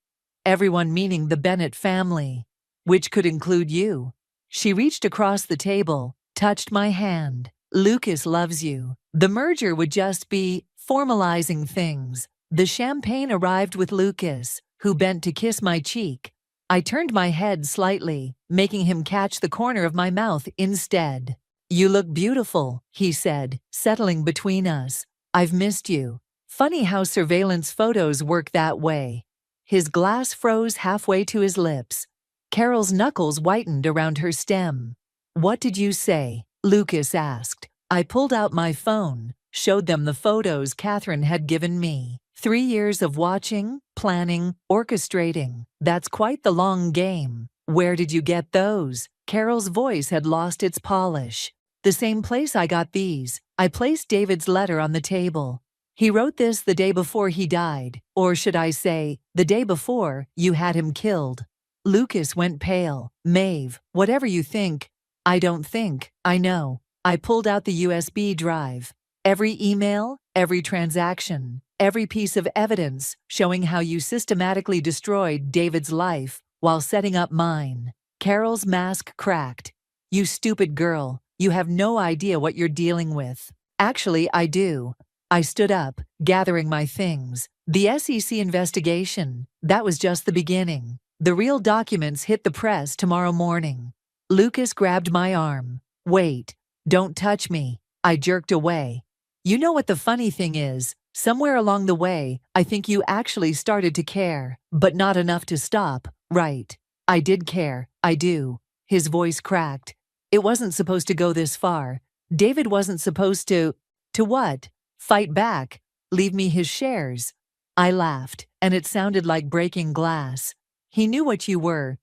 Everyone meaning the Bennett family, which could include you. She reached across the table, touched my hand. Lucas loves you. The merger would just be formalizing things. The champagne arrived with Lucas, who bent to kiss my cheek. I turned my head slightly, making him catch the corner of my mouth instead. You look beautiful, he said, settling between us. I've missed you. Funny how surveillance photos work that way. His glass froze halfway to his lips. Carol's knuckles whitened around her stem. What did you say? Lucas asked. I pulled out my phone, showed them the photos Catherine had given me. 3 years of watching, planning, orchestrating. That's quite the long game. Where did you get those? Carol's voice had lost its polish. The same place I got these. I placed David's letter on the table. He wrote this the day before he died, or should I say, the day before you had him killed. Lucas went pale. Maeve, whatever you think, I don't think, I know. I pulled out the USB drive. Every email, every transaction, every piece of evidence showing how you systematically destroyed David's life while setting up mine. Carol's mask cracked. You stupid girl, you have no idea what you're dealing with. Actually, I do. I stood up, gathering my things. The SEC investigation, that was just the beginning. The real documents hit the press tomorrow morning. Lucas grabbed my arm. Wait, don't touch me. I jerked away. You know what the funny thing is? Somewhere along the way, I think you actually started to care, but not enough to stop, right? I did care, I do. His voice cracked. It wasn't supposed to go this far. David wasn't supposed to what? Fight back? Leave me his shares? I laughed, and it sounded like breaking glass. He knew what you were.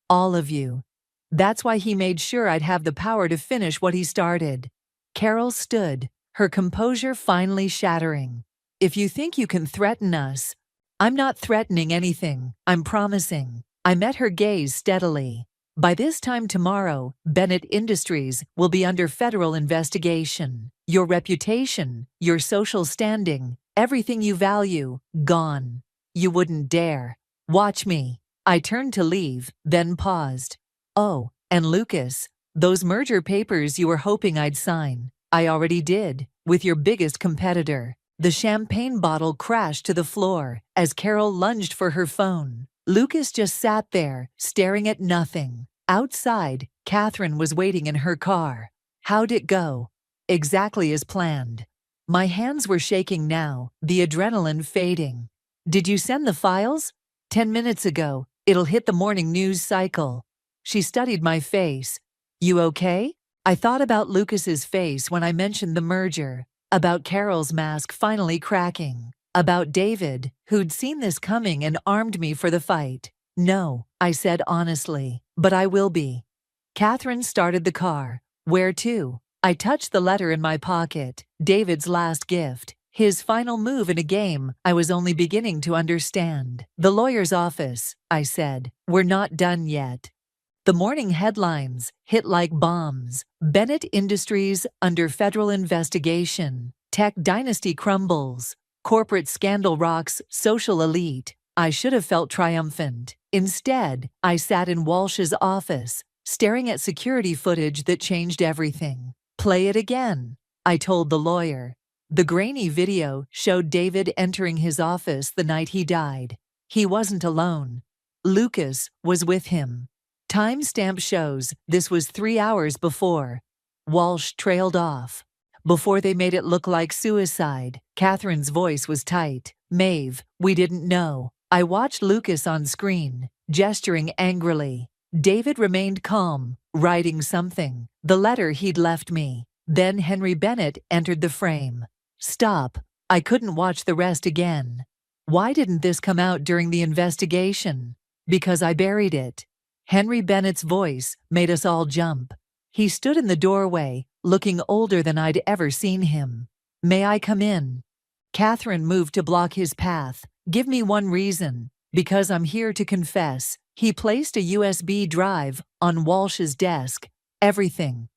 All of you. That's why he made sure I'd have the power to finish what he started. Carol stood, her composure finally shattering. If you think you can threaten us, I'm not threatening anything, I'm promising. I met her gaze steadily. By this time tomorrow, Bennett Industries will be under federal investigation. Your reputation, your social standing, everything you value, gone. You wouldn't dare. Watch me. I turned to leave, then paused. Oh, and Lucas, those merger papers you were hoping I'd sign, I already did, with your biggest competitor. The champagne bottle crashed to the floor as Carol lunged for her phone. Lucas just sat there, staring at nothing. Outside, Catherine was waiting in her car. How'd it go? Exactly as planned. My hands were shaking now, the adrenaline fading. Did you send the files? 10 minutes ago. It'll hit the morning news cycle. She studied my face. You okay? I thought about Lucas's face when I mentioned the merger, about Carol's mask finally cracking, about David, who'd seen this coming and armed me for the fight. No, I said honestly, but I will be. Catherine started the car. Where to? I touched the letter in my pocket, David's last gift, his final move in a game I was only beginning to understand. The lawyer's office, I said. We're not done yet. The morning headlines hit like bombs. Bennett Industries under federal investigation. Tech dynasty crumbles. Corporate scandal rocks social elite. I should have felt triumphant. Instead, I sat in Walsh's office, staring at security footage that changed everything. Play it again, I told the lawyer. The grainy video showed David entering his office the night he died. He wasn't alone. Lucas was with him. Timestamp shows this was 3 hours before. Walsh trailed off. Before they made it look like suicide, Catherine's voice was tight. Maeve, we didn't know. I watched Lucas on screen, gesturing angrily. David remained calm, writing something, the letter he'd left me. Then Henry Bennett entered the frame. Stop. I couldn't watch the rest again. Why didn't this come out during the investigation? Because I buried it. Henry Bennett's voice made us all jump. He stood in the doorway, looking older than I'd ever seen him. May I come in? Catherine moved to block his path. Give me one reason. Because I'm here to confess. He placed a USB drive on Walsh's desk. Everything.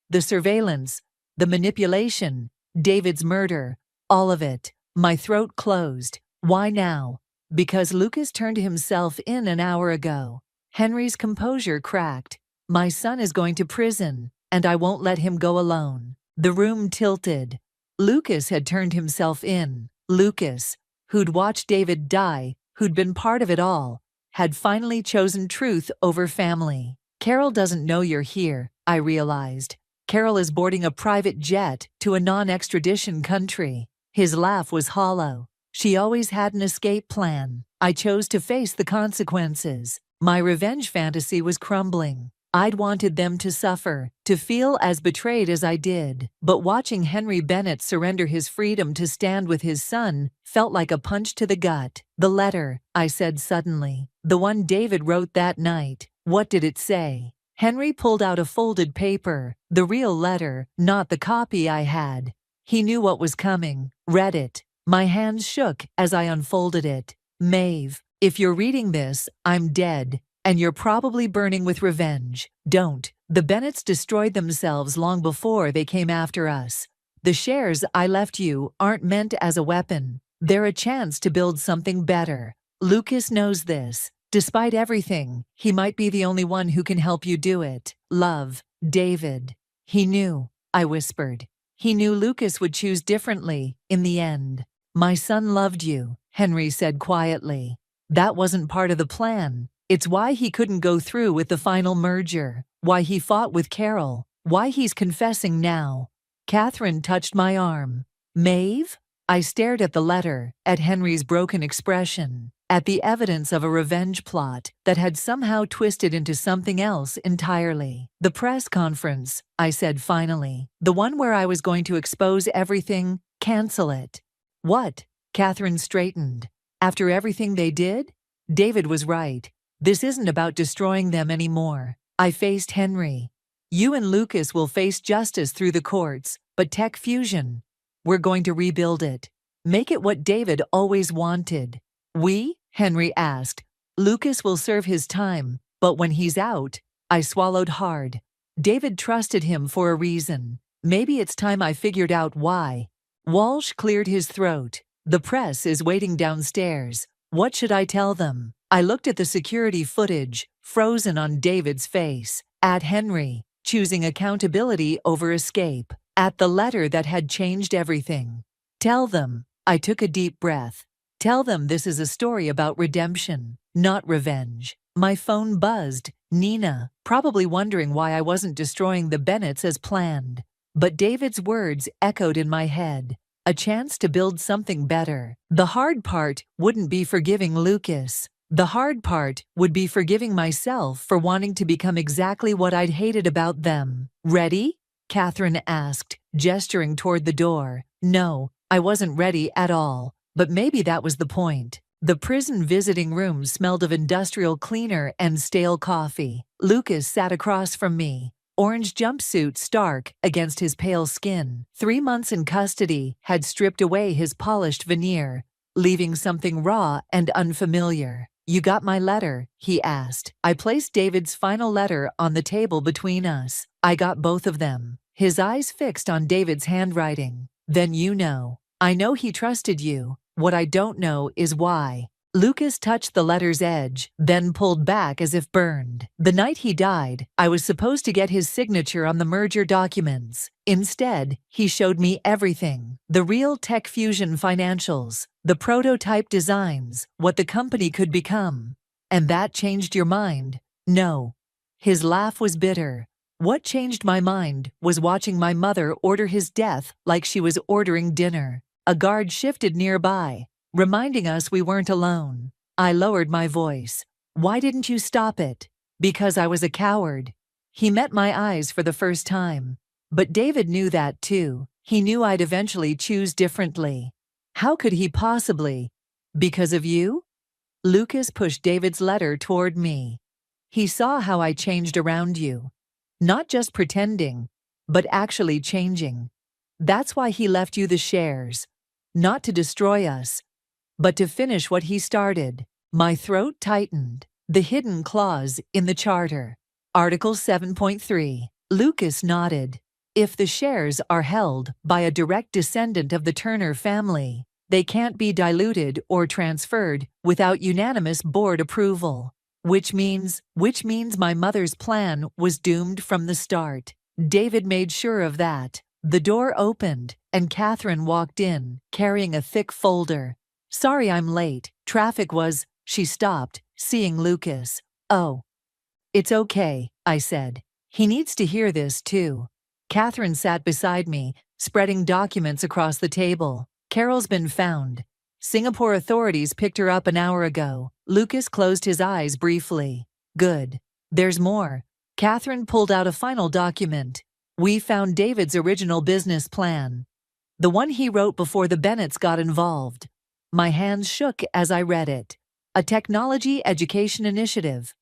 The surveillance, the manipulation, David's murder, all of it. My throat closed. Why now? Because Lucas turned himself in an hour ago. Henry's composure cracked. My son is going to prison, and I won't let him go alone. The room tilted. Lucas had turned himself in. Lucas, who'd watched David die, who'd been part of it all, had finally chosen truth over family. Carol doesn't know you're here, I realized. Carol is boarding a private jet to a non-extradition country. His laugh was hollow. She always had an escape plan. I chose to face the consequences. My revenge fantasy was crumbling. I'd wanted them to suffer, to feel as betrayed as I did. But watching Henry Bennett surrender his freedom to stand with his son felt like a punch to the gut. The letter, I said suddenly. The one David wrote that night. What did it say? Henry pulled out a folded paper, the real letter, not the copy I had. He knew what was coming, read it. My hands shook as I unfolded it. Maeve, if you're reading this, I'm dead. And you're probably burning with revenge. Don't. The Bennetts destroyed themselves long before they came after us. The shares I left you aren't meant as a weapon. They're a chance to build something better. Lucas knows this. Despite everything, he might be the only one who can help you do it. Love, David. He knew, I whispered. He knew Lucas would choose differently, in the end. My son loved you, Henry said quietly. That wasn't part of the plan. It's why he couldn't go through with the final merger, why he fought with Carol, why he's confessing now. Catherine touched my arm. Maeve? I stared at the letter, at Henry's broken expression, at the evidence of a revenge plot that had somehow twisted into something else entirely. The press conference, I said finally, the one where I was going to expose everything, cancel it. What? Catherine straightened. After everything they did? David was right. This isn't about destroying them anymore. I faced Henry. You and Lucas will face justice through the courts, but tech fusion. We're going to rebuild it. Make it what David always wanted. We? Henry asked. Lucas will serve his time, but when he's out, I swallowed hard. David trusted him for a reason. Maybe it's time I figured out why. Walsh cleared his throat. The press is waiting downstairs. What should I tell them? I looked at the security footage, frozen on David's face. At Henry, choosing accountability over escape. At the letter that had changed everything. Tell them. I took a deep breath. Tell them this is a story about redemption, not revenge. My phone buzzed. Nina, probably wondering why I wasn't destroying the Bennetts as planned. But David's words echoed in my head. A chance to build something better. The hard part wouldn't be forgiving Lucas. The hard part would be forgiving myself for wanting to become exactly what I'd hated about them. Ready? Catherine asked, gesturing toward the door. No, I wasn't ready at all. But maybe that was the point. The prison visiting room smelled of industrial cleaner and stale coffee. Lucas sat across from me. Orange jumpsuit stark against his pale skin. 3 months in custody had stripped away his polished veneer, leaving something raw and unfamiliar. You got my letter? He asked. I placed David's final letter on the table between us. I got both of them. His eyes fixed on David's handwriting. Then you know. I know he trusted you. What I don't know is why. Lucas touched the letter's edge, then pulled back as if burned. The night he died, I was supposed to get his signature on the merger documents. Instead, he showed me everything. The real Tech Fusion financials, the prototype designs, what the company could become. And that changed your mind? No. His laugh was bitter. What changed my mind was watching my mother order his death like she was ordering dinner. A guard shifted nearby, reminding us we weren't alone. I lowered my voice. Why didn't you stop it? Because I was a coward. He met my eyes for the first time. But David knew that too. He knew I'd eventually choose differently. How could he possibly? Because of you? Lucas pushed David's letter toward me. He saw how I changed around you. Not just pretending, but actually changing. That's why he left you the shares. Not to destroy us, but to finish what he started. My throat tightened. The hidden clause in the charter. Article 7.3. Lucas nodded. If the shares are held by a direct descendant of the Turner family, they can't be diluted or transferred without unanimous board approval. Which means my mother's plan was doomed from the start. David made sure of that. The door opened, and Catherine walked in, carrying a thick folder. Sorry I'm late. Traffic was... She stopped, seeing Lucas. Oh. It's okay, I said. He needs to hear this too. Catherine sat beside me, spreading documents across the table. Carol's been found. Singapore authorities picked her up an hour ago. Lucas closed his eyes briefly. Good. There's more. Catherine pulled out a final document. We found David's original business plan. The one he wrote before the Bennetts got involved. My hands shook as I read it. A technology education initiative.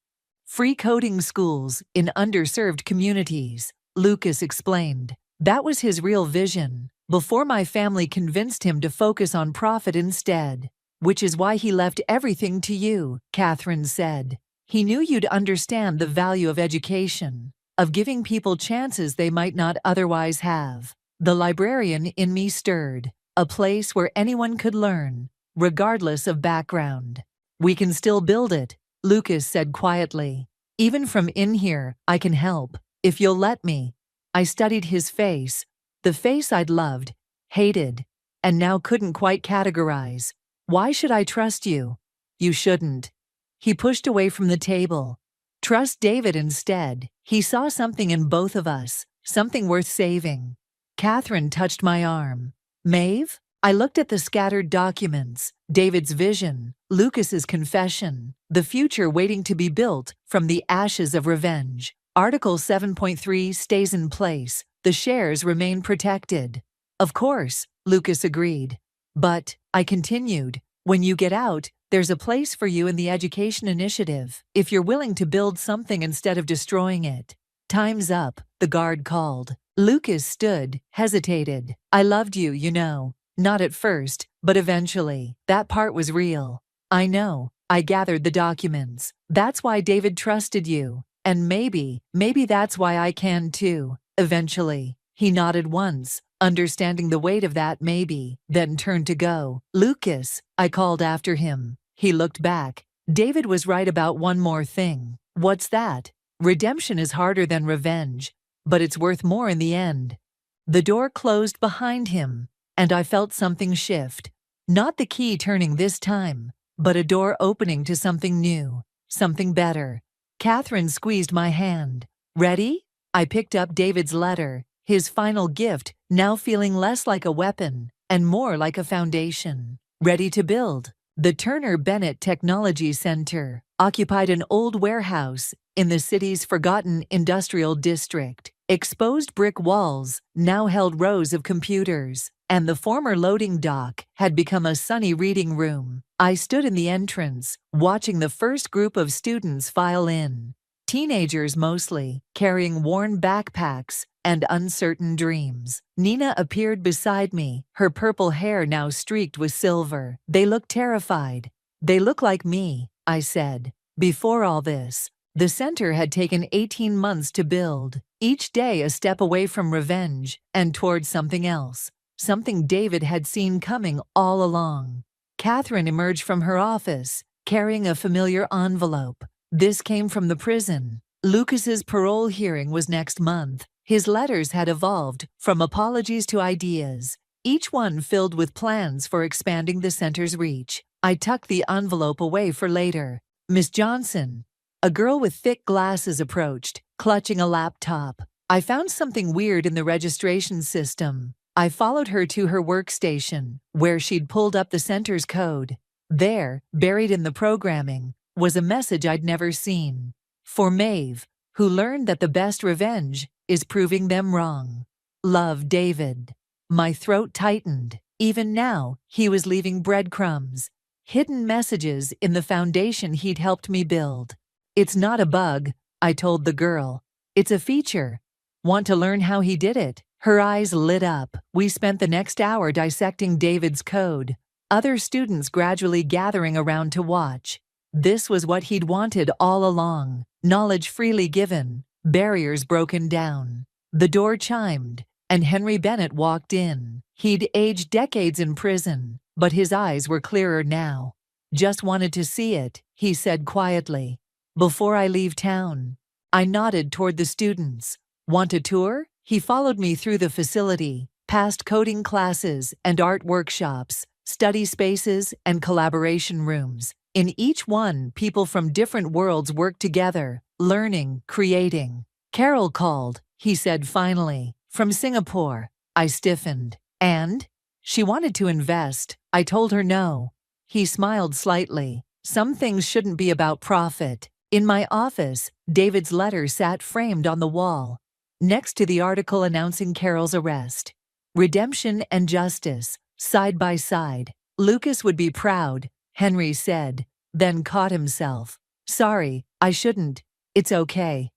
Free coding schools in underserved communities, Lucas explained. That was his real vision, before my family convinced him to focus on profit instead. Which is why he left everything to you, Catherine said. He knew you'd understand the value of education, of giving people chances they might not otherwise have. The librarian in me stirred, a place where anyone could learn, regardless of background. We can still build it, Lucas said quietly. Even from in here, I can help, if you'll let me. I studied his face, the face I'd loved, hated, and now couldn't quite categorize. Why should I trust you? You shouldn't. He pushed away from the table. Trust David instead. He saw something in both of us, something worth saving. Catherine touched my arm. Maeve? I looked at the scattered documents, David's vision, Lucas's confession, the future waiting to be built from the ashes of revenge. Article 7.3 stays in place. The shares remain protected. Of course, Lucas agreed. But, I continued, when you get out, there's a place for you in the education initiative, if you're willing to build something instead of destroying it. Time's up, the guard called. Lucas stood, hesitated. I loved you, you know. Not at first, but eventually. That part was real. I know. I gathered the documents. That's why David trusted you. And maybe that's why I can too. Eventually. He nodded once, understanding the weight of that maybe, then turned to go. Lucas, I called after him. He looked back. David was right about one more thing. What's that? Redemption is harder than revenge, but it's worth more in the end. The door closed behind him, and I felt something shift. Not the key turning this time, but a door opening to something new, something better. Catherine squeezed my hand. Ready? I picked up David's letter, his final gift, now feeling less like a weapon and more like a foundation. Ready to build. The Turner Bennett Technology Center occupied an old warehouse in the city's forgotten industrial district. Exposed brick walls now held rows of computers, and the former loading dock had become a sunny reading room. I stood in the entrance, watching the first group of students file in. Teenagers mostly, carrying worn backpacks and uncertain dreams. Nina appeared beside me, her purple hair now streaked with silver. They look terrified. They look like me, I said. Before all this, the center had taken 18 months to build, each day a step away from revenge and towards something else, something David had seen coming all along. Catherine emerged from her office, carrying a familiar envelope. This came from the prison. Lucas's parole hearing was next month. His letters had evolved from apologies to ideas, each one filled with plans for expanding the center's reach. I tucked the envelope away for later. Miss Johnson, a girl with thick glasses, approached, clutching a laptop. I found something weird in the registration system. I followed her to her workstation, where she'd pulled up the center's code. There, buried in the programming, was a message I'd never seen. For Maeve, who learned that the best revenge is proving them wrong. Love, David. My throat tightened. Even now, he was leaving breadcrumbs, hidden messages in the foundation he'd helped me build. It's not a bug, I told the girl. It's a feature. Want to learn how he did it? Her eyes lit up. We spent the next hour dissecting David's code, other students gradually gathering around to watch. This was what he'd wanted all along. Knowledge freely given, barriers broken down. The door chimed, and Henry Bennett walked in. He'd aged decades in prison, but his eyes were clearer now. Just wanted to see it, he said quietly. Before I leave town. I nodded toward the students. Want a tour? He followed me through the facility, past coding classes and art workshops, study spaces and collaboration rooms. In each one, people from different worlds worked together, learning, creating. Carol called, he said finally. From Singapore. I stiffened. And? She wanted to invest. I told her no. He smiled slightly. Some things shouldn't be about profit. In my office, David's letter sat framed on the wall, next to the article announcing Carol's arrest. Redemption and justice, side by side. Lucas would be proud, Henry said, then caught himself. Sorry, I shouldn't. It's okay.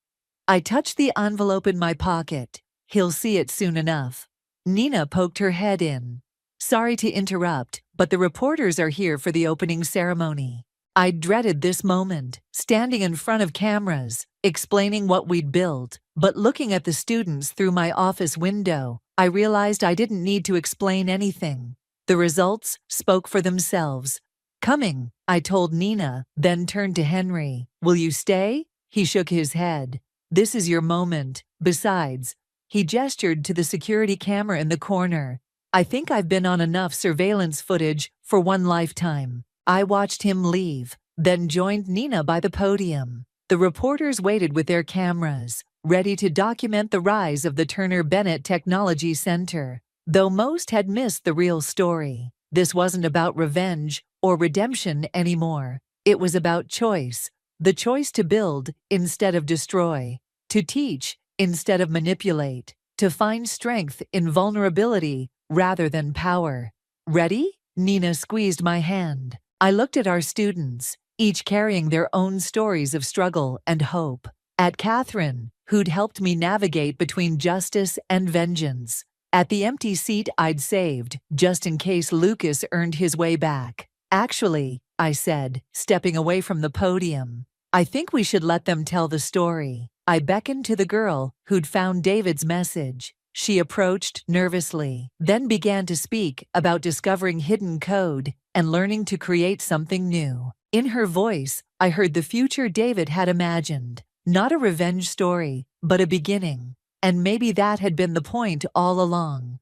I touched the envelope in my pocket. He'll see it soon enough. Nina poked her head in. Sorry to interrupt, but the reporters are here for the opening ceremony. I dreaded this moment, standing in front of cameras, explaining what we'd built, but looking at the students through my office window, I realized I didn't need to explain anything. The results spoke for themselves. Coming, I told Nina, then turned to Henry. Will you stay? He shook his head. This is your moment. Besides, he gestured to the security camera in the corner. I think I've been on enough surveillance footage for one lifetime. I watched him leave, then joined Nina by the podium. The reporters waited with their cameras, ready to document the rise of the Turner Bennett Technology Center. Though most had missed the real story, this wasn't about revenge or redemption anymore. It was about choice. The choice to build instead of destroy, to teach instead of manipulate, to find strength in vulnerability rather than power. Ready? Nina squeezed my hand. I looked at our students, each carrying their own stories of struggle and hope. At Catherine, who'd helped me navigate between justice and vengeance. At the empty seat I'd saved, just in case Lucas earned his way back. Actually, I said, stepping away from the podium, I think we should let them tell the story. I beckoned to the girl who'd found David's message. She approached nervously, then began to speak about discovering hidden code and learning to create something new. In her voice, I heard the future David had imagined. Not a revenge story, but a beginning. And maybe that had been the point all along.